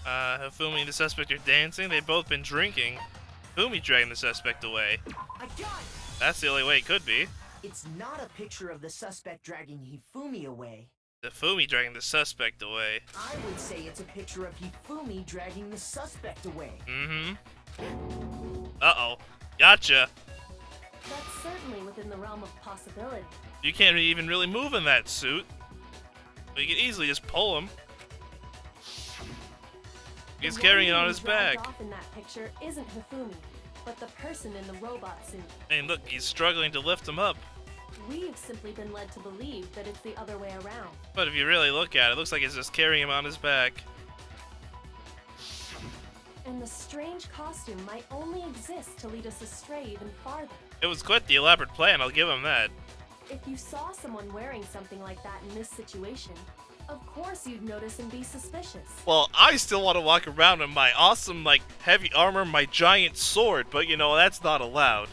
Hifumi and the suspect are dancing. They've both been drinking. Hifumi dragging the suspect away. I got it! That's the only way it could be. It's not a picture of the suspect dragging Hifumi away. Hifumi dragging the suspect away. I would say it's a picture of Hifumi dragging the suspect away. Mm-hmm. Uh-oh. Gotcha. That's certainly within the realm of possibility. You can't even really move in that suit. But you can easily just pull him. He's carrying it on his back. Off in that picture isn't Hifumi, but the person in the robot suit. And look, he's struggling to lift him up. We've simply been led to believe that it's the other way around. But if you really look at it, it looks like he's just carrying him on his back. And the strange costume might only exist to lead us astray even farther. It was quite the elaborate plan, I'll give him that. If you saw someone wearing something like that in this situation, of course you'd notice and be suspicious. Well, I still want to walk around in my awesome, like, heavy armor, my giant sword, but you know, that's not allowed.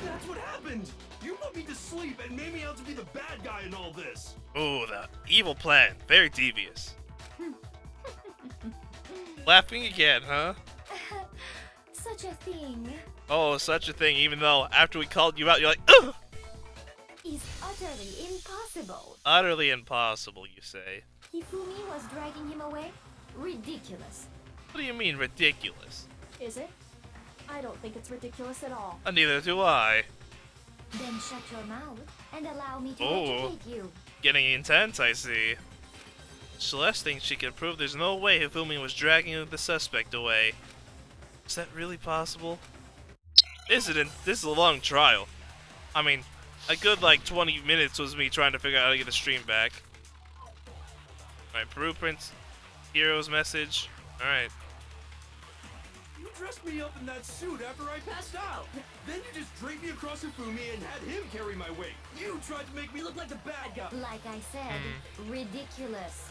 That's what happened! You put me to sleep and made me out to be the bad guy in all this! Ooh, the evil plan. Very devious. Laughing again, huh? Such a thing Oh, such a thing, even though after we called you out, you're like, ugh! is utterly impossible. Utterly impossible, you say. Hifumi was dragging him away? Ridiculous. What do you mean, ridiculous? Is it? I don't think it's ridiculous at all. Neither do I. Then shut your mouth and allow me to Oh. educate you. Getting intense, I see. Celeste thinks she can prove there's no way Hifumi was dragging the suspect away. Is that really possible? This is a long trial. I mean, a good like 20 minutes was me trying to figure out how to get the stream back. Alright, blueprints, hero's message. Alright. You dressed me up in that suit after I passed out! Then you just draped me across Hifumi and had him carry my weight! You tried to make me look like the bad guy! Like I said, ridiculous.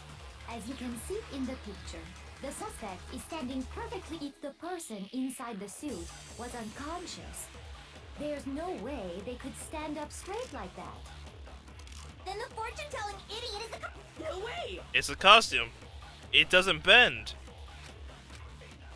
As you can see in the picture, the suspect is standing perfectly if the person inside the suit was unconscious. There's no way they could stand up straight like that. Then the fortune-telling idiot is a... No way! It's a costume. It doesn't bend.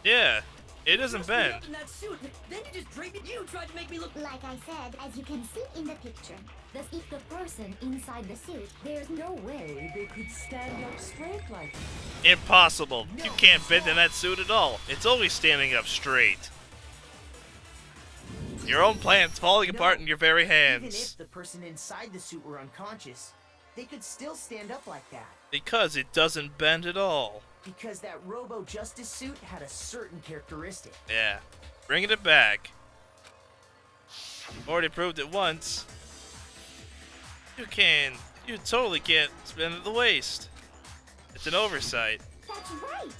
Yeah, it doesn't Dressed me bend. up in that suit, then you just draped me. You tried to make me look. Like I said, as you can see in the picture, thus if the person inside the suit, there's no way They could stand up straight like that. Impossible. You can't bend in that suit at all. It's always standing up straight. Your own plan's falling apart in your very Even hands. if the person inside the suit were unconscious, they could still stand up like that. Because it doesn't bend at all. Because that Robo Justice suit had a certain characteristic. Yeah. Bringing it back. Already proved it once. You totally can't spin at the waist. It's an oversight. That's right!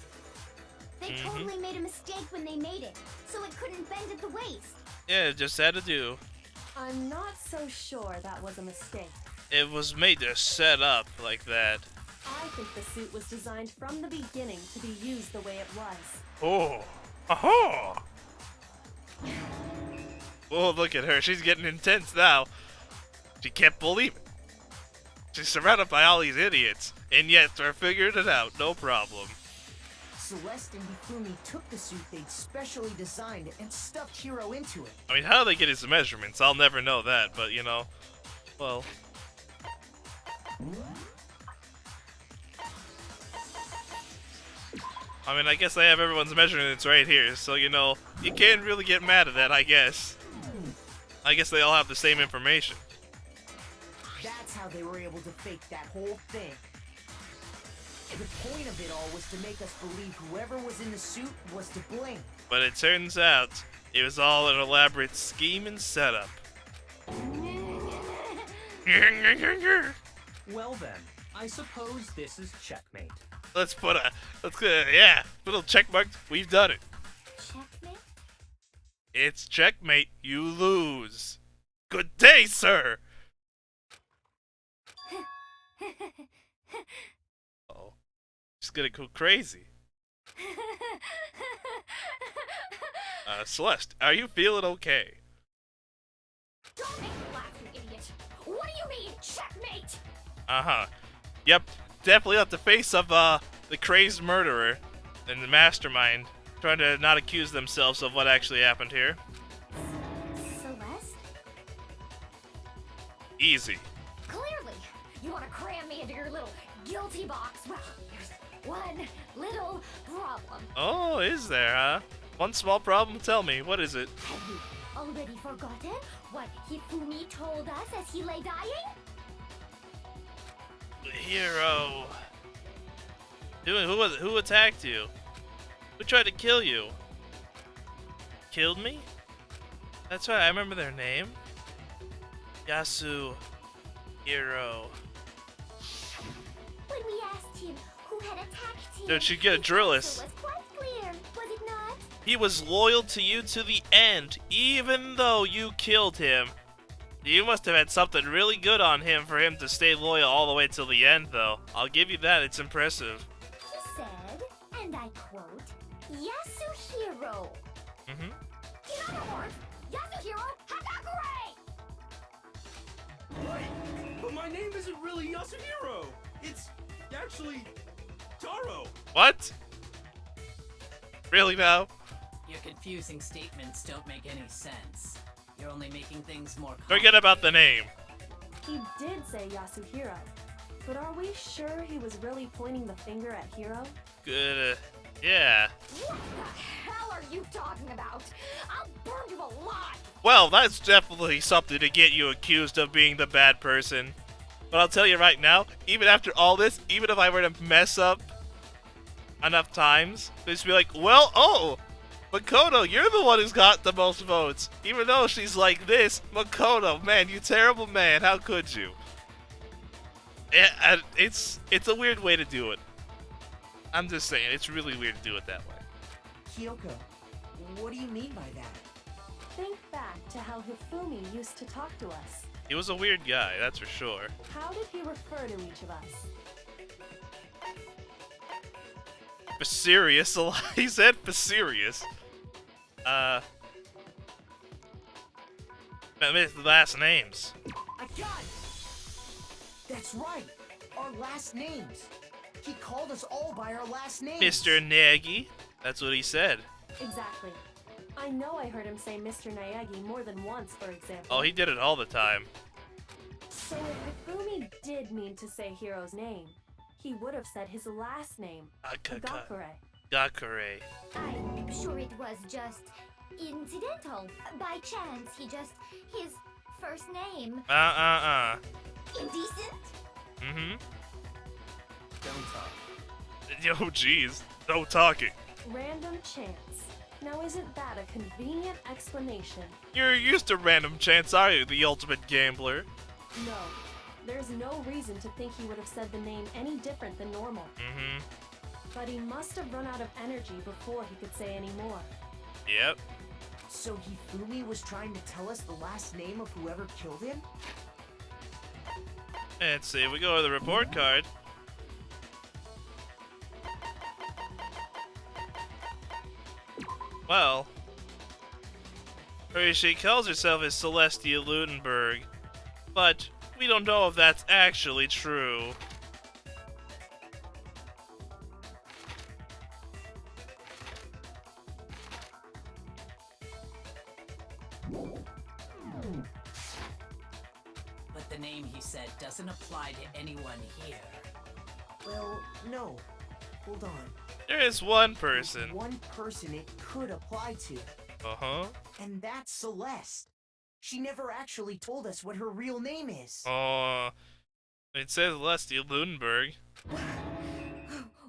They totally made a mistake when they made it, so it couldn't bend at the waist. Yeah, it just had to do. I'm not so sure that was a mistake. It was made to set up like that. I think the suit was designed from the beginning to be used the way it was. Oh. Aha! Oh, look at her. She's getting intense now. She can't believe it. She's surrounded by all these idiots, and yet they're figuring it out. No problem. Celeste and Hifumi took the suit they'd specially designed and stuffed Hiro into it. I mean, how do they get his measurements? I'll never know that, but you know, well. I mean, I guess I have everyone's measurements right here, so you know, you can't really get mad at that, I guess. I guess they all have the same information. That's how they were able to fake that whole thing. The point of it all was to make us believe whoever was in the suit was to blame. But it turns out, it was all an elaborate scheme and setup. Well then, I suppose this is checkmate. Let's put a little check mark. We've done it. Checkmate? It's checkmate. You lose. Good day, sir. Oh, she's gonna go crazy. Celeste, are you feeling okay? Uh-huh. Yep, definitely not the face of, the crazed murderer and the mastermind trying to not accuse themselves of what actually happened here. Celeste? Easy. Clearly, you want to cram me into your little guilty box. Well, there's one little problem. Oh, is there, huh? One small problem? Tell me, what is it? Have you already forgotten what Hifumi told us as he lay dying? The hero. Who attacked you? Who tried to kill you? Killed me? That's right, I remember their name. Yasu Hiro. When we asked him who had attacked him, Dude, she'd get a drill us. it was quite clear, was it not? He was loyal to you to the end, even though you killed him. You must have had something really good on him for him to stay loyal all the way till the end, though. I'll give you that, it's impressive. He said, and I quote, Yasuhiro. Mm-hmm. In other words, Yasuhiro Hagakure! Right, but my name isn't really Yasuhiro. It's actually Taro. What? Really now? Your confusing statements don't make any sense. You're only making things more Forget about the name. He did say Yasuhiro, but are we sure he was really pointing the finger at Hiro? Good, yeah. What the hell are you talking about? I'll burn you alive! Well, that's definitely something to get you accused of being the bad person. But I'll tell you right now, even after all this, even if I were to mess up enough times, they'd just be like, well, oh, Makoto, you're the one who's got the most votes. Even though she's like this, Makoto, man, you terrible man, how could you? It's a weird way to do it. I'm just saying, it's really weird to do it that way. Kyoko, what do you mean by that? Think back to how Hifumi used to talk to us. He was a weird guy, that's for sure. How did he refer to each of us? For serious, he said for serious. I missed the last names. I got it! That's right! Our last names! He called us all by our last names! Mr. Nagi, that's what he said. Exactly. I know I heard him say Mr. Naegi more than once, for example. Oh, he did it all the time. So if Hifumi did mean to say Hiro's name, he would have said his last name, Hagakure. Gakure. I'm sure it was just incidental. By chance, his first name. Indecent? Mm-hmm. Don't talk. Yo, jeez. No talking. Random chance. Now isn't that a convenient explanation? You're used to random chance, are you, the ultimate gambler? No. There's no reason to think he would have said the name any different than normal. Mm-hmm. But he must have run out of energy before he could say any more. Yep. So Hifumi was trying to tell us the last name of whoever killed him? Let's see, we go to the report card. Well, she calls herself as Celestia Ludenberg, but we don't know if that's actually true. But the name he said doesn't apply to anyone here. Well, no. Hold on. There is one person. One person it could apply to. Uh-huh. And that's Celeste. She never actually told us what her real name is. It says Celestia Ludenberg.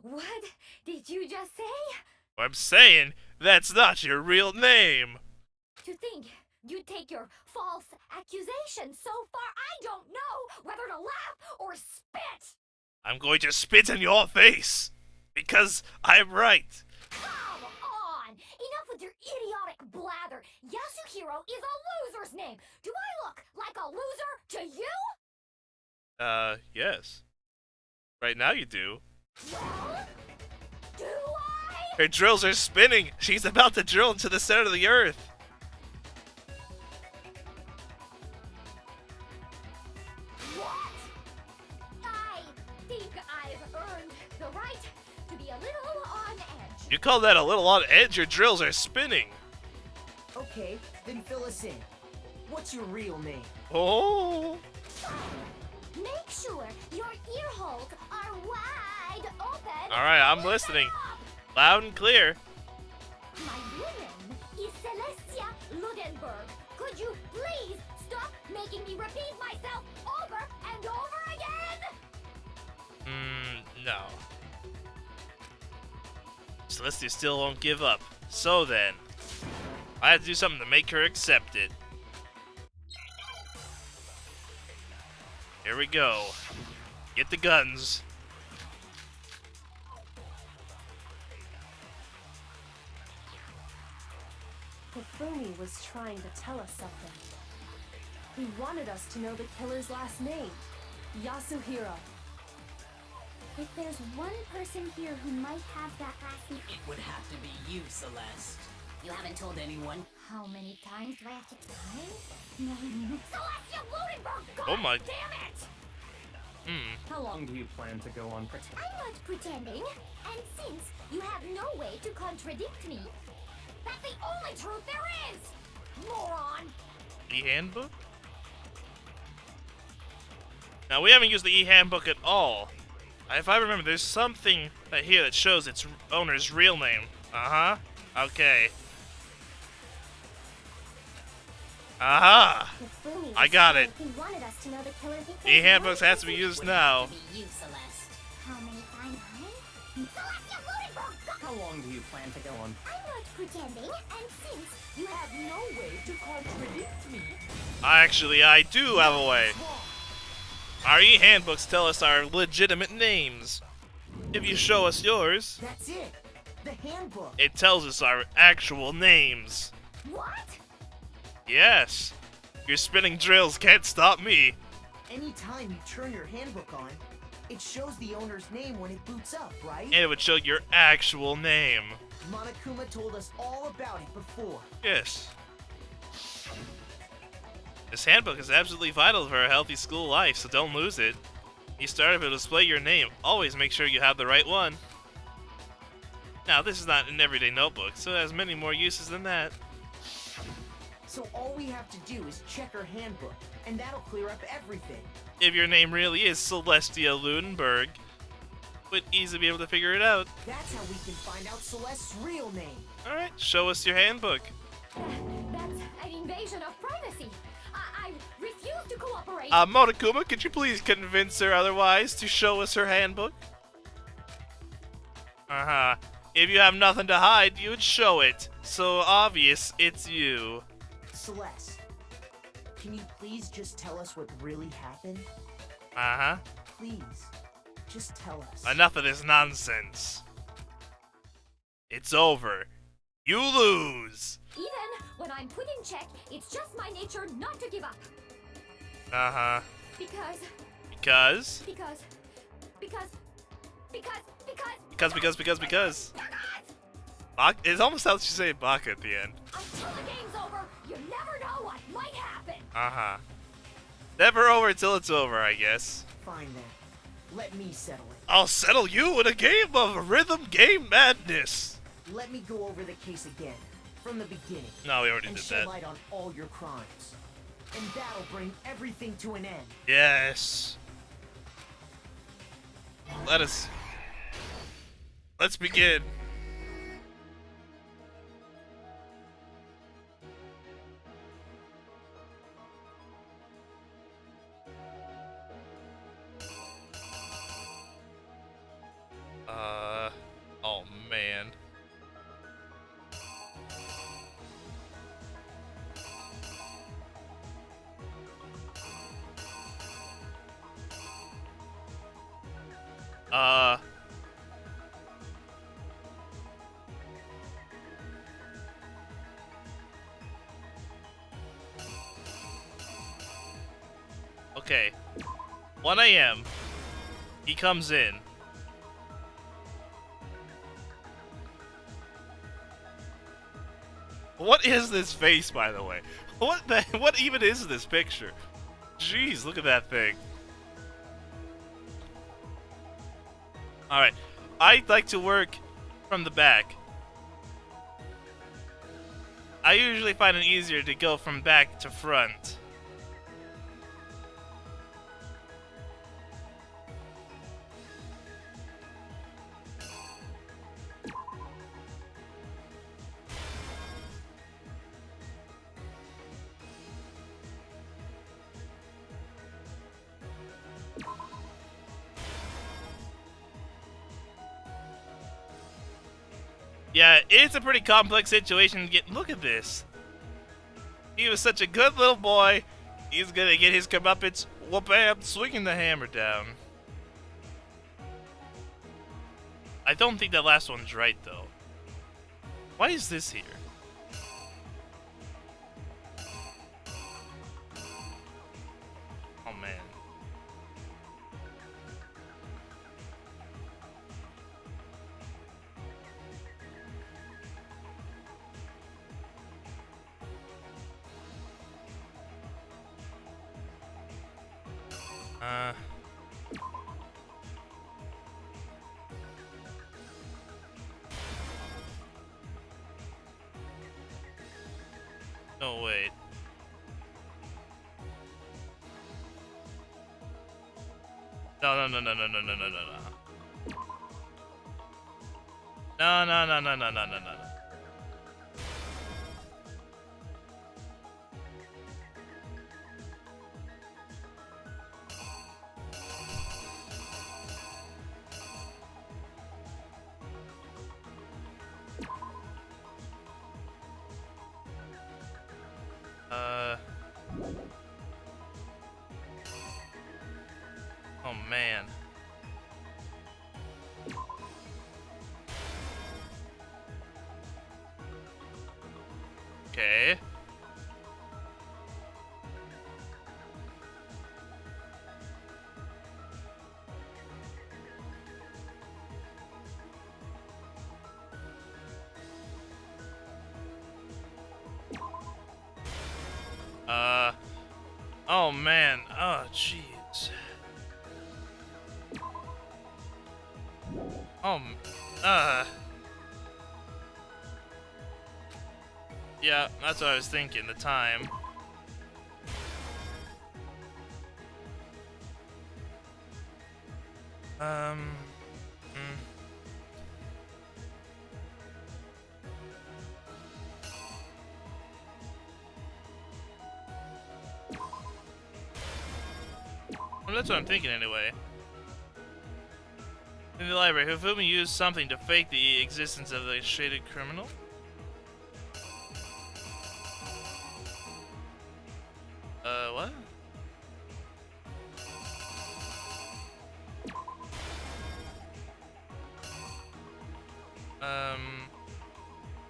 What did you just say? I'm saying that's not your real name. To think you'd take your false accusation so far, I don't know whether to laugh or spit! I'm going to spit in your face because I'm right. Come on! Enough with your idiotic blather! Yasuhiro is a loser's name! Do I look like a loser to you? Yes. Right now you do. Well, do I? Her drills are spinning. She's about to drill into the center of the earth. What? You call that a little on edge? Your drills are spinning. Okay, then fill us in. What's your real name? Oh. Make sure your ear holes are wide open. All right, I'm listening. Loud and clear. My real name is Celestia Ludenberg. Could you please stop making me repeat myself over and over again? No. Celestia still won't give up. So then, I had to do something to make her accept it. Here we go. Get the guns. Hifumi was trying to tell us something. He wanted us to know the killer's last name, Yasuhiro. If there's one person here who might have that last name, It would have to be you, Celeste. You haven't told anyone. how many times do I have to time? Celestia Ludenberg! God Oh my. damn it! How long do you plan to go on pretending? I'm not pretending, and since you have no way to contradict me, that's the only truth there is! Moron! E-handbook? Now, we haven't used the e-handbook at all. If I remember, there's something here that shows its owner's real name. Uh-huh. Okay. Aha! Hifumi I was got saying it. He wanted us to know the killer. E-handbooks has to be used now. To be you, Celeste. How many times, honey? Celestia Ludenberg! How long do you plan to go on? I'm not pretending, and since You have no way to contradict me. Actually, I do have a way. Our e-handbooks tell us our legitimate names. If you show us yours, That's it. The handbook. it tells us our actual names. What? Yes. Your spinning drills can't stop me. Anytime you turn your handbook on, it shows the owner's name when it boots up, right? And it would show your actual name. Monokuma told us all about it before. Yes. This handbook is absolutely vital for a healthy school life, so don't lose it. You start to display your name. Always make sure you have the right one. Now, this is not an everyday notebook, so it has many more uses than that. So all we have to do is check our handbook, and that'll clear up everything. If your name really is Celestia Ludenberg, we'd easily be able to figure it out. That's how we can find out Celeste's real name. Alright, show us your handbook. That's an invasion of privacy. I refuse to cooperate. Monokuma, could you please convince her otherwise to show us her handbook? Uh-huh. If you have nothing to hide, you would show it. So obvious it's you. Celeste, can you please just tell us what really happened? Uh-huh. Please, just tell us. Enough of this nonsense. It's over. You lose. Even when I'm put in check, it's just my nature not to give up. Uh-huh. Because Because? Because. It almost sounds like you say Baka at the end. Until the game's over, you never know what might happen. Uh-huh. Never over till it's over, I guess. Fine then. Let me settle it. I'll settle you in a game of rhythm game madness. Let me go over the case again, from the beginning. No, we already and did shed that. light on all your crimes. And that'll bring everything to an end. Yes. Let's begin. Oh man. Okay. 1 a.m. He comes in. What is this face, by the way? What even is this picture? Jeez, look at that thing. Alright. I'd like to work from the back. I usually find it easier to go from back to front. Yeah, it's a pretty complex situation to get. Look at this. He was such a good little boy. He's gonna get his comeuppance. Whoop-bam, swinging the hammer down. I don't think that last one's right, though. Why is this here? Oh, man. No, wait. No. No. Oh, man. Okay. Oh, man. Oh, jeez. Yeah, that's what I was thinking, the time. Well, that's what I'm thinking anyway. In the library, Hifumi used something to fake the existence of the shaded criminal? What?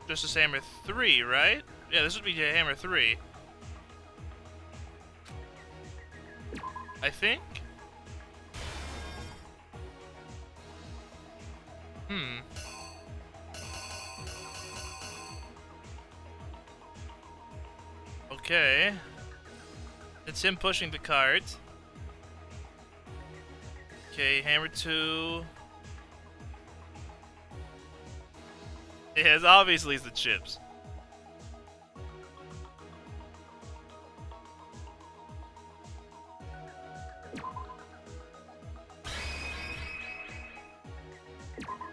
This is Hammer 3, right? Yeah, this would be Hammer 3. I think? Okay. It's him pushing the cart. Okay, Hammer 2. Yes, obviously it's the chips.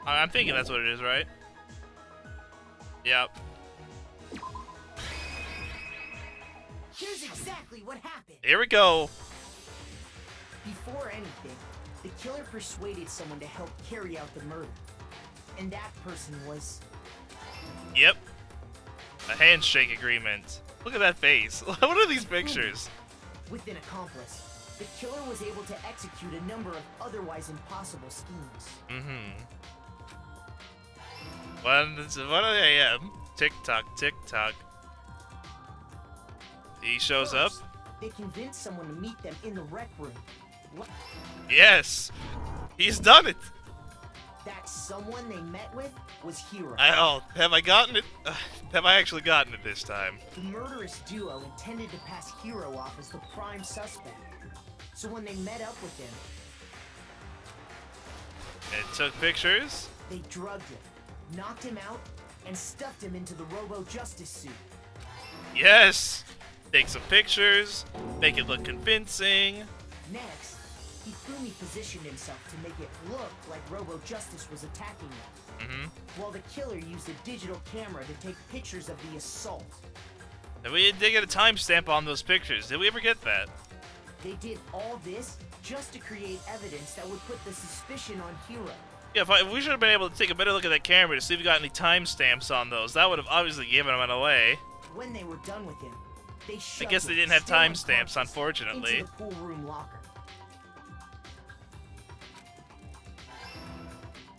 I'm thinking that's what it is, right? Yep. Here's exactly what happened. Here we go. Before anything, the killer persuaded someone to help carry out the murder. And that person was... Yep. A handshake agreement. Look at that face. What are these pictures? With an accomplice, the killer was able to execute a number of otherwise impossible schemes. 1 a.m. Tick tock, tick tock. He shows up. They convinced someone to meet them in the rec room. Yes, he's done it. That someone they met with was Hero. Have I gotten it? Have I actually gotten it this time? The murderous duo intended to pass Hero off as the prime suspect. So when they met up with him, and took pictures. They drugged him, knocked him out, and stuffed him into the Robo-Justice suit. Yes! Take some pictures, make it look convincing. Next, Hifumi positioned himself to make it look like Robo-Justice was attacking him, while the killer used a digital camera to take pictures of the assault. And we did get a timestamp on those pictures. Did we ever get that? They did all this just to create evidence that would put the suspicion on Hiro. Yeah, if we should have been able to take a better look at that camera to see if we got any timestamps on those. That would have obviously given him away. When they were done with him, they shoved I guess they him, didn't have still timestamps, unconscious, unfortunately. into the pool room locker.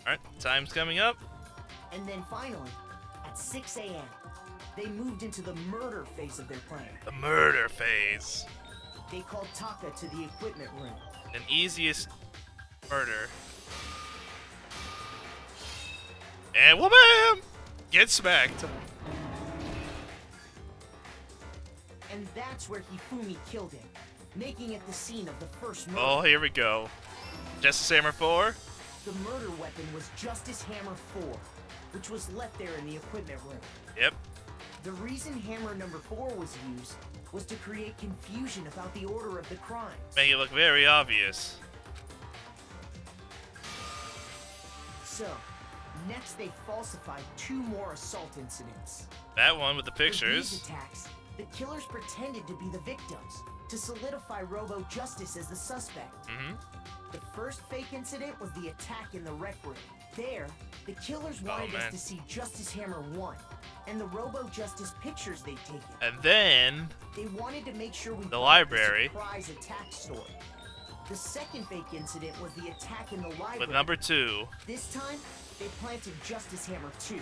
Alright, time's coming up. And then finally, at 6 a.m., they moved into the murder phase of their plan. The murder phase. They called Taka to the equipment room. An easiest murder. And wha-bam! Get smacked. And that's where Hifumi killed him, making it the scene of the first murder. Oh, here we go. Justice Hammer 4? The murder weapon was Justice Hammer 4, which was left there in the equipment room. Yep. The reason Hammer number 4 was used was to create confusion about the order of the crimes. Make it look very obvious. So, next they falsified 2 more assault incidents. That one with the For pictures. these attacks, the killers pretended to be the victims to solidify Robo-Justice as the suspect. The first fake incident was the attack in the rec room. There, the killers wanted us to see Justice Hammer 1 and the Robo-Justice pictures they'd taken. And then They wanted to make sure we the got library. the surprise attack story. The second fake incident was the attack in the library. With number 2. This time, they planted Justice Hammer 2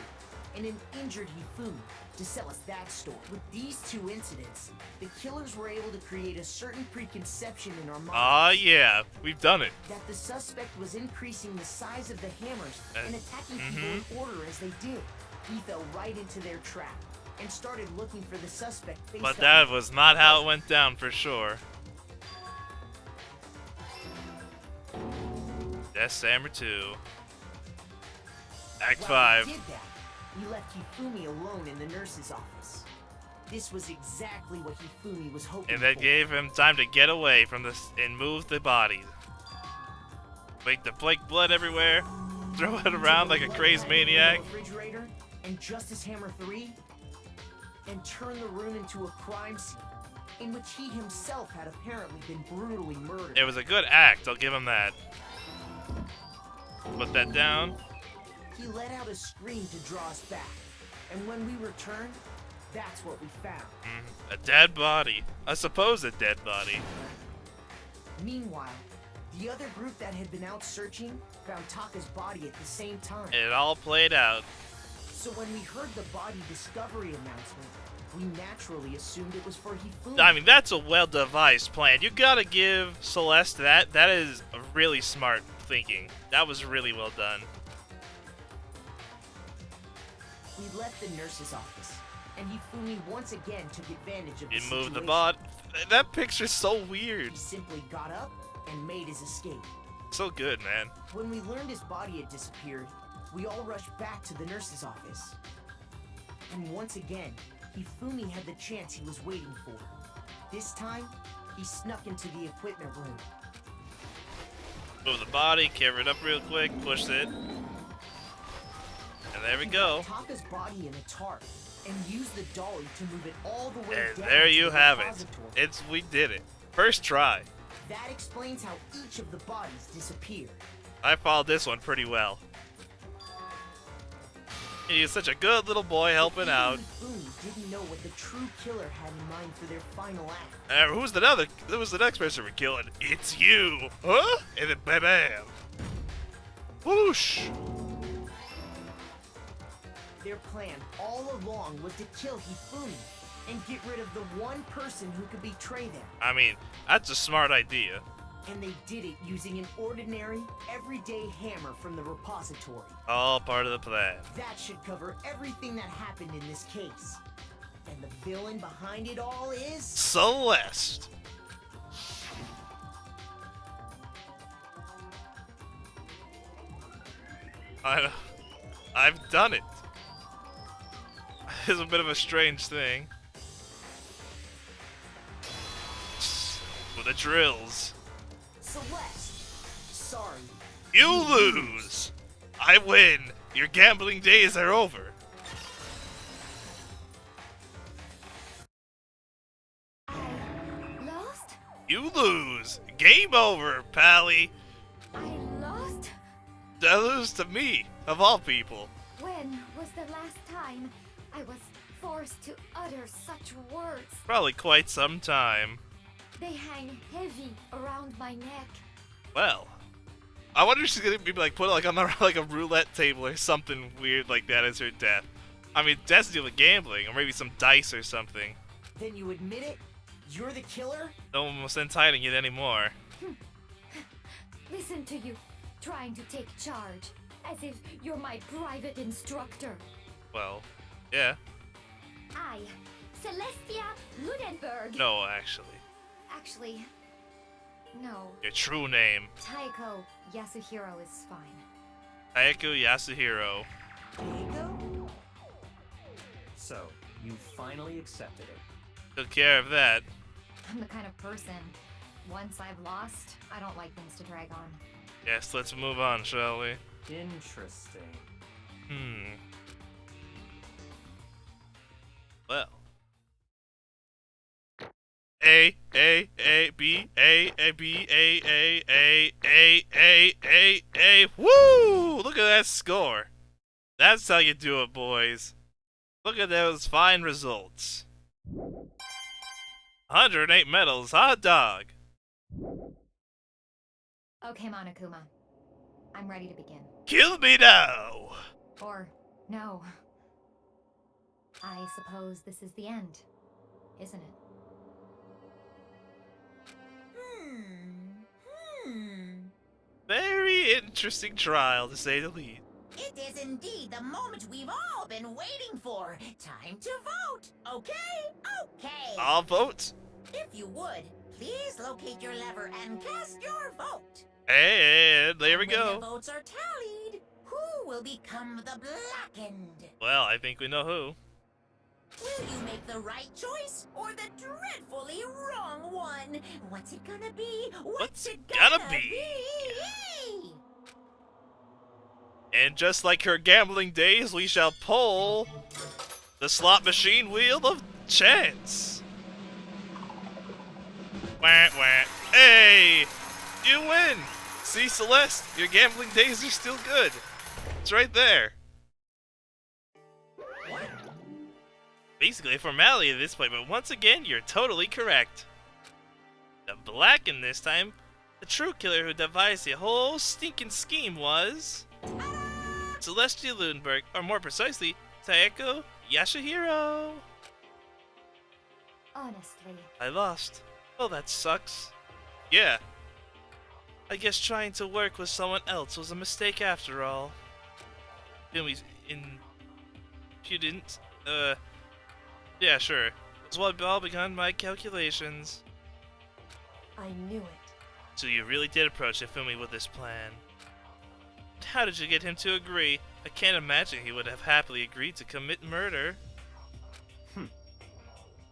and an injured Hifumi to sell us that story. With these 2 incidents, the killers were able to create a certain preconception in our minds. Ah, yeah. We've done it. That the suspect was increasing the size of the hammers and attacking people in order as they did. We fell right into their trap and started looking for the suspect based But on that was not how it went down for sure. That's Hammer 2. Act While 5. we did that, we left Hifumi alone in the nurse's office. This was exactly what Hifumi was hoping And that for. gave him time to get away from this and move the body. Make the flake blood everywhere. Throw it around like a crazed maniac. Refrigerator and Justice Hammer 3 and turn the room into a crime scene in which he himself had apparently been brutally murdered. It was a good act, I'll give him that. Put that down. He let out a scream to draw us back, and when we returned, that's what we found. A dead body. I suppose a dead body. Meanwhile, the other group that had been out searching found Taka's body at the same time. It all played out. So when we heard the body discovery announcement, we naturally assumed it was for Hifumi. I mean, that's a well-devised plan. You gotta give Celeste that. That is a really smart thinking. That was really well done. We left the nurse's office, and Hifumi once again took advantage of the You moved the situation. bot. That picture's so weird. He simply got up and made his escape. So good, man. When we learned his body had disappeared, we all rushed back to the nurse's office. And once again, Hifumi had the chance he was waiting for. This time, he snuck into the equipment room. Move the body, cover it up real quick, push it. And there we go. Taka's body in a tarp and used the dolly to move it all the way And down there to you the have it. repository. We did it. First try. That explains how each of the bodies disappeared. I followed this one pretty well. He's such a good little boy helping out. Hifumi didn't know what the true killer had in mind for their final act. Who's the next person we're killing? It's you. Huh? And then bam. Whoosh. Their plan all along was to kill Hifumi and get rid of the one person who could betray them. I mean, that's a smart idea. And they did it using an ordinary, everyday hammer from the repository. All part of the plan. That should cover everything that happened in this case. And the villain behind it all is... Celeste. I I've done it. It's a bit of a strange thing. With the drills. Celeste, sorry. You lose. I win. Your gambling days are over. Lost? You lose. Game over, Pally. I lost? I lose to me, of all people. When was the last time I was forced to utter such words? Probably quite some time. They hang heavy around my neck. Well, I wonder if she's gonna be like put like on the, like a roulette table or something weird like that as her death. I mean, death's deal with gambling, or maybe some dice or something. Then you admit it? You're the killer? No one will send hiding it anymore. Listen to you, trying to take charge, as if you're my private instructor. Well, yeah. I, Celestia Ludenberg. No, actually. Actually, no. Your true name. Taiko Yasuhiro is fine. Taiko Yasuhiro. Diego? So, you finally accepted it. Took care of that. I'm the kind of person, once I've lost, I don't like things to drag on. Yes, let's move on, shall we? Interesting. Well. A B A. Woo! Look at that score. That's how you do it, boys. Look at those fine results. 108 medals, hot dog. Okay, Monokuma. I'm ready to begin. Kill me now. Or, no. I suppose this is the end, isn't it? Very interesting trial, to say the least. It is indeed the moment we've all been waiting for. Time to vote. Okay? Okay. I'll vote. If you would, please locate your lever and cast your vote. And there we When go. the votes are tallied, who will become the Blackened? Well, I think we know who. Will you make the right choice or the dreadfully wrong one? What's it gonna be? What's it gonna be? And just like her gambling days, we shall pull the slot machine wheel of chance. Wah, wah. Hey! You win! See, Celeste, your gambling days are still good. It's right there. Basically a formality at this point, but once again, you're totally correct. The Blackened this time, the true killer who devised the whole stinking scheme was Celestia Ludenberg, or more precisely, Taeko Yasuhiro. Honestly. I lost. Oh, that sucks. Yeah. I guess trying to work with someone else was a mistake after all. Fumi's impudent. Yeah, sure. That's what all begun my calculations. I knew it. So you really did approach Ifumi with this plan. How did you get him to agree? I can't imagine he would have happily agreed to commit murder.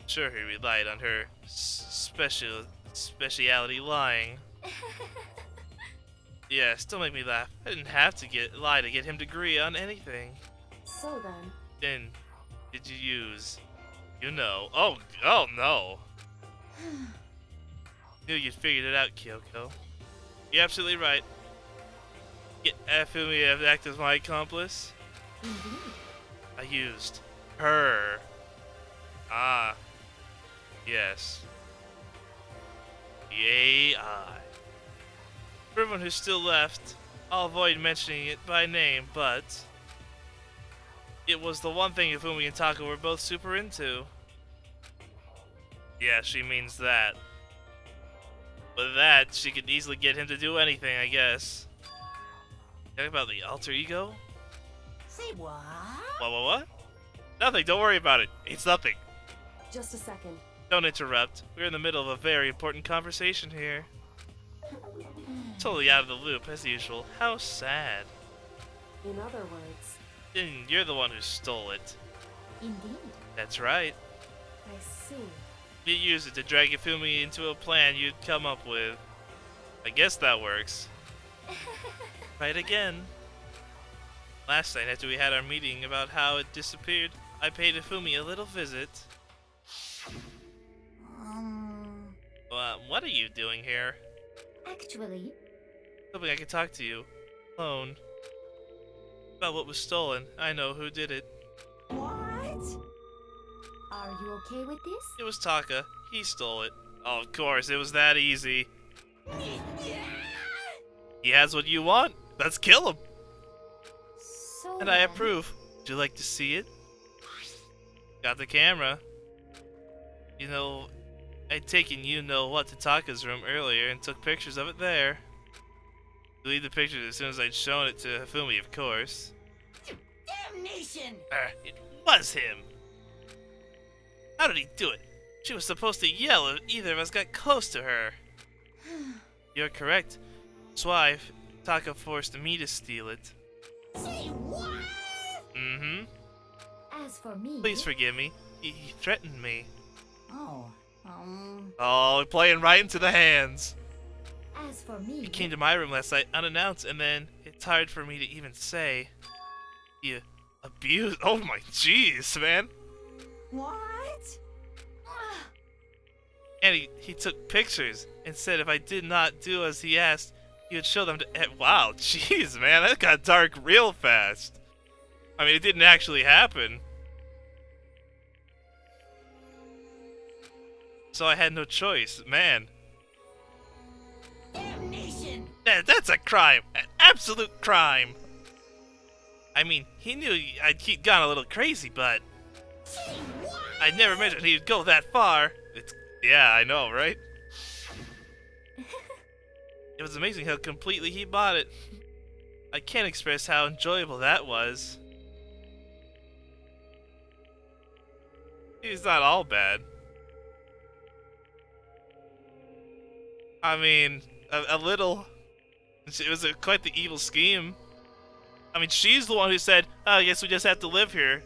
Sure, he relied on her speciality lying. Yeah, still make me laugh. I didn't have to lie to get him to agree on anything. So then... Then, did you use... You know. Oh no. Knew you'd figured it out, Kyoko. You're absolutely right. Get Ifumi to act as my accomplice. I used her. Ah. Yes. The AI. For everyone who's still left, I'll avoid mentioning it by name, but it was the one thing Ifumi and Tako were both super into. Yeah, she means that. With that, she could easily get him to do anything, I guess. Talk about the alter ego? Say what? What? Nothing, don't worry about it. It's nothing. Just a second. Don't interrupt. We're in the middle of a very important conversation here. Totally out of the loop, as usual. How sad. In other words, Then you're the one who stole it. Indeed. That's right. I see. You used it to drag Hifumi into a plan you'd come up with. I guess that works. Right again. Last night after we had our meeting about how it disappeared, I paid Hifumi a little visit. What are you doing here? Actually, Hoping I could talk to you. Alone. About what was stolen. I know who did it. What? are you okay with this? It was Taka. He stole it. Oh, of course, it was that easy. He has what you want. Let's kill him. So And I then- approve. Would you like to see it? Got the camera. You know, I'd taken you-know-what to Taka's room earlier and took pictures of it there. Delete the pictures as soon as I'd shown it to Hifumi, of course. Damnation! It was him! How did he do it? She was supposed to yell if either of us got close to her. You're correct. That's why Taka forced me to steal it. Say what? Mm-hmm. As for me, Please forgive me. He threatened me. Oh, Oh, playing right into the hands. as for me, He came to my room last night unannounced, and then it's hard for me to even say. He abused. Oh my jeez, man. What? And he took pictures and said if I did not do as he asked, he would show them to. Wow, jeez, man, that got dark real fast. I mean, it didn't actually happen. So I had no choice, man. Damnation! That's a crime, an absolute crime. I mean, he knew he'd gone a little crazy, but I never imagined he'd go that far. Yeah, I know, right? It was amazing how completely he bought it. I can't express how enjoyable that was. He's not all bad. I mean, a little. It was quite the evil scheme. I mean, she's the one who said, "Oh, I guess we just have to live here."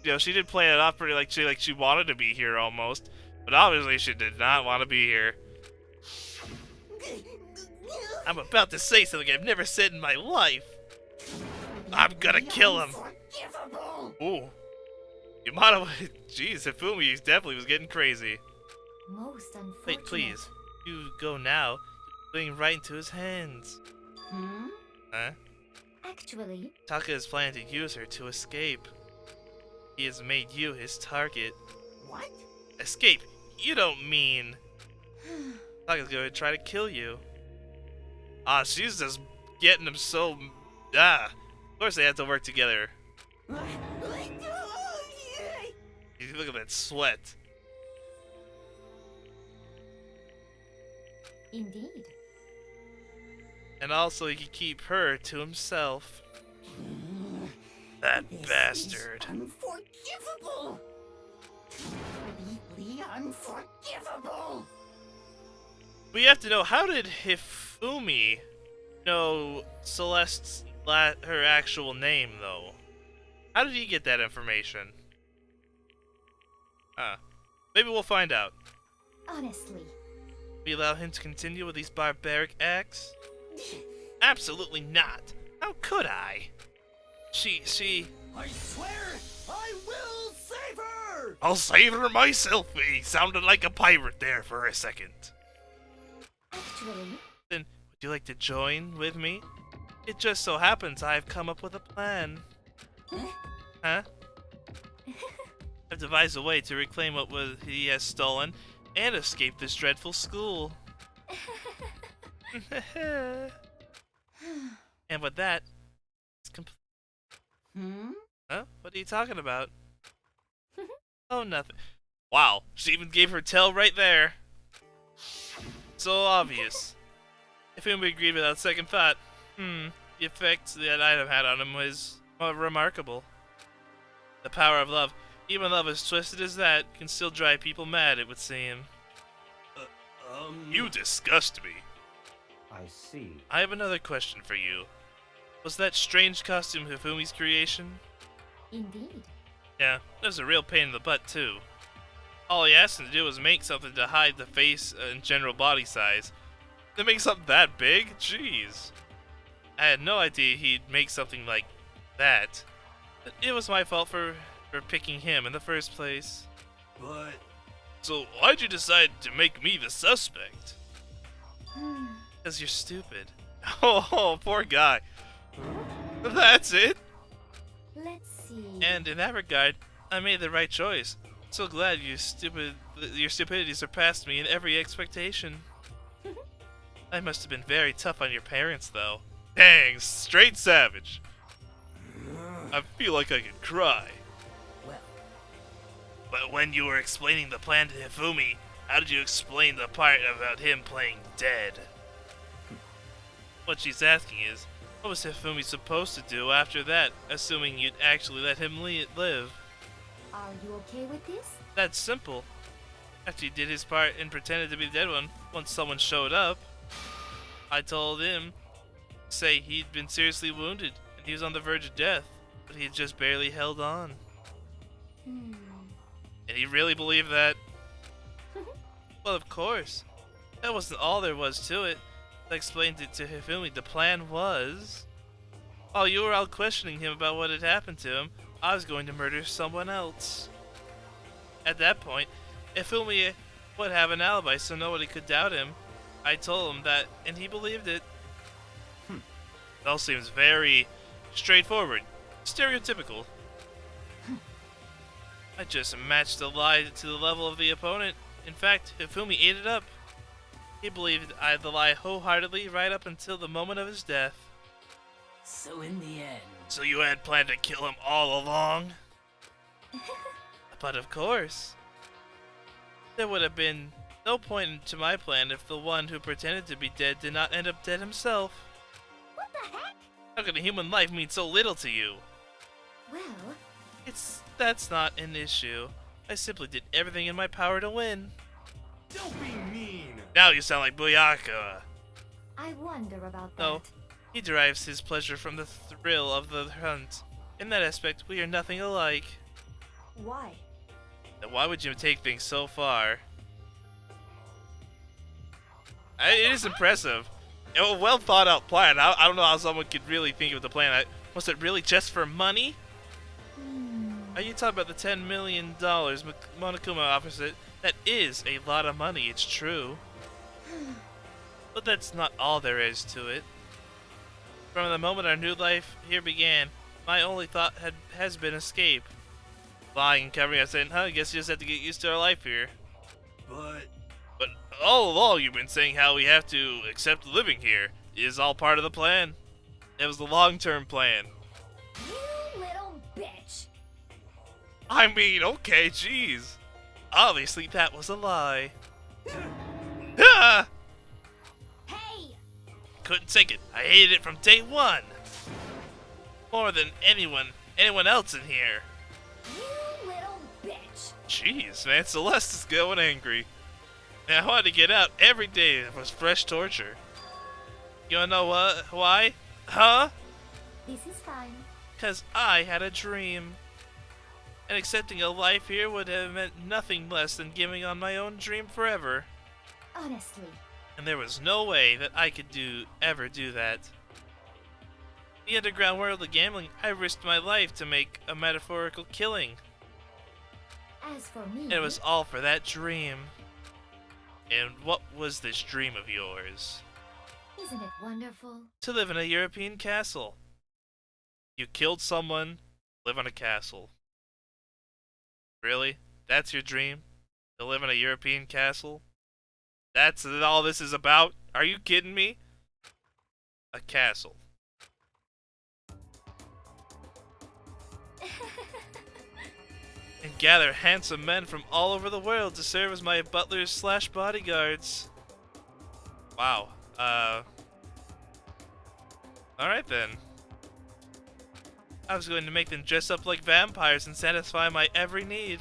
You know, she did play it off pretty like she wanted to be here almost, but obviously she did not want to be here. I'm about to say something I've never said in my life. I'm gonna kill him. Ooh. Yamada, jeez, Hifumi definitely was getting crazy. most unfortunate. Wait, please. You go now. Putting right into his hands. Huh? Actually, Taka is planning to use her to escape. He has made you his target. what? Escape? You don't mean... Taka's going to try to kill you. Ah, she's just getting him so... Of course they have to work together. Look at that sweat. indeed. And also he can keep her to himself. That bastard. Unforgivable! Completely unforgivable! We have to know, how did Hifumi know Celeste's her actual name, though? How did he get that information? Maybe we'll find out. Honestly, We allow him to continue with these barbaric acts? Absolutely not. How could I? She... I swear I will save her! I'll save her myself. He sounded like a pirate there for a second. actually, Then, would you like to join with me? It just so happens I've come up with a plan. Huh? I've devised a way to reclaim what he has stolen and escape this dreadful school. And with that, it's complete. Huh? What are you talking about? Oh, nothing. Wow, she even gave her tail right there. So obvious. If we agreed without second thought, the effect that item had on him was remarkable. The power of love, even love as twisted as that, can still drive people mad, it would seem. You disgust me. I see. I have another question for you. Was that strange costume Hifumi's creation? Indeed. Yeah, that was a real pain in the butt, too. All he asked him to do was make something to hide the face and general body size. To make something that big? Jeez. I had no idea he'd make something like that. But it was my fault for picking him in the first place. But So why'd you decide to make me the suspect? Because you're stupid. Oh, poor guy. That's it? Let's see. And in that regard, I made the right choice. So glad your stupidity surpassed me in every expectation. I must have been very tough on your parents, though. Dang, straight savage. I feel like I could cry. Well, But when you were explaining the plan to Hifumi, how did you explain the part about him playing dead? What she's asking is, what was Hifumi supposed to do after that, assuming you'd actually let him live? Are you okay with this? That's simple. After he did his part and pretended to be the dead one, once someone showed up, I told him, say he'd been seriously wounded and he was on the verge of death, but he had just barely held on. And he really believed that? Well, of course. That wasn't all there was to it. I explained it to Hifumi. The plan was, while you were all questioning him about what had happened to him, I was going to murder someone else. At that point, Hifumi would have an alibi so nobody could doubt him. I told him that, and he believed it. It all seems very straightforward, stereotypical. I just matched the lie to the level of the opponent. In fact, Hifumi ate it up. He believed the lie wholeheartedly right up until the moment of his death. so in the end, So you had planned to kill him all along? But of course. There would have been no point to my plan if the one who pretended to be dead did not end up dead himself. What the heck? How can a human life mean so little to you? Well, That's not an issue. I simply did everything in my power to win. don't be mean. Now you sound like Buyaka. I wonder about that. No, he derives his pleasure from the thrill of the hunt. In that aspect, we are nothing alike. Why? Then why would you take things so far? It is impressive. A well thought out plan. I don't know how someone could really think of the plan. Was it really just for money? Are you talking about the $10 million Monokuma offers it? That is a lot of money, it's true. But that's not all there is to it. From the moment our new life here began, my only thought has been escape. Lying and covering up saying, I guess you just have to get used to our life here. But all along you've been saying how we have to accept living here. It is all part of the plan. It was the long-term plan. You little bitch! I mean, okay, jeez. Obviously that was a lie. Ah! Hey! Couldn't take it. I hated it from day one. More than anyone else in here. You little bitch! Jeez, man, Celeste is going angry. And I wanted to get out every day. It was fresh torture. You wanna know what? Why? Huh? This is fine. 'Cause I had a dream. And accepting a life here would have meant nothing less than giving on my own dream forever. Honestly. And there was no way that I could ever do that. The underground world of gambling, I risked my life to make a metaphorical killing. As for me... And it was all for that dream. And what was this dream of yours? Isn't it wonderful? To live in a European castle. You killed someone, live in a castle. Really? That's your dream? To live in a European castle? That's all this is about? Are you kidding me? A castle. And gather handsome men from all over the world to serve as my butlers / bodyguards. Wow. Alright then. I was going to make them dress up like vampires and satisfy my every need.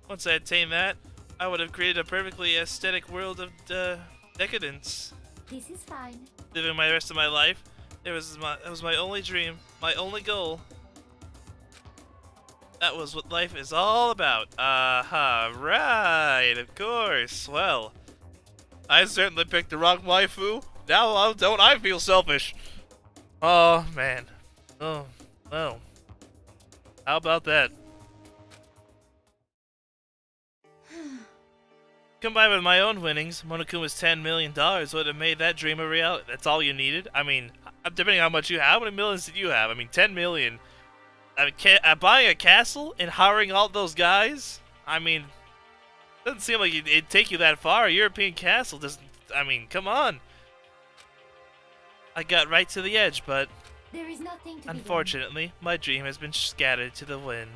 Once I attained that, I would have created a perfectly aesthetic world of decadence. This is fine. Living my rest of my life, that was my only dream, my only goal. That was what life is all about. Aha, right, of course. Well, I certainly picked the wrong waifu. Now don't I feel selfish. Oh, man. Oh, well. How about that? Combined with my own winnings, Monokuma's $10 million would have made that dream a reality. That's all you needed? I mean, depending on how much you have, how many millions did you have? I mean, 10 million. I mean, buying a castle and hiring all those guys? I mean, doesn't seem like it'd take you that far. A European castle doesn't... I mean, come on. I got right to the edge, but... There is nothing to unfortunately, my dream has been scattered to the wind.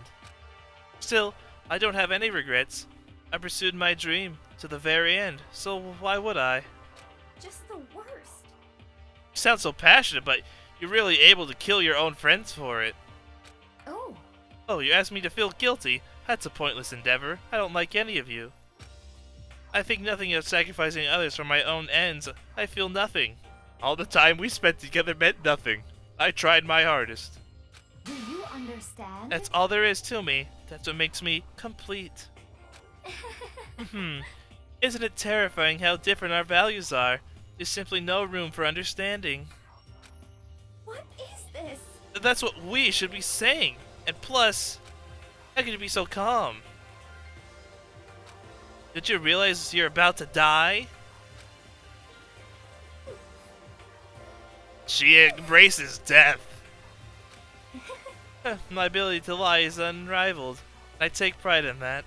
Still, I don't have any regrets. I pursued my dream to the very end, so why would I? Just the worst. You sound so passionate, but you're really able to kill your own friends for it. Oh. Oh, you asked me to feel guilty? That's a pointless endeavor. I don't like any of you. I think nothing of sacrificing others for my own ends. I feel nothing. All the time we spent together meant nothing. I tried my hardest. Do you understand? That's all there is to me. That's what makes me complete. Isn't it terrifying how different our values are? There's simply no room for understanding. What is this? That's what we should be saying. And plus, how can you be so calm? Did you realize you're about to die? She embraces death. My ability to lie is unrivaled. I take pride in that.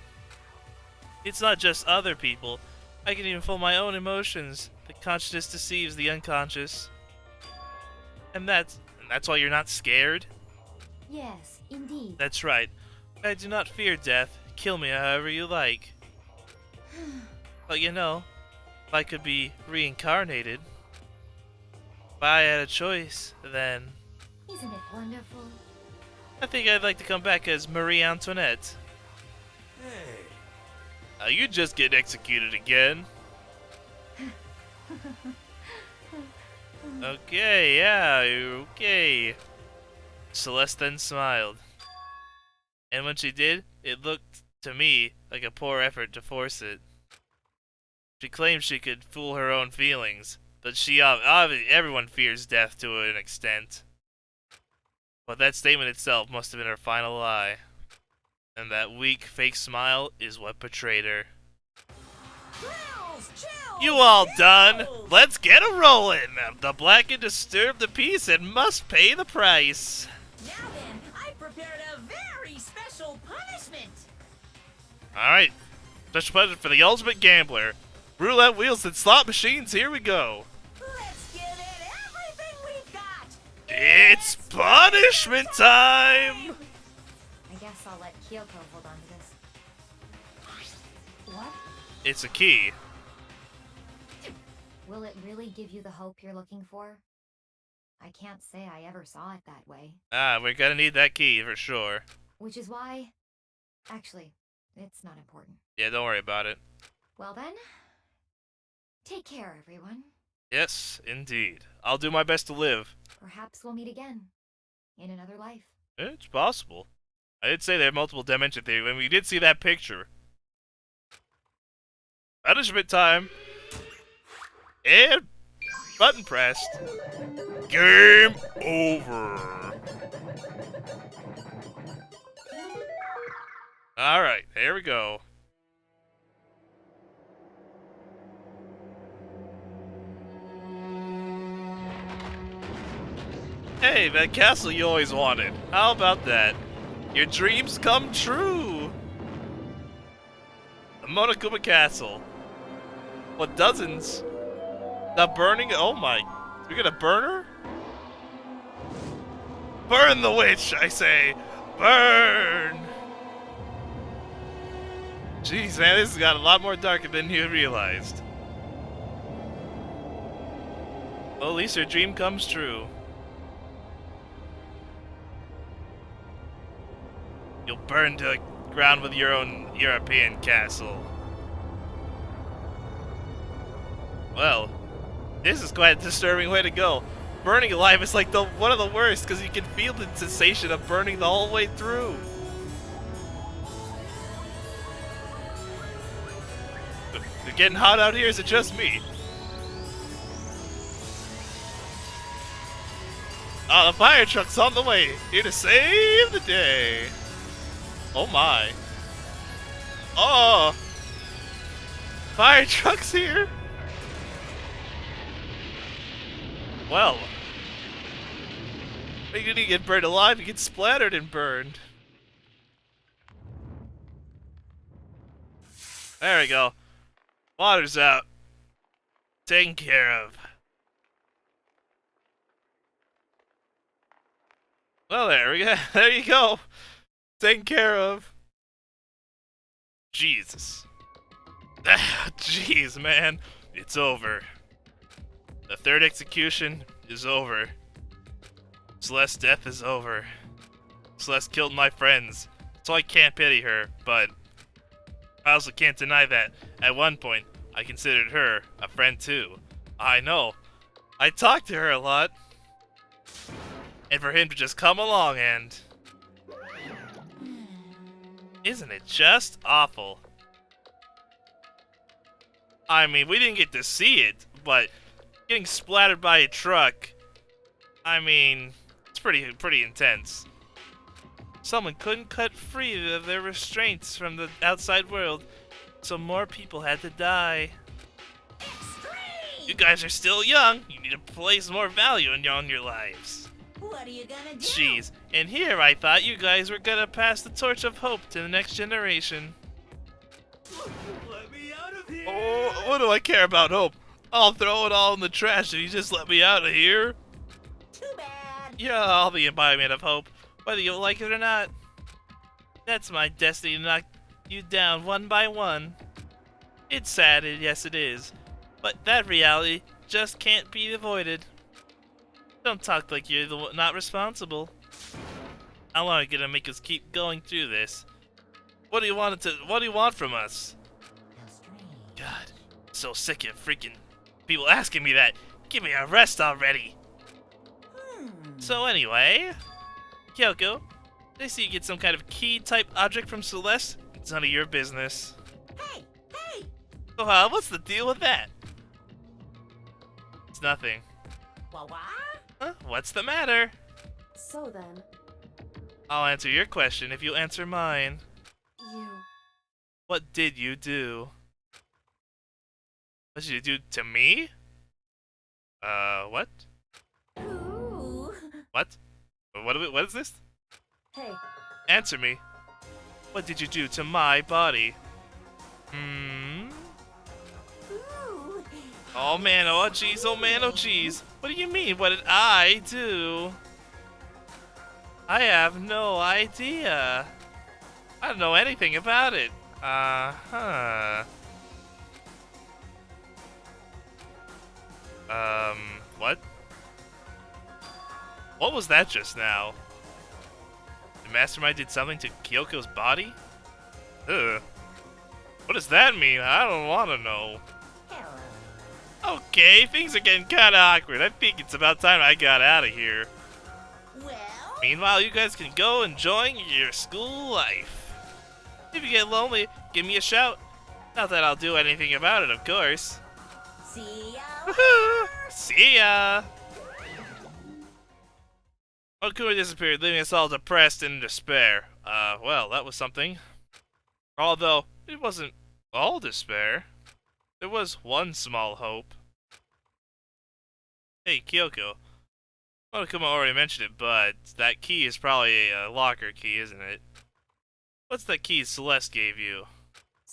It's not just other people. I can even fool my own emotions. The consciousness deceives the unconscious. And that's why you're not scared? Yes, indeed. That's right. I do not fear death. Kill me however you like. But you know, if I could be reincarnated, if I had a choice, then... Isn't it wonderful? I think I'd like to come back as Marie Antoinette. Hey. You just get executed again. Okay, yeah, okay. Celeste then smiled. And when she did, it looked to me like a poor effort to force it. She claimed she could fool her own feelings, but everyone fears death to an extent. But that statement itself must have been her final lie. And that weak, fake smile is what betrayed her. You all done? Let's get a rollin'! The black and disturbed the peace and must pay the price. Now then, I prepared a very special punishment. Alright, special punishment for the ultimate gambler. Roulette wheels and slot machines, here we go. Let's give it everything we've got. It's punishment time! I guess I'll let Kyoko hold on to this. What? It's a key. Will it really give you the hope you're looking for? I can't say I ever saw it that way. We're gonna need that key for sure. Which is why... Actually, it's not important. Yeah, don't worry about it. Well then, take care, everyone. Yes, indeed. I'll do my best to live. Perhaps we'll meet again. In another life. It's possible. I did say there are multiple dimension theory when we did see that picture. Punishment time. And button pressed. Game over. Alright, here we go. Hey, that castle you always wanted. How about that? Your dreams come true! The Monokuma Castle. What, dozens? The burning... Oh my... We gonna burn her? Burn the witch, I say! Burn! Jeez, man, this has got a lot more darker than you realized. Well, at least her dream comes true. You'll burn to the ground with your own European castle. Well, this is quite a disturbing way to go. Burning alive is like one of the worst, because you can feel the sensation of burning the whole way through. getting hot out here? Is it just me? Oh, the fire truck's on the way, here to save the day. Oh my. Oh! Fire truck's here! Well. You didn't get burned alive, you get splattered and burned. There we go. Water's out. Taken care of. Well, there we go. There you go. Taken care of. Jesus. Jeez, man. It's over. The third execution is over. Celeste's death is over. Celeste killed my friends, so I can't pity her, but I also can't deny that at one point I considered her a friend too. I know. I talked to her a lot. And for him to just come along and... Isn't it just awful? I mean, we didn't get to see it, but getting splattered by a truck, I mean, it's pretty intense. Someone couldn't cut free of their restraints from the outside world, so more people had to die. You guys are still young. You need to place more value on your lives. What are you gonna do? Jeez, and here I thought you guys were gonna pass the torch of hope to the next generation. Let me out of here! Oh, what do I care about hope? I'll throw it all in the trash if you just let me out of here. Too bad. Yeah, I'll be embodiment of hope, whether you like it or not. That's my destiny to knock you down one by one. It's sad, and yes it is, but that reality just can't be avoided. Don't talk like you're not responsible. How long are you gonna make us keep going through this? What do you want from us? God, so sick of freaking people asking me that. Give me a rest already. So anyway, Kyoko, I see you get some kind of key-type object from Celeste. It's none of your business. Hey, hey! So, what's the deal with that? It's nothing. What? Huh? What's the matter? So then, I'll answer your question if you answer mine. you... What did you do? What did you do to me? What? Ooh. What? What is this? Hey, Answer me. What did you do to my body? Hmm? Ooh. Oh man, oh jeez, oh man, oh jeez. What do you mean, what did I do? I have no idea. I don't know anything about it. Uh-huh. What? What was that just now? The mastermind did something to Kyoko's body? Ugh. What does that mean? I don't want to know. Hello. Okay, things are getting kind of awkward. I think it's about time I got out of here. Well? Meanwhile, you guys can go enjoying your school life. If you get lonely, give me a shout. Not that I'll do anything about it, of course. See ya. Woohoo! See ya! Okuma disappeared, leaving us all depressed and in despair. Well, that was something. Although, it wasn't all despair. There was one small hope. Hey, Kyoko. Okuma already mentioned it, but that key is probably a locker key, isn't it? What's that key Celeste gave you?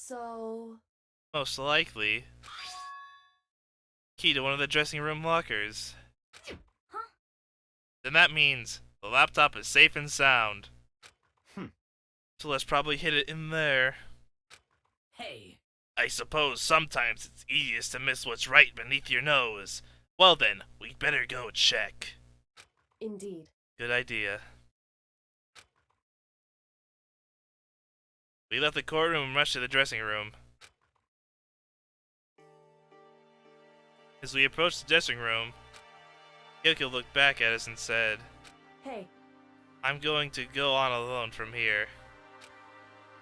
so... Most likely. Key to one of the dressing room lockers. Huh? Then that means the laptop is safe and sound. Celeste probably hid it in there. Hey, I suppose sometimes it's easiest to miss what's right beneath your nose. Well then, we'd better go check. Indeed. Good idea. We left the courtroom and rushed to the dressing room. As we approached the dressing room, Kyoko looked back at us and said, Hey, I'm going to go on alone from here.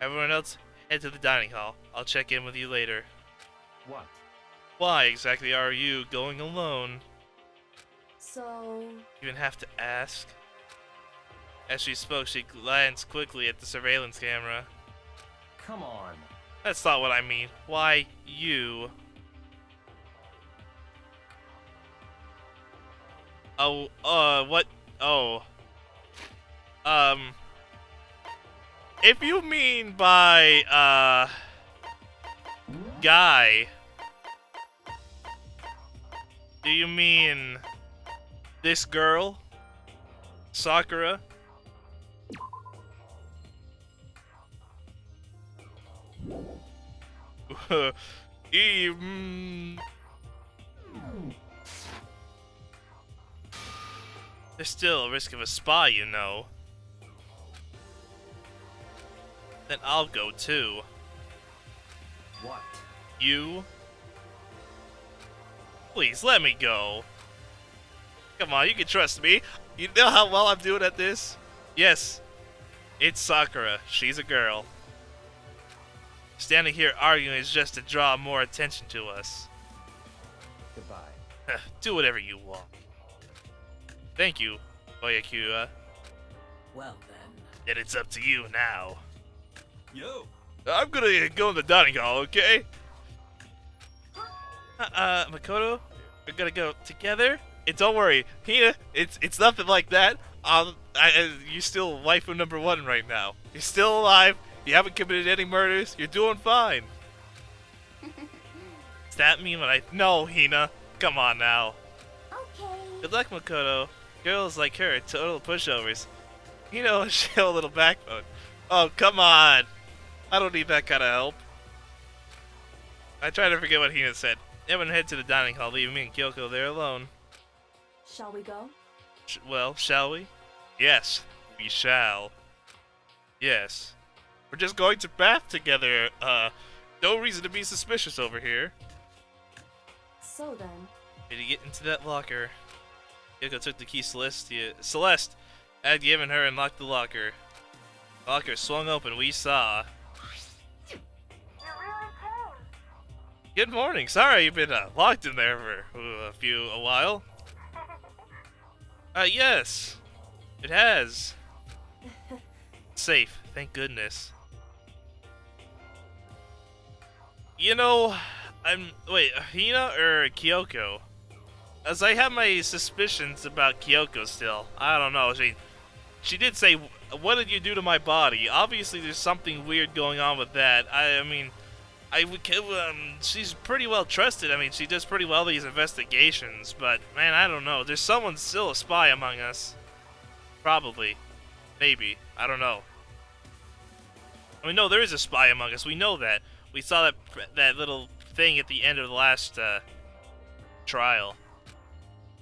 Everyone else, head to the dining hall. I'll check in with you later. What? Why exactly are you going alone? So... You even have to ask? As she spoke, she glanced quickly at the surveillance camera. Come on. That's not what I mean. Why you? Oh, what? Oh. If you mean by, guy, do you mean this girl? Sakura? There's still a risk of a spy, you know. Then I'll go too. What? You? Please, let me go. Come on, you can trust me. You know how well I'm doing at this? Yes. It's Sakura. She's a girl. Standing here arguing is just to draw more attention to us. Goodbye. Do whatever you want. Thank you, Oyakura. Well then. Then it's up to you now. Yo. I'm gonna go in the dining hall, okay? Makoto, we're gonna go together. Don't worry, Hina. It's nothing like that. You're still waifu number 1 right now. You're still alive. You haven't committed any murders. You're doing fine. Does that mean what I? No, Hina. Come on now. Okay. Good luck, Makoto. Girls like her are total pushovers. You know, show a little backbone. Oh, come on. I don't need that kind of help. I try to forget what Hina said. Everyone head to the dining hall, leaving me and Kyoko there alone. Shall we go? Well, shall we? Yes, we shall. Yes. We're just going to bath together. No reason to be suspicious over here. So then... Did you get into that locker? Kyoko took the key Celeste had given her and locked the locker. The locker swung open. We saw. Good morning. Sorry you've been locked in there for a while. Yes. It has. Safe. Thank goodness. You know, wait, Hina or Kyoko? As I have my suspicions about Kyoko still. I don't know. She did say, "What did you do to my body?" Obviously, there's something weird going on with that. I mean, she's pretty well trusted. I mean, she does pretty well these investigations. But man, I don't know. There's someone still a spy among us. Probably, maybe. I don't know. I mean, no, there is a spy among us. We know that. We saw that little thing at the end of the last trial.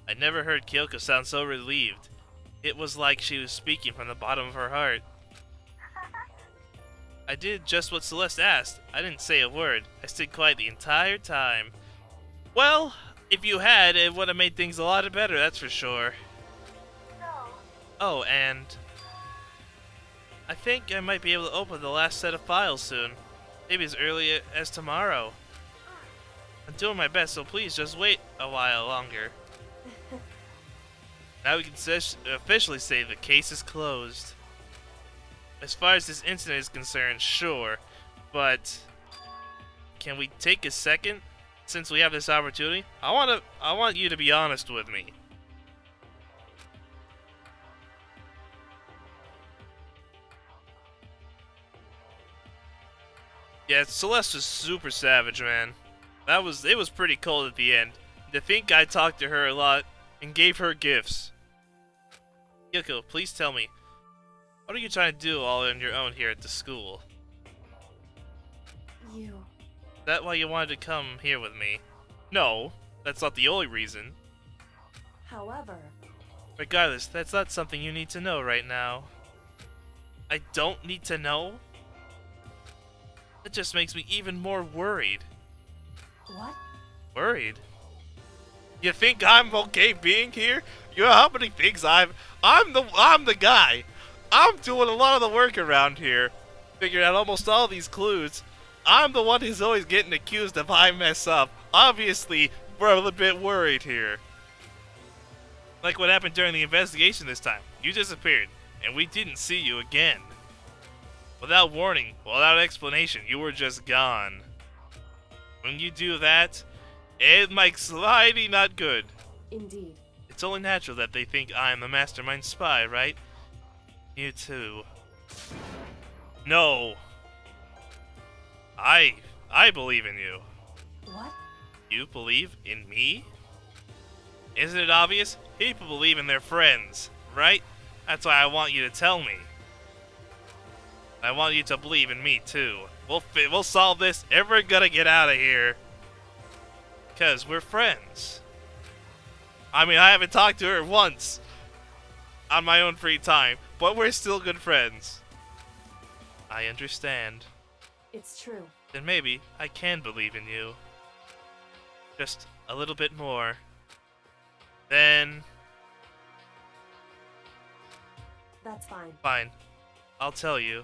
I never heard Kyoko sound so relieved. It was like she was speaking from the bottom of her heart. I did just what Celeste asked. I didn't say a word. I stood quiet the entire time. Well, if you had, it would have made things a lot better, that's for sure. Oh, and I think I might be able to open the last set of files soon. Maybe as early as tomorrow. I'm doing my best, so please just wait a while longer. Now we can officially say the case is closed. As far as this incident is concerned, sure. But can we take a second since we have this opportunity? I want you to be honest with me. Yeah, Celeste was super savage, man. It was pretty cold at the end. To think I talked to her a lot and gave her gifts. Kyoko, please tell me, what are you trying to do all on your own here at the school? You... Is that why you wanted to come here with me? No, that's not the only reason. However... Regardless, that's not something you need to know right now. I don't need to know? That just makes me even more worried. What? Worried? You think I'm okay being here? You know how many things I'm the guy. I'm doing a lot of the work around here. Figured out almost all these clues. I'm the one who's always getting accused if I mess up. Obviously, we're a little bit worried here. Like what happened during the investigation this time. You disappeared, and we didn't see you again. Without warning, without explanation, you were just gone. When you do that, it makes slightly not good. Indeed. It's only natural that they think I'm the mastermind spy, right? You too. No. I believe in you. What? You believe in me? Isn't it obvious? People believe in their friends, right? That's why I want you to tell me. I want you to believe in me too. We'll solve this, and we're gonna get out of here. 'Cause we're friends. I mean, I haven't talked to her once on my own free time, but we're still good friends. I understand. It's true. Then maybe I can believe in you. Just a little bit more. Then... That's fine. Fine. I'll tell you.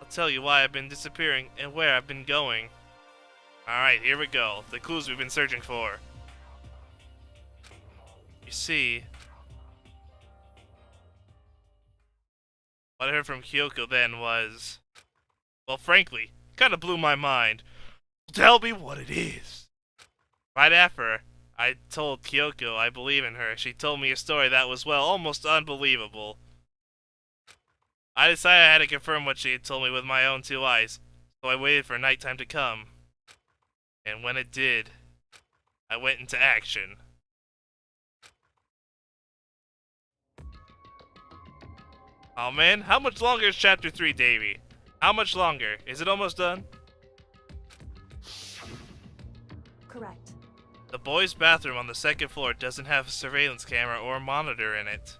I'll tell you why I've been disappearing and where I've been going. Alright, here we go. The clues we've been searching for. You see... What I heard from Kyoko then was... Well, frankly, kind of blew my mind. Tell me what it is. Right after I told Kyoko I believe in her, she told me a story that was, well, almost unbelievable. I decided I had to confirm what she had told me with my own two eyes, so I waited for nighttime to come. And when it did, I went into action. Oh man, how much longer is Chapter 3, Davey? How much longer? Is it almost done? Correct. The boys' bathroom on the second floor doesn't have a surveillance camera or monitor in it.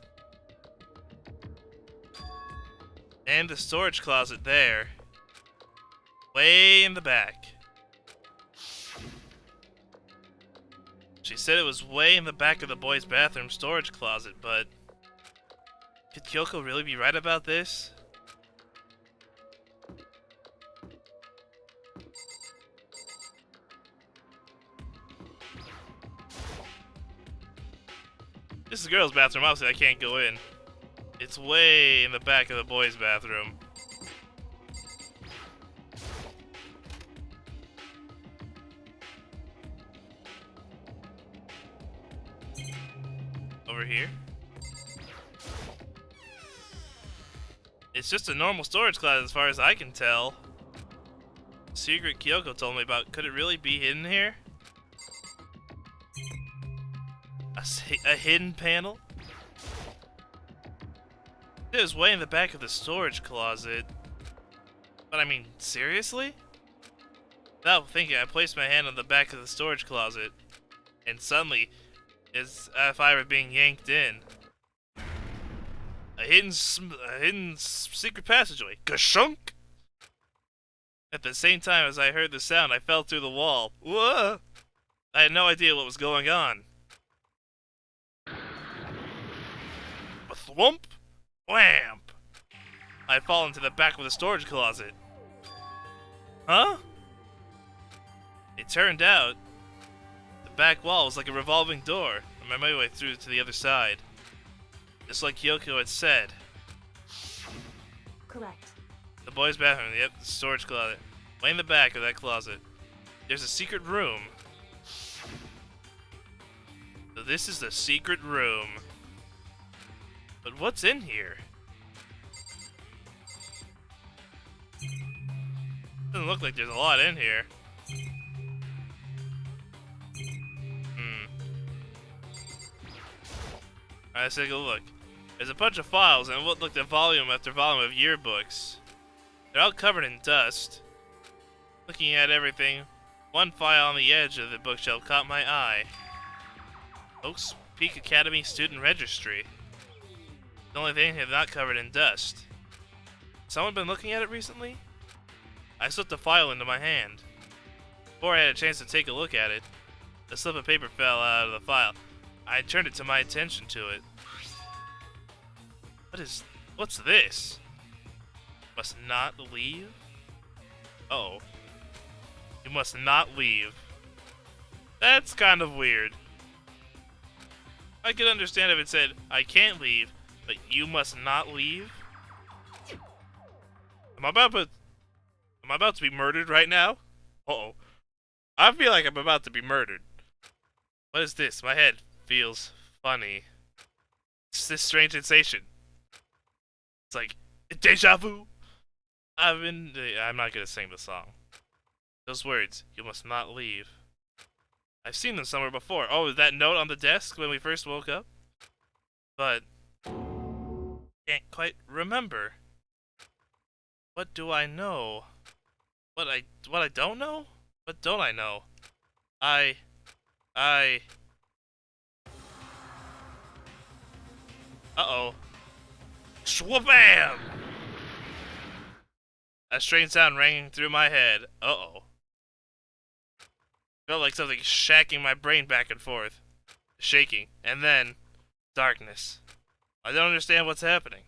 And the storage closet there. Way in the back. She said it was way in the back of the boys' bathroom storage closet, but... Could Kyoko really be right about this? This is the girls' bathroom, obviously I can't go in. It's way in the back of the boys' bathroom. Over here. It's just a normal storage closet as far as I can tell. Secret Kyoko told me about. Could it really be hidden here? A hidden panel? It was way in the back of the storage closet. But I mean, seriously? Without thinking, I placed my hand on the back of the storage closet. And suddenly, it's as if I were being yanked in. A hidden secret passageway. Gashunk! At the same time as I heard the sound, I fell through the wall. Whoa! I had no idea what was going on. A thwump? Wham! I had fallen to the back of the storage closet. Huh? It turned out, the back wall was like a revolving door. I made my way through to the other side. Just like Kyoko had said. Correct. The boys' bathroom, yep, the storage closet. Way in the back of that closet. There's a secret room. So this is the secret room. But what's in here? Doesn't look like there's a lot in here. Alright, let's take a look. There's a bunch of files and what looked at volume after volume of yearbooks. They're all covered in dust. Looking at everything, one file on the edge of the bookshelf caught my eye. Oaks Peak Academy Student Registry. The only thing that's not covered in dust. Someone been looking at it recently? I slipped the file into my hand. Before I had a chance to take a look at it, a slip of paper fell out of the file. I turned it to my attention to it. What's this? Must not leave? Uh-oh. You must not leave. That's kind of weird. I could understand if it said, I can't leave, but you must not leave? Am I about to be murdered right now? Uh-oh. I feel like I'm about to be murdered. What is this? My head feels funny. It's this strange sensation. It's like, deja vu! I'm not gonna sing the song. Those words, you must not leave. I've seen them somewhere before. Oh, that note on the desk when we first woke up? But can't quite remember. What do I know? What I don't know? What don't I know? I Uh-oh. Swabam! A strange sound rang through my head. Uh-oh. Felt like something shacking my brain back and forth. Shaking. And then, darkness. I don't understand what's happening.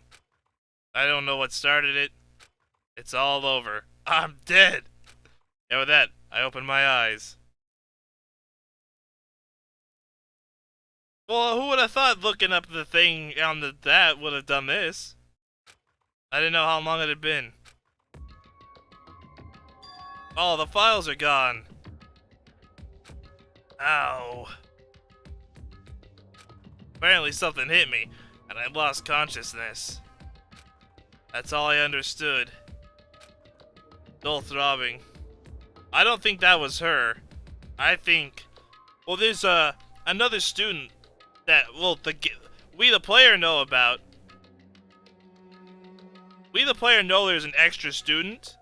I don't know what started it. It's all over. I'm dead! And with that, I opened my eyes. Well, who would have thought looking up the thing on that would have done this? I didn't know how long it had been. Oh, the files are gone. Ow. Apparently something hit me, and I lost consciousness. That's all I understood. Dull throbbing. I don't think that was her. I think... Well, there's another student that, well, we the player know about. We the player know there's an extra student.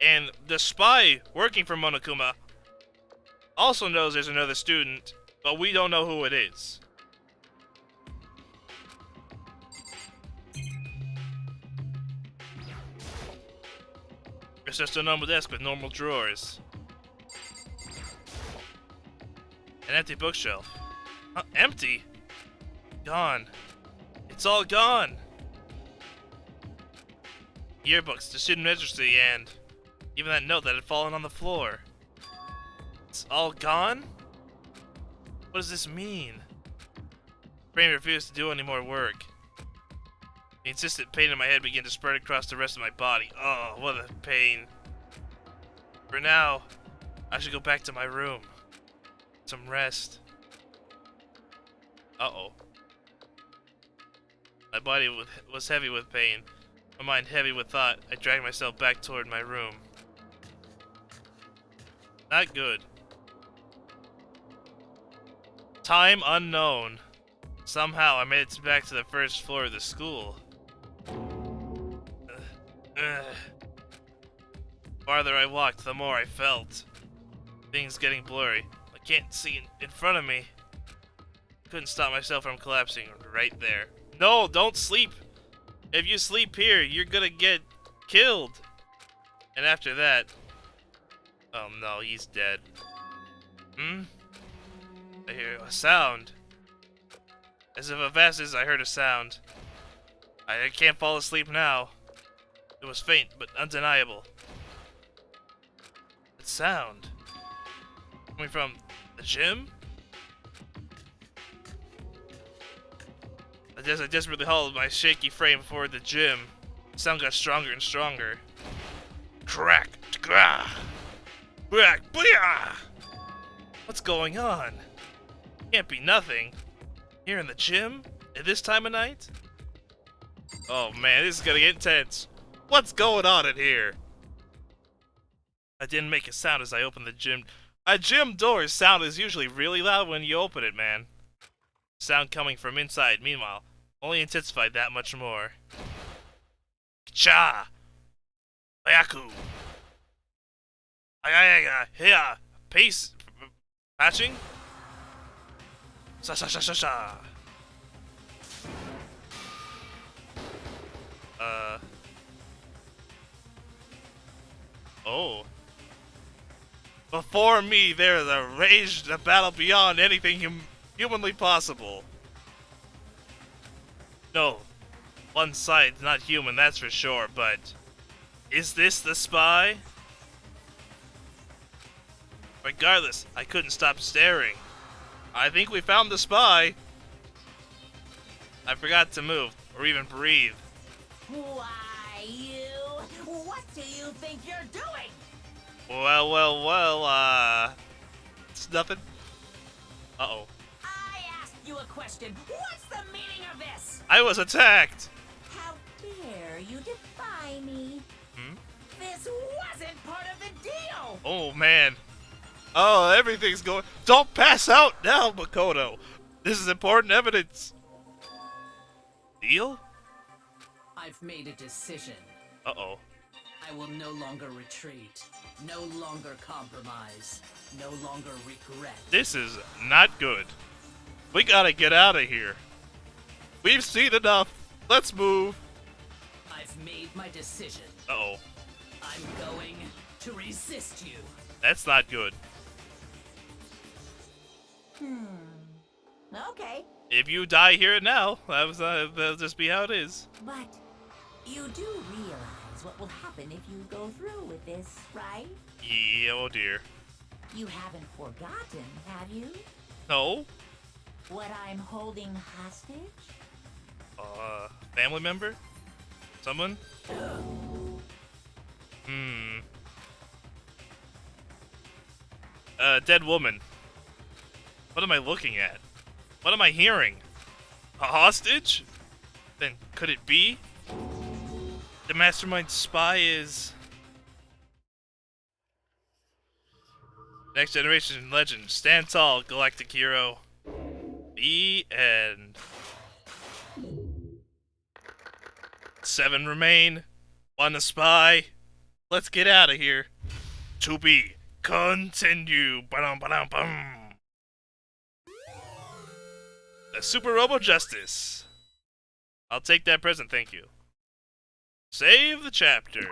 And the spy working for Monokuma also knows there's another student, but we don't know who it is. It's just a normal desk with normal drawers. An empty bookshelf. Empty? Gone. It's all gone. Yearbooks, the student registry, and even that note that had fallen on the floor. It's all gone? What does this mean? Brain refused to do any more work. The insistent pain in my head began to spread across the rest of my body. Oh, what a pain. For now, I should go back to my room. Some rest. Uh-oh. My body was heavy with pain. My mind heavy with thought. I dragged myself back toward my room. Not good. Time unknown. Somehow I made it back to the first floor of the school. The farther I walked, the more I felt. Things getting blurry. I can't see in front of me. Couldn't stop myself from collapsing right there. No, don't sleep! If you sleep here, you're gonna get killed! And after that... Oh no, he's dead. I hear a sound. As if a vast as I heard a sound. I can't fall asleep now. It was faint, but undeniable. That sound. Coming from the gym? I desperately hauled my shaky frame forward the gym. The sound got stronger and stronger. Crack! Grah! Crack! Booyah! What's going on? Can't be nothing. Here in the gym? At this time of night? Oh man, this is gonna get intense. What's going on in here? I didn't make a sound as I opened the gym. A gym door's sound is usually really loud when you open it, man. Sound coming from inside, meanwhile, only intensified that much more. Cha! Ayaku! Ayayaga! Hiya! Pace! Patching? Sha sha sha sha sha! Oh. Before me, there is a rage, a battle beyond anything humanly possible. No. One side's not human, that's for sure, but... Is this the spy? Regardless, I couldn't stop staring. I think we found the spy. I forgot to move, or even breathe. Why, you? What do you think you're doing? Well, it's nothing. Uh-oh. I asked you a question. What's the meaning of this? I was attacked! How dare you defy me? Hmm? This wasn't part of the deal! Oh, man. Oh, everything's going... Don't pass out now, Makoto! This is important evidence! Deal? I've made a decision. Uh-oh. I will no longer retreat, no longer compromise, no longer regret. This is not good. We gotta get out of here. We've seen enough. Let's move. I've made my decision. Uh-oh. I'm going to resist you. That's not good. Okay, If you die here and now, that'll just be how it is. but you do realize what will happen if you go through with this, right? Yeah, oh dear. You haven't forgotten, have you? No? What I'm holding hostage? Family member? Someone? Dead woman. What am I looking at? What am I hearing? A hostage? Then could it be? The mastermind spy is... Next generation legend. Stand tall, galactic hero. The end. 7 remain. 1 a spy. Let's get out of here. To be continue. Ba-dum, ba-dum, bum. The Super Robo Justice. I'll take that present, thank you. Save the chapter.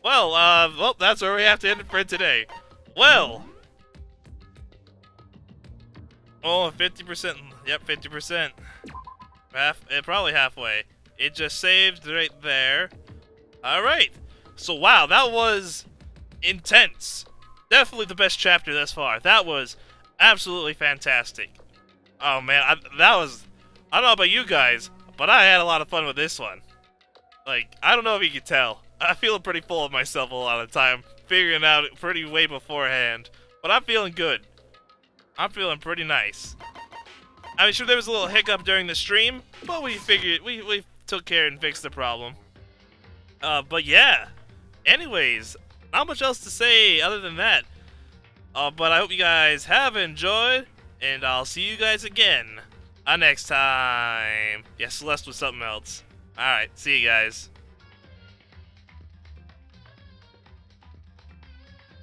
Well, that's where we have to end it for today. Well. Oh, 50%. Yep, 50%. Probably halfway. It just saved right there. Alright. So, wow, that was intense. Definitely the best chapter thus far. That was absolutely fantastic. Oh, man, I don't know about you guys, but I had a lot of fun with this one. Like, I don't know if you can tell. I feel pretty full of myself a lot of the time, figuring out it pretty way beforehand. But I'm feeling good. I'm feeling pretty nice. I'm sure there was a little hiccup during the stream, but we figured, we took care and fixed the problem. But yeah. Anyways, not much else to say other than that. But I hope you guys have enjoyed, and I'll see you guys again next time. Yeah, Celeste was something else. Alright, see you guys.